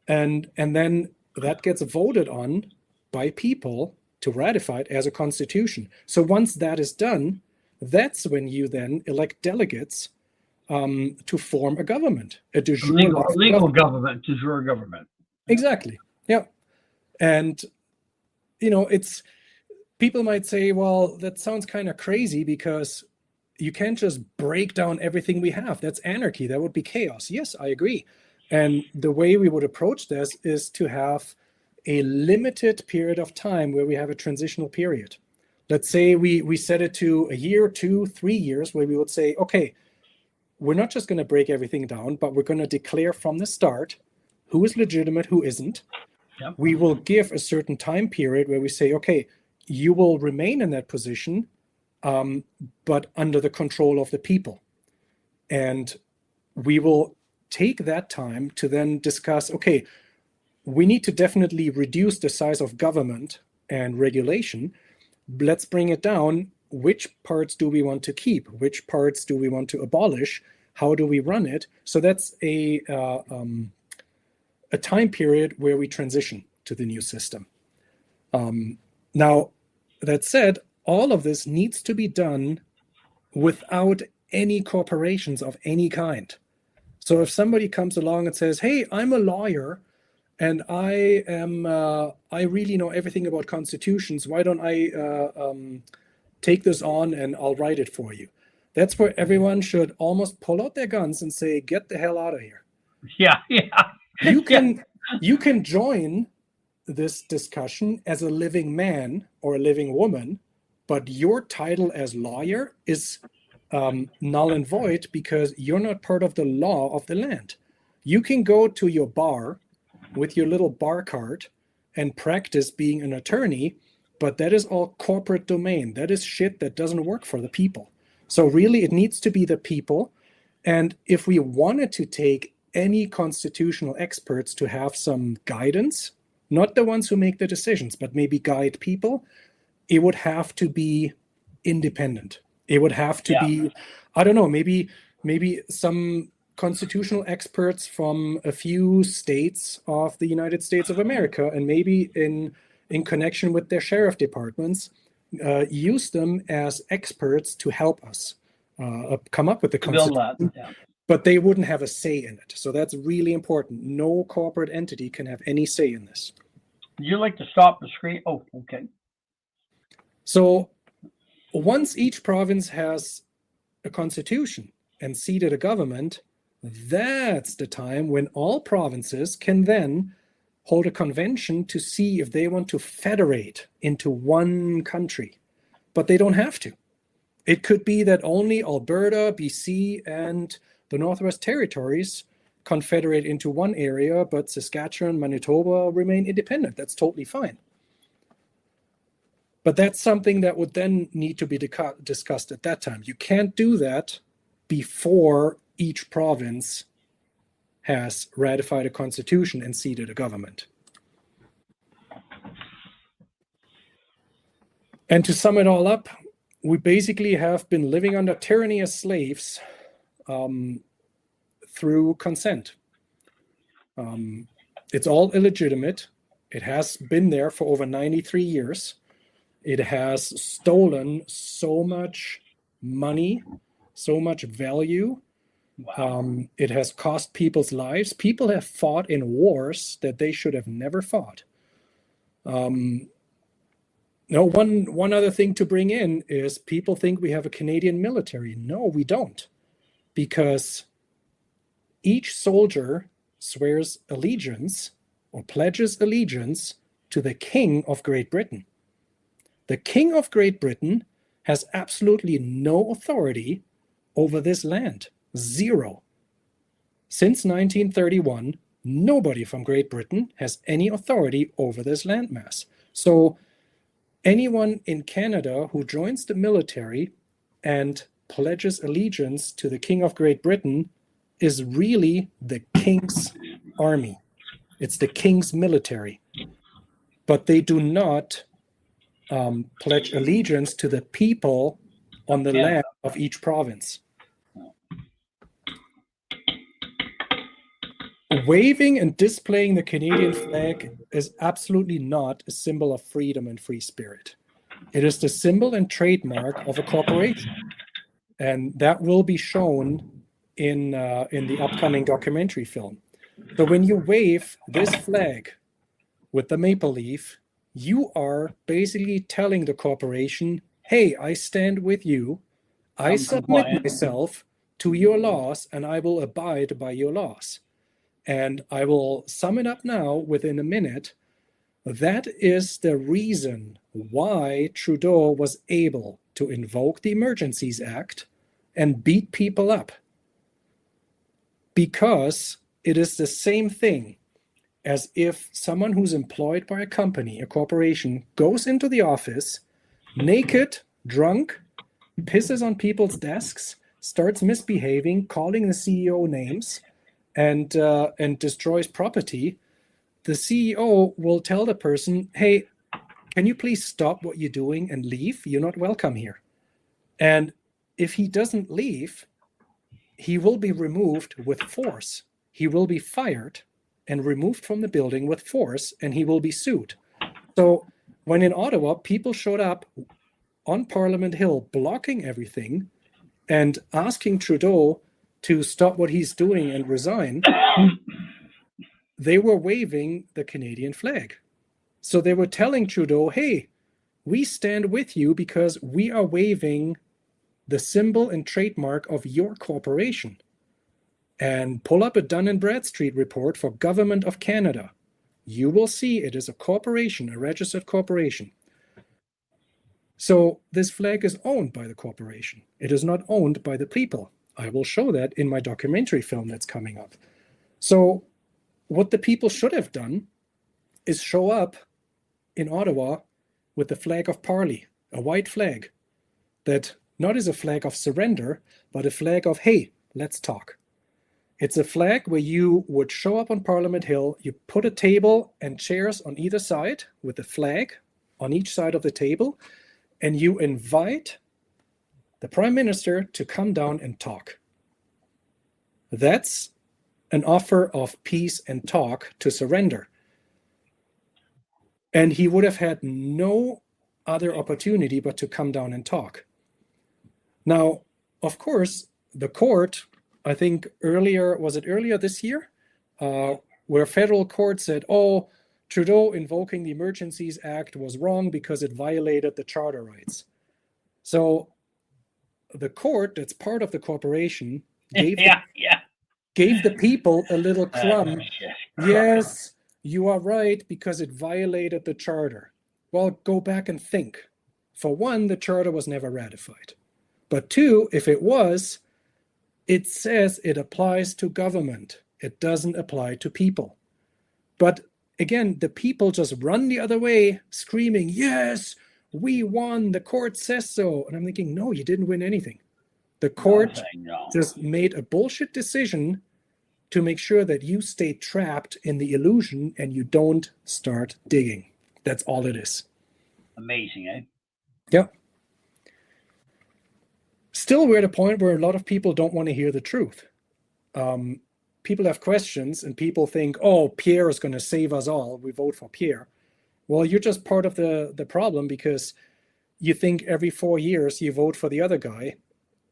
And then that gets voted on by people to ratify it as a constitution. So once that is done, that's when you then elect delegates to form a government, a de jure legal government, de jure government. Exactly. Yeah. And it's, people might say, well, that sounds kind of crazy because you can't just break down everything we have. That's anarchy. That would be chaos. Yes, I agree. And the way we would approach this is to have a limited period of time where we have a transitional period. Let's say we set it to a year, 2, 3 years, where we would say, okay, we're not just going to break everything down, but we're going to declare from the start who is legitimate, who isn't. Yep. We will give a certain time period where we say, okay, you will remain in that position, but under the control of the people. And we will take that time to then discuss, okay, we need to definitely reduce the size of government and regulation. Let's bring it down. Which parts do we want to keep? Which parts do we want to abolish? How do we run it? So that's a time period where we transition to the new system. Now, that said, all of this needs to be done without any corporations of any kind. So if somebody comes along and says, hey, I'm a lawyer and I really know everything about constitutions, why don't I take this on and I'll write it for you? That's where everyone should almost pull out their guns and say, get the hell out of here. Yeah. You can join this discussion as a living man or a living woman, but your title as lawyer is null and void because you're not part of the law of the land. You can go to your bar with your little bar card and practice being an attorney, but that is all corporate domain. That is shit that doesn't work for the people. So really, it needs to be the people. And if we wanted to take any constitutional experts to have some guidance not the ones who make the decisions, but maybe guide people, it would have to be independent. It would have to be, I don't know, maybe some constitutional experts from a few states of the United States of America, and maybe in connection with their sheriff departments, use them as experts to help us come up with the constitution. But they wouldn't have a say in it. So that's really important. No corporate entity can have any say in this. You like to stop the screen? Oh, okay. So once each province has a constitution and seated a government, that's the time when all provinces can then hold a convention to see if they want to federate into one country. But they don't have to. It could be that only Alberta, BC, and the Northwest Territories confederate into one area, but Saskatchewan, Manitoba remain independent. That's totally fine. But that's something that would then need to be discussed at that time. You can't do that before each province has ratified a constitution and seated a government. And to sum it all up, we basically have been living under tyranny as slaves through consent. It's all illegitimate. It has been there for over 93 years. It has stolen so much money, so much value. Wow. It has cost people's lives. People have fought in wars that they should have never fought. No, one other thing to bring in is people think we have a Canadian military. No, we don't. Because each soldier swears allegiance or pledges allegiance to the King of Great Britain. The King of Great Britain has absolutely no authority over this land. Zero. Since 1931, nobody from Great Britain has any authority over this landmass. So anyone in Canada who joins the military and pledges allegiance to the King of Great Britain is really the King's army. It's the King's military. But they do not pledge allegiance to the people on the land of each province. Waving and displaying the Canadian flag is absolutely not a symbol of freedom and free spirit. It is the symbol and trademark of a corporation. And that will be shown in the upcoming documentary film. So when you wave this flag with the maple leaf, you are basically telling the corporation, hey, I stand with you. I submit myself to your laws and I will abide by your laws. And I will sum it up now within a minute. That is the reason why Trudeau was able to invoke the Emergencies Act and beat people up. Because it is the same thing as if someone who's employed by a company, a corporation, goes into the office, naked, drunk, pisses on people's desks, starts misbehaving, calling the CEO names, and destroys property. The CEO will tell the person, hey, can you please stop what you're doing and leave? You're not welcome here. And if he doesn't leave, he will be removed with force. He will be fired and removed from the building with force, and he will be sued. So when in Ottawa, people showed up on Parliament Hill blocking everything and asking Trudeau to stop what he's doing and resign, they were waving the Canadian flag. So they were telling Trudeau, hey, we stand with you because we are waving the symbol and trademark of your corporation. And pull up a Dun & Bradstreet report for Government of Canada. You will see it is a corporation, a registered corporation. So this flag is owned by the corporation. It is not owned by the people. I will show that in my documentary film that's coming up. So what the people should have done is show up in Ottawa with the flag of parley, a white flag that not is a flag of surrender, but a flag of, hey, let's talk. It's a flag where you would show up on Parliament Hill, you put a table and chairs on either side with a flag on each side of the table, and you invite the Prime Minister to come down and talk. That's an offer of peace and talk to surrender. And he would have had no other opportunity but to come down and talk. Now, of course, the court, I think earlier this year, where federal court said, oh, Trudeau invoking the Emergencies Act was wrong because it violated the charter rights. So the court, that's part of the corporation, gave the people a little crumb. Yes, you are right, because it violated the charter. Well, go back and think. For one, the charter was never ratified. But two, if it was, it says it applies to government. It doesn't apply to people. But again, the people just run the other way, screaming, yes, we won, the court says so. And I'm thinking, no, you didn't win anything. The court just made a bullshit decision to make sure that you stay trapped in the illusion and you don't start digging. That's all it is. Amazing, eh? Yeah. Still, we're at a point where a lot of people don't want to hear the truth. People have questions and people think, oh, Pierre is going to save us all. We vote for Pierre. Well, you're just part of the problem, because you think every 4 years you vote for the other guy.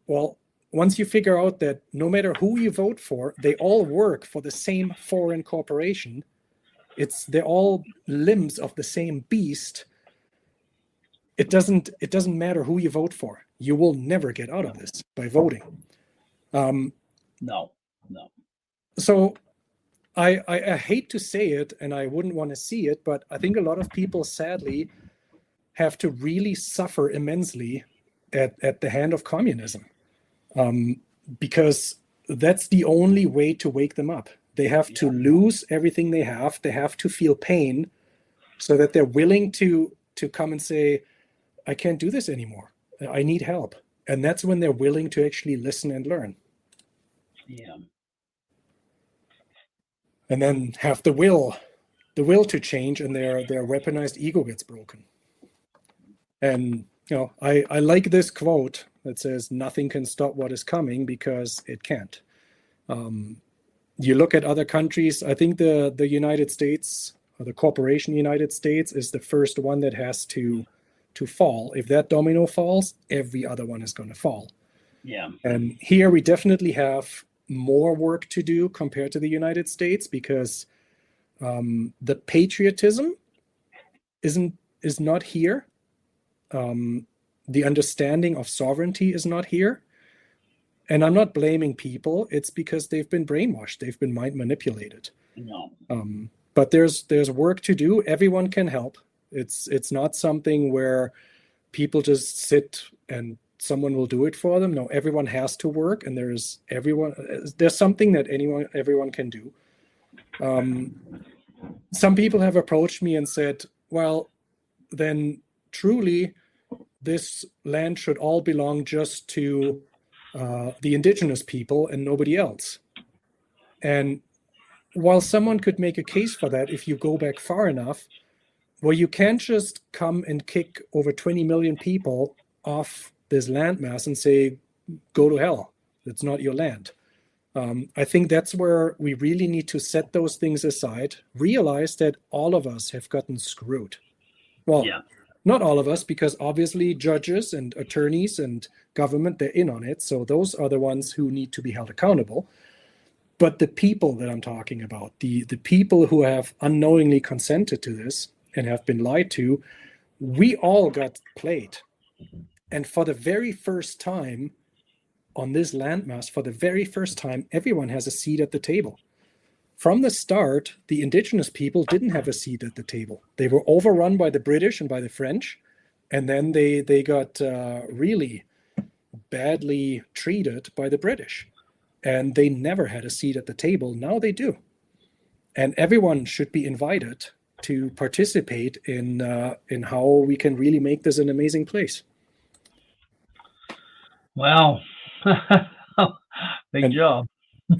Well, once you figure out that no matter who you vote for, they all work for the same foreign corporation, they're all limbs of the same beast. It doesn't matter who you vote for. You will never get out of this by voting. No. So I hate to say it, and I wouldn't want to see it, but I think a lot of people sadly have to really suffer immensely at the hand of communism, because that's the only way to wake them up. They have to lose everything they have. They have to feel pain so that they're willing to come and say, I can't do this anymore. I need help. And that's when they're willing to actually listen and learn. Yeah. And then have the will to change, and their weaponized ego gets broken. And I like this quote that says, nothing can stop what is coming, because it can't. You look at other countries, I think the United States, or the corporation United States, is the first one that has to fall. If that domino falls, every other one is going to fall. Yeah. And here we definitely have more work to do compared to the United States, because the patriotism is not here. The understanding of sovereignty is not here. And I'm not blaming people. It's because they've been brainwashed. They've been mind manipulated. No. But there's work to do. Everyone can help. It's not something where people just sit and someone will do it for them. No, everyone has to work, and there's something that everyone can do. Some people have approached me and said, well, then truly this land should all belong just to the indigenous people and nobody else. And while someone could make a case for that, if you go back far enough, well, you can't just come and kick over 20 million people off this landmass and say, go to hell. It's not your land. I think that's where we really need to set those things aside, realize that all of us have gotten screwed. Well, not all of us, because obviously judges and attorneys and government, they're in on it. So those are the ones who need to be held accountable. But the people that I'm talking about, the people who have unknowingly consented to this and have been lied to, we all got played. And for the very first time on this landmass, for the very first time, everyone has a seat at the table. From the start, the indigenous people didn't have a seat at the table. They were overrun by the British and by the French. And then they got really badly treated by the British. And they never had a seat at the table. Now they do. And everyone should be invited to participate in how we can really make this an amazing place. Wow. Big job.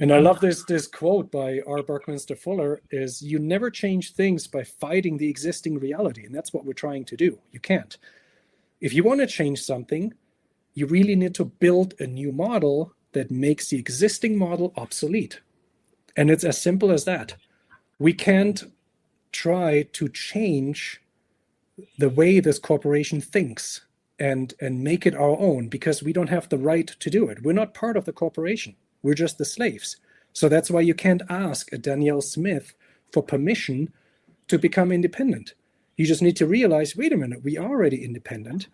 And I love this quote by R. Buckminster Fuller is, you never change things by fighting the existing reality. And that's what we're trying to do. You can't. If you want to change something, you really need to build a new model that makes the existing model obsolete. And it's as simple as that. We can't try to change the way this corporation thinks and make it our own, because we don't have the right to do it. We're not part of the corporation. We're just the slaves. So that's why you can't ask a Danielle Smith for permission to become independent. You just need to realize, wait a minute, we are already independent.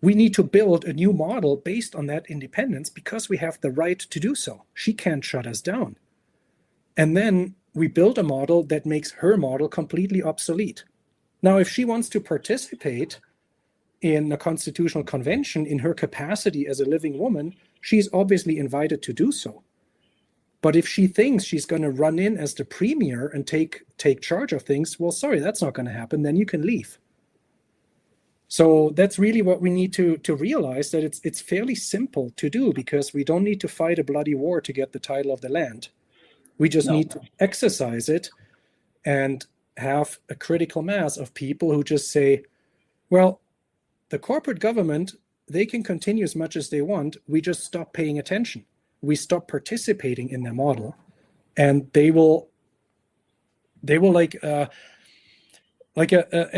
We need to build a new model based on that independence because we have the right to do so. She can't shut us down. And then we build a model that makes her model completely obsolete. Now, if she wants to participate in a constitutional convention in her capacity as a living woman, she's obviously invited to do so. But if she thinks she's going to run in as the premier and take charge of things, well, sorry, that's not going to happen. Then you can leave. So that's really what we need to realize, that it's fairly simple to do, because we don't need to fight a bloody war to get the title of the land. We just need to exercise it and have a critical mass of people who just say, well, the corporate government, they can continue as much as they want. We just stop paying attention. We stop participating in their model, and they will like an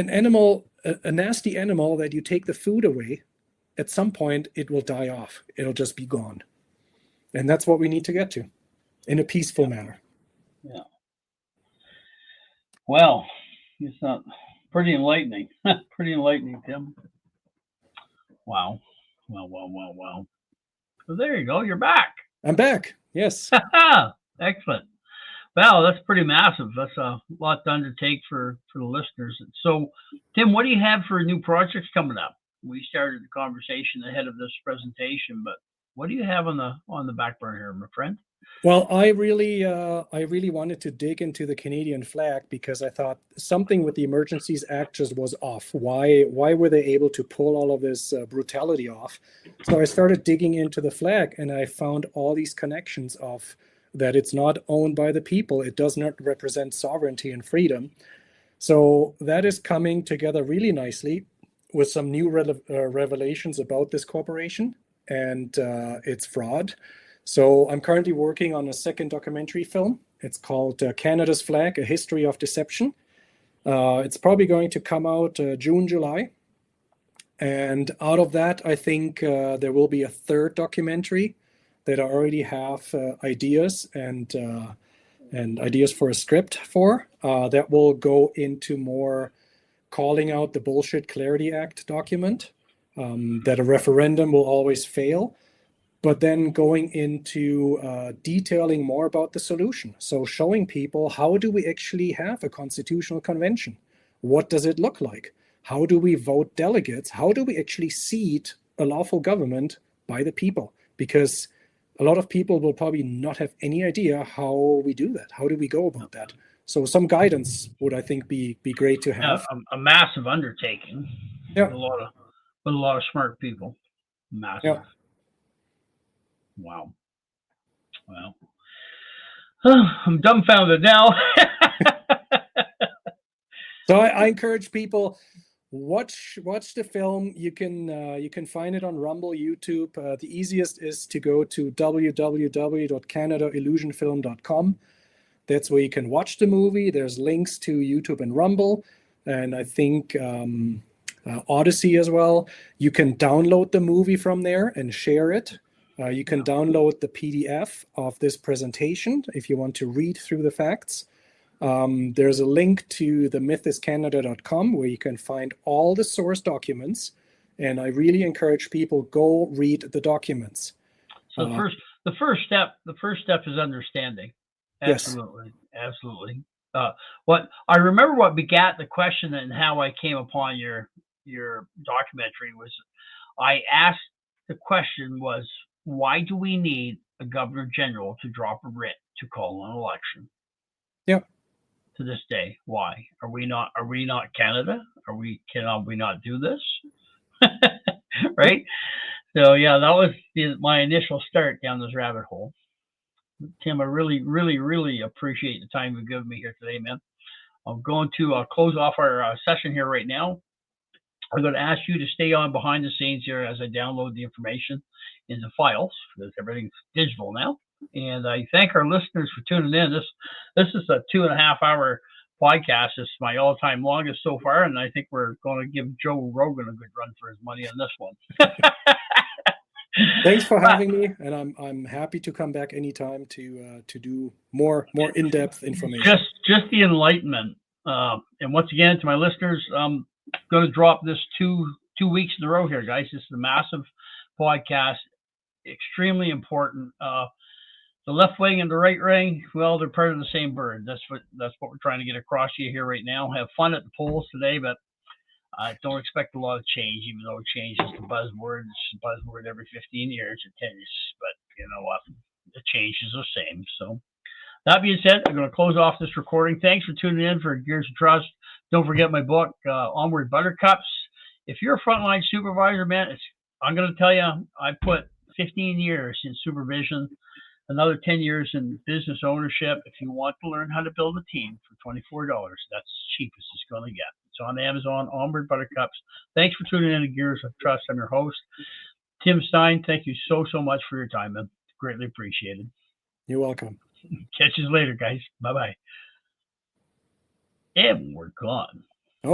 animal, a nasty animal that you take the food away. At some point, it will die off. It'll just be gone. And that's what we need to get to in a peaceful manner. Yeah. Well, it's not pretty enlightening. Pretty enlightening, Tim. Wow. Well. So there you go. You're back. I'm back. Yes. Excellent. Well, that's pretty massive. That's a lot to undertake for the listeners. So, Tim, what do you have for new projects coming up? We started the conversation ahead of this presentation, but what do you have on the back burner here, my friend? Well, I really wanted to dig into the Canadian flag, because I thought something with the Emergencies Act just was off. Why were they able to pull all of this brutality off? So I started digging into the flag, and I found all these connections of that it's not owned by the people. It does not represent sovereignty and freedom. So that is coming together really nicely with some new revelations about this corporation and its fraud. So I'm currently working on a second documentary film. It's called Canada's Flag, A History of Deception. It's probably going to come out June, July. And out of that, I think there will be a third documentary that I already have ideas and ideas for a script for that will go into more calling out the Bullshit Clarity Act document, that a referendum will always fail, but then going into detailing more about the solution. So showing people, how do we actually have a constitutional convention? What does it look like? How do we vote delegates? How do we actually seat a lawful government by the people? Because a lot of people will probably not have any idea how we do that. How do we go about that? So some guidance would, I think, be great to have. A massive undertaking. Yeah. With a lot of smart people. Massive. Yeah. Wow. Well, I'm dumbfounded now. So I encourage people, watch the film. You can find it on Rumble, YouTube. The easiest is to go to www.canadaillusionfilm.com. That's where you can watch the movie. There's links to YouTube and Rumble, and I think Odyssey as well. You can download the movie from there and share it. You can download the PDF of this presentation if you want to read through the facts. There's a link to themythiscanada.com where you can find all the source documents, and I really encourage people, go read the documents. So the first step is understanding. Absolutely, yes. Absolutely. What I remember, what begat the question and how I came upon your documentary was, I asked the question was, why do we need a governor general to drop a writ to call an election? Yeah. To this day, why are we not Canada? Cannot we not do this? Right. So yeah, that was my initial start down this rabbit hole. Tim, I really, really, really appreciate the time you've given me here today, man. I'm going to close off our session here right now. I'm going to ask you to stay on behind the scenes here as I download the information in the files because everything's digital now. And I thank our listeners for tuning in. This is a 2.5 hour podcast. It's my all-time longest so far, and I think we're going to give Joe Rogan a good run for his money on this one. Thanks for having me, and I'm happy to come back anytime to do more in-depth information. Just the enlightenment. And once again, to my listeners, I'm going to drop this two weeks in a row here, guys. This is a massive podcast, extremely important. The left wing and the right wing, well, they're part of the same bird. That's what we're trying to get across to you here right now. Have fun at the polls today, but I don't expect a lot of change, even though change is the buzzword. It's a buzzword every 15 years or 10 years. But you know what? The change is the same. So that being said, I'm going to close off this recording. Thanks for tuning in for Gears of Trust. Don't forget my book, Onward Buttercups. If you're a frontline supervisor, man, I'm going to tell you, I put 15 years in supervision, another 10 years in business ownership. If you want to learn how to build a team for $24, that's as cheap as it's going to get. It's on Amazon, Onward Buttercups. Thanks for tuning in to Gears of Trust. I'm your host, Timm Stein. Thank you so much for your time, man. Greatly appreciated. You're welcome. Catch you later, guys. Bye-bye. And we're gone.